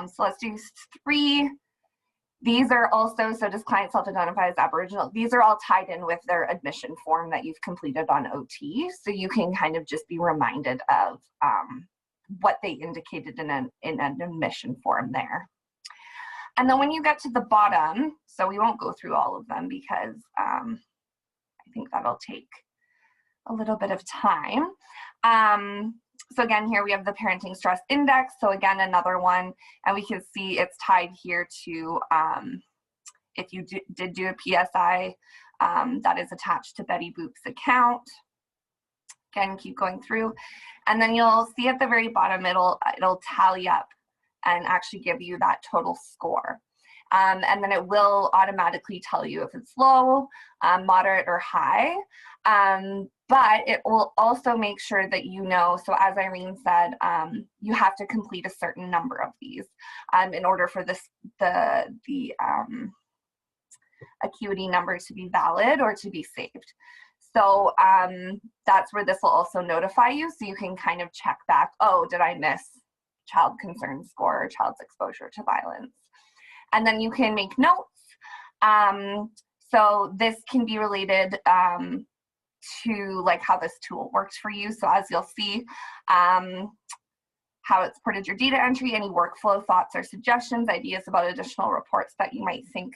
So let's do 3. These are also, so does client self-identify as Aboriginal? These are all tied in with their admission form that you've completed on OT. So you can kind of just be reminded of what they indicated in an admission form there. And then when you get to the bottom, so we won't go through all of them because I think that'll take a little bit of time. So again, here we have the parenting stress index. So again, another one, and we can see it's tied here to if you did do a PSI, that is attached to Betty Boop's account. Again, keep going through. And then you'll see at the very bottom, it'll tally up and actually give you that total score. And then it will automatically tell you if it's low, moderate, or high. But it will also make sure that you know, so as Irene said, you have to complete a certain number of these in order for the acuity number to be valid or to be saved. So that's where this will also notify you, so you can kind of check back, oh, did I miss child concern score or child's exposure to violence? And then you can make notes. So this can be related to like how this tool works for you. So as you'll see, how it supported your data entry, any workflow thoughts or suggestions, ideas about additional reports that you might think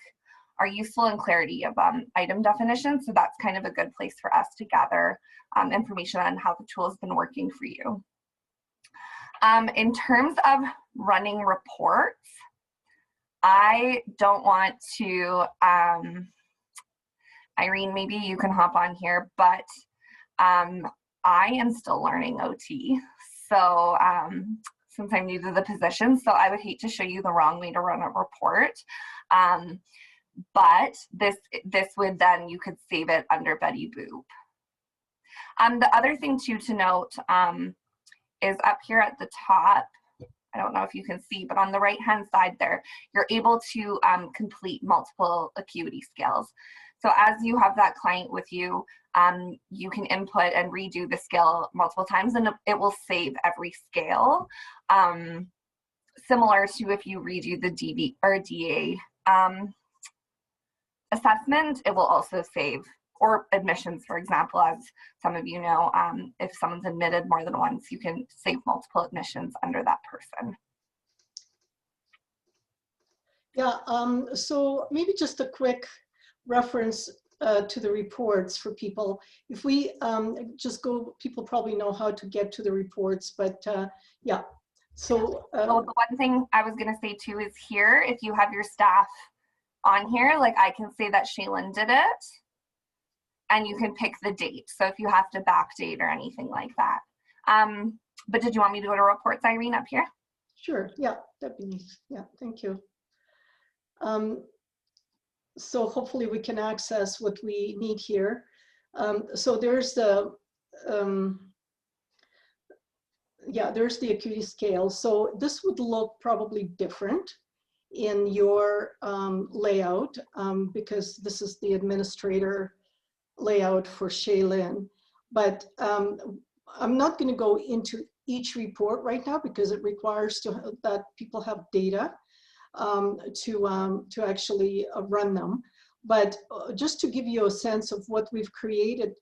are useful, and clarity of item definitions. So that's kind of a good place for us to gather information on how the tool has been working for you. In terms of running reports, I don't want to, Irene, maybe you can hop on here, but I am still learning OT. So since I'm new to the position, so I would hate to show you the wrong way to run a report. But this would then, you could save it under Betty Boop. The other thing too to note is up here at the top, I don't know if you can see, but on the right hand side there, you're able to complete multiple acuity scales. So as you have that client with you, you can input and redo the scale multiple times, and it will save every scale. Similar to if you redo the DD or DA assessment, it will also save, or admissions, for example, as some of you know, if someone's admitted more than once, you can save multiple admissions under that person. Yeah, so maybe just a quick reference to the reports for people. If we just go, people probably know how to get to the reports, but yeah. So the one thing I was gonna say too is here, if you have your staff on here, like I can say that Shaylin did it, and you can pick the date. So if you have to backdate or anything like that. But did you want me to go to reports, Irene, up here? Sure, yeah, that'd be nice. Yeah, thank you. So hopefully we can access what we need here. So there's the, yeah, there's the acuity scale. So this would look probably different in your layout because this is the administrator layout for Shaylin. But I'm not going to go into each report right now because it requires that people have data to actually run them. But just to give you a sense of what we've created,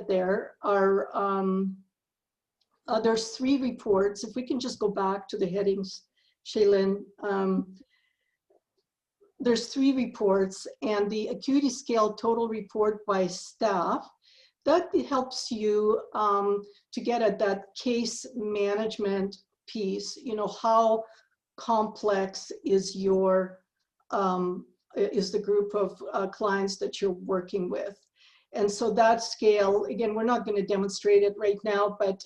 there are, there's 3 reports. If we can just go back to the headings, Shaylin, there's 3 reports, and the acuity scale total report by staff, that helps you to get at that case management piece. You know, how complex is your is the group of clients that you're working with. And so that scale, again, we're not going to demonstrate it right now, but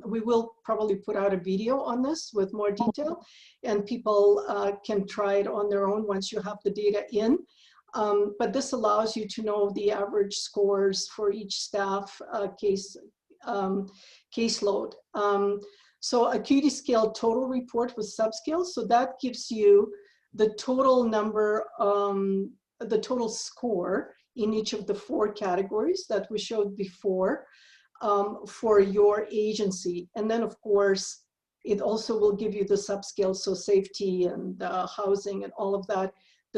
we will probably put out a video on this with more detail, and people can try it on their own once you have the data in. But this allows you to know the average scores for each staff caseload. So acuity scale total report with subscales. So that gives you the total number, the total score in each of the 4 categories that we showed before for your agency. And then of course, it also will give you the subscales, so safety and housing and all of that.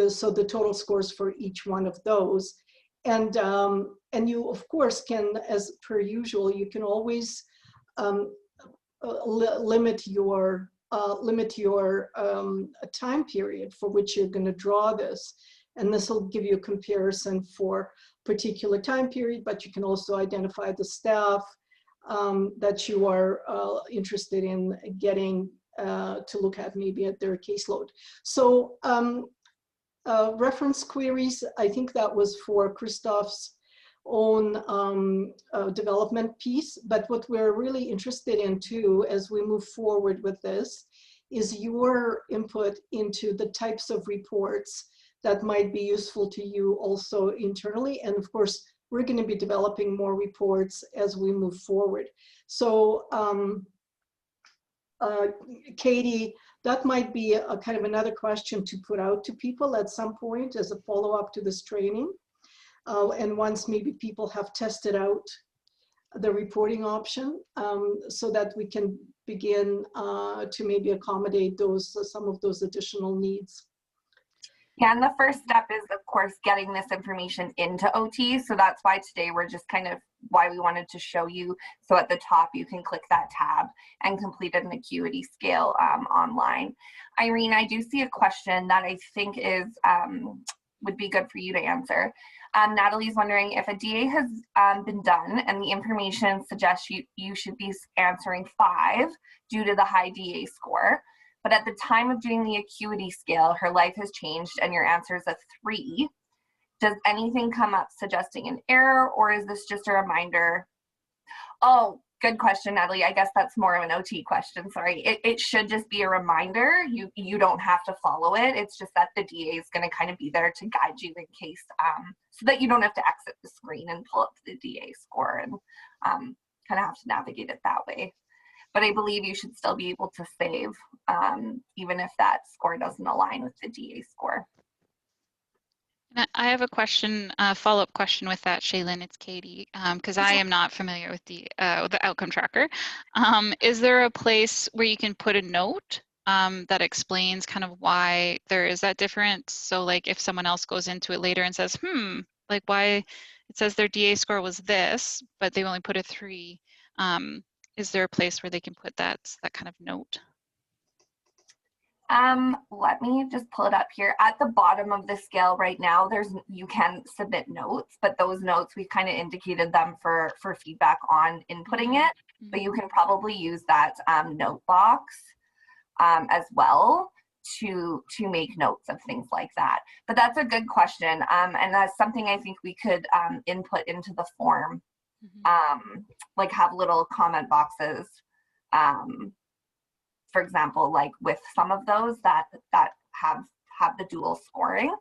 So the total scores for each one of those. And you of course can, as per usual, you can always limit your time period for which you're going to draw this. And this will give you a comparison for particular time period, but you can also identify the staff that you are interested in getting to look at maybe at their caseload. So reference queries, I think that was for Christoph's own development piece, but what we're really interested in too as we move forward with this is your input into the types of reports that might be useful to you also internally. And of course, we're going to be developing more reports as we move forward. So Katie, that might be a kind of another question to put out to people at some point as a follow-up to this training. And once maybe people have tested out the reporting option, so that we can begin to maybe accommodate those some of those additional needs. Yeah, and the first step is, of course, getting this information into OT. So that's why today we're just kind of why we wanted to show you. So at the top, you can click that tab and complete an Acuity Scale online. Irene, I do see a question that I think is would be good for you to answer. Natalie's wondering if a DA has been done and the information suggests you should be answering 5 due to the high DA score. But at the time of doing the Acuity Scale, her life has changed and your answer is a 3. Does anything come up suggesting an error, or is this just a reminder? Oh, good question, Natalie. I guess that's more of an OT question, sorry. It should just be a reminder. You don't have to follow it. It's just that the DA is gonna kind of be there to guide you in case, so that you don't have to exit the screen and pull up the DA score and kind of have to navigate it that way. But I believe you should still be able to save, even if that score doesn't align with the DA score. I have a question, follow-up question with that, Shaylin. It's Katie, because I am not familiar with the outcome tracker. Is there a place where you can put a note that explains kind of why there is that difference? So like if someone else goes into it later and says, like why it says their DA score was this, but they only put a 3. Is there a place where they can put that kind of note? Let me just pull it up here. At the bottom of the scale right now, you can submit notes, but those notes, we've kind of indicated them for feedback on inputting it, but you can probably use that note box as well to make notes of things like that. But that's a good question, and that's something I think we could input into the form. Like have little comment boxes, for example, like with some of those that have the dual scoring.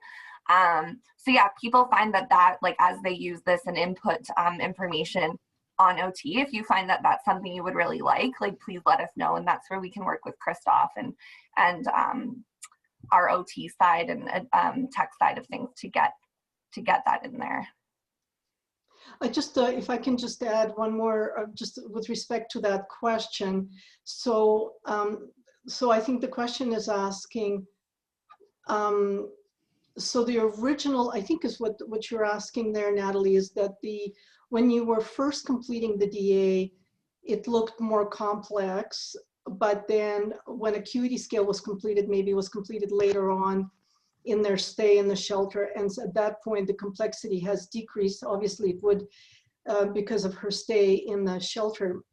So yeah, people find that like as they use this and input information on OT, if you find that that's something you would really like please let us know, and that's where we can work with Christoph and our OT side and tech side of things to get that in there. I just, if I can just add one more, just with respect to that question. So, so I think the question is asking, so the original, I think is what you're asking there, Natalie, is that when you were first completing the DA, it looked more complex, but then when Acuity Scale was completed, maybe it was completed later on in their stay in the shelter, and so at that point the complexity has decreased. Obviously it would because of her stay in the shelter.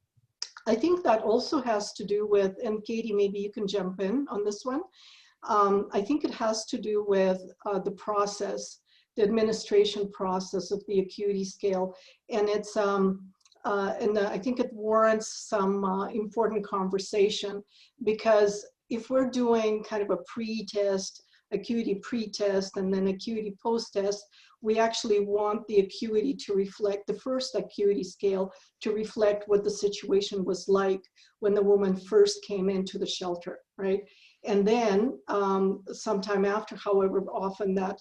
I think that also has to do with, and Katie, maybe you can jump in on this one. I think it has to do with the process, the administration process of the Acuity Scale, and it's I think it warrants some important conversation, because if we're doing kind of a pre-test, Acuity pre-test and then Acuity post-test, we actually want the Acuity to reflect, the first Acuity Scale to reflect what the situation was like when the woman first came into the shelter, right? And then sometime after, however often that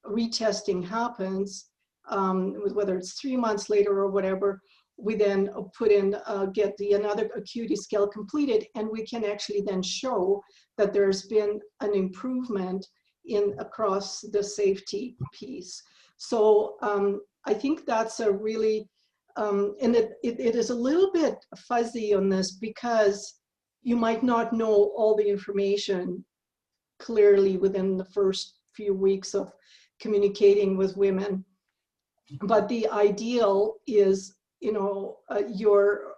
retesting happens, whether it's 3 months later or whatever, we then put in, get another Acuity Scale completed, and we can actually then show that there's been an improvement across the safety piece. So I think that's a really, and it is a little bit fuzzy on this, because you might not know all the information clearly within the first few weeks of communicating with women. But the ideal is, you know, your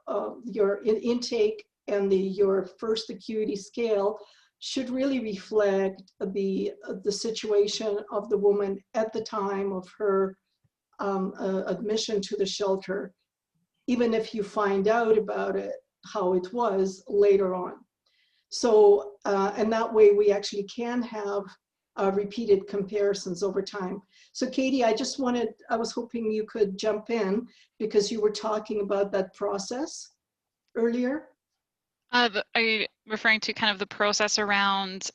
intake and your first acuity scale should really reflect the situation of the woman at the time of her admission to the shelter, even if you find out about it, how it was later on. So, and that way we actually can have repeated comparisons over time. So Katie, I was hoping you could jump in because you were talking about that process earlier. Are you referring to kind of the process around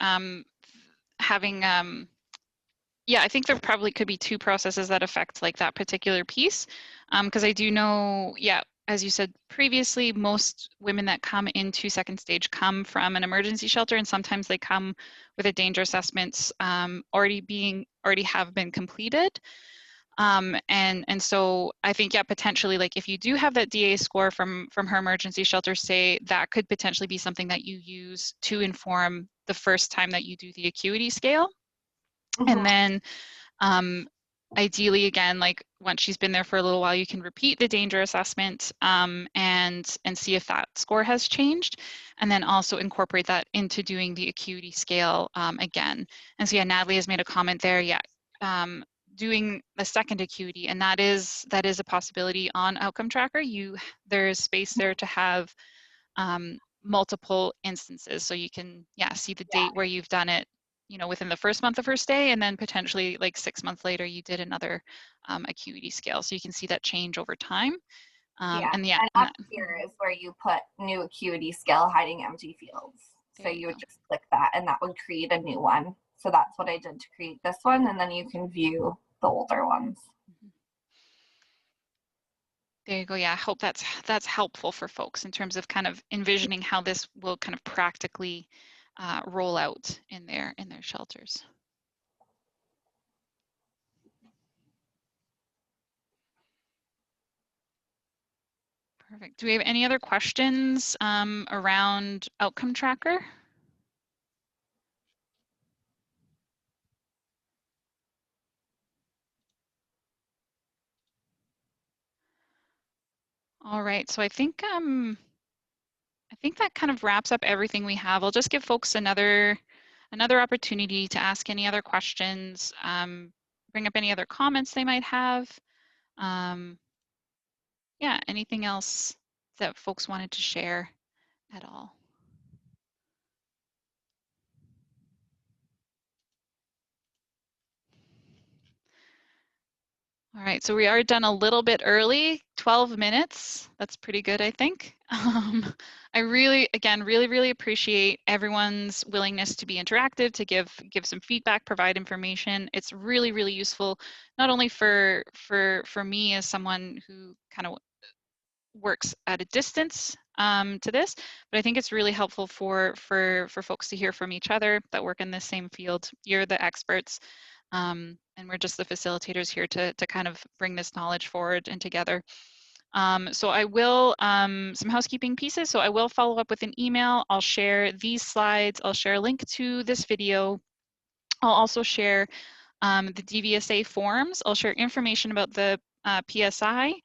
having, yeah, I think there probably could be two processes that affect like that particular piece. Because I do know, yeah, as you said previously, most women that come into second stage come from an emergency shelter, and sometimes they come with a danger assessments already have been completed. And so I think, yeah, potentially, like if you do have that DA score from her emergency shelter, say, that could potentially be something that you use to inform the first time that you do the acuity scale. And then ideally, again, like once she's been there for a little while, you can repeat the danger assessment and see if that score has changed, and then also incorporate that into doing the acuity scale again. And so, yeah, Natalie has made a comment there. Yeah, doing the second acuity, and that is a possibility on Outcome Tracker. There's space there to have multiple instances, so you can see the date where you've done it, you know, within the first month of her stay, and then potentially like 6 months later you did another acuity scale, so you can see that change over time. And up here is where you put new acuity scale hiding empty fields. So you would just click that and that would create a new one. So that's what I did to create this one, and then you can view the older ones. There you go. Yeah, I hope that's helpful for folks in terms of kind of envisioning how this will kind of practically roll out in their shelters. Perfect. Do we have any other questions around Outcome Tracker? All right, so I think that kind of wraps up everything we have. I'll just give folks another opportunity to ask any other questions, bring up any other comments they might have. Yeah, anything else that folks wanted to share at all? All right, so we are done a little bit early, 12 minutes. That's pretty good, I think. I really appreciate everyone's willingness to be interactive, to give some feedback, provide information. It's really useful, not only for me as someone who kind of works at a distance to this, but I think it's really helpful for folks to hear from each other that work in the same field. You're the experts. And we're just the facilitators here to kind of bring this knowledge forward and together. So I will, some housekeeping pieces. So I will follow up with an email. I'll share these slides. I'll share a link to this video. I'll also share the Dbsa forms. I'll share information about the PSI.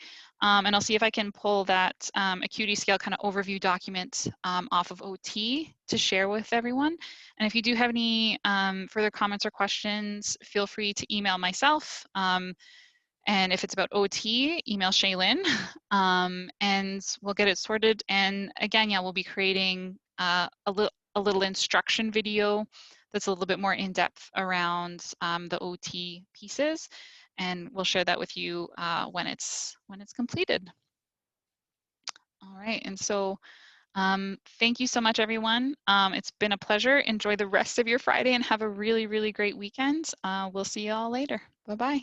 And I'll see if I can pull that acuity scale kind of overview document off of OT to share with everyone. And if you do have any further comments or questions, feel free to email myself. And if it's about OT, email Shaylin, and we'll get it sorted. And again, yeah, we'll be creating a little instruction video that's a little bit more in depth around the OT pieces. And we'll share that with you when it's completed. All right, and so thank you so much, everyone. It's been a pleasure. Enjoy the rest of your Friday and have a really great weekend. We'll see you all later. Bye-bye.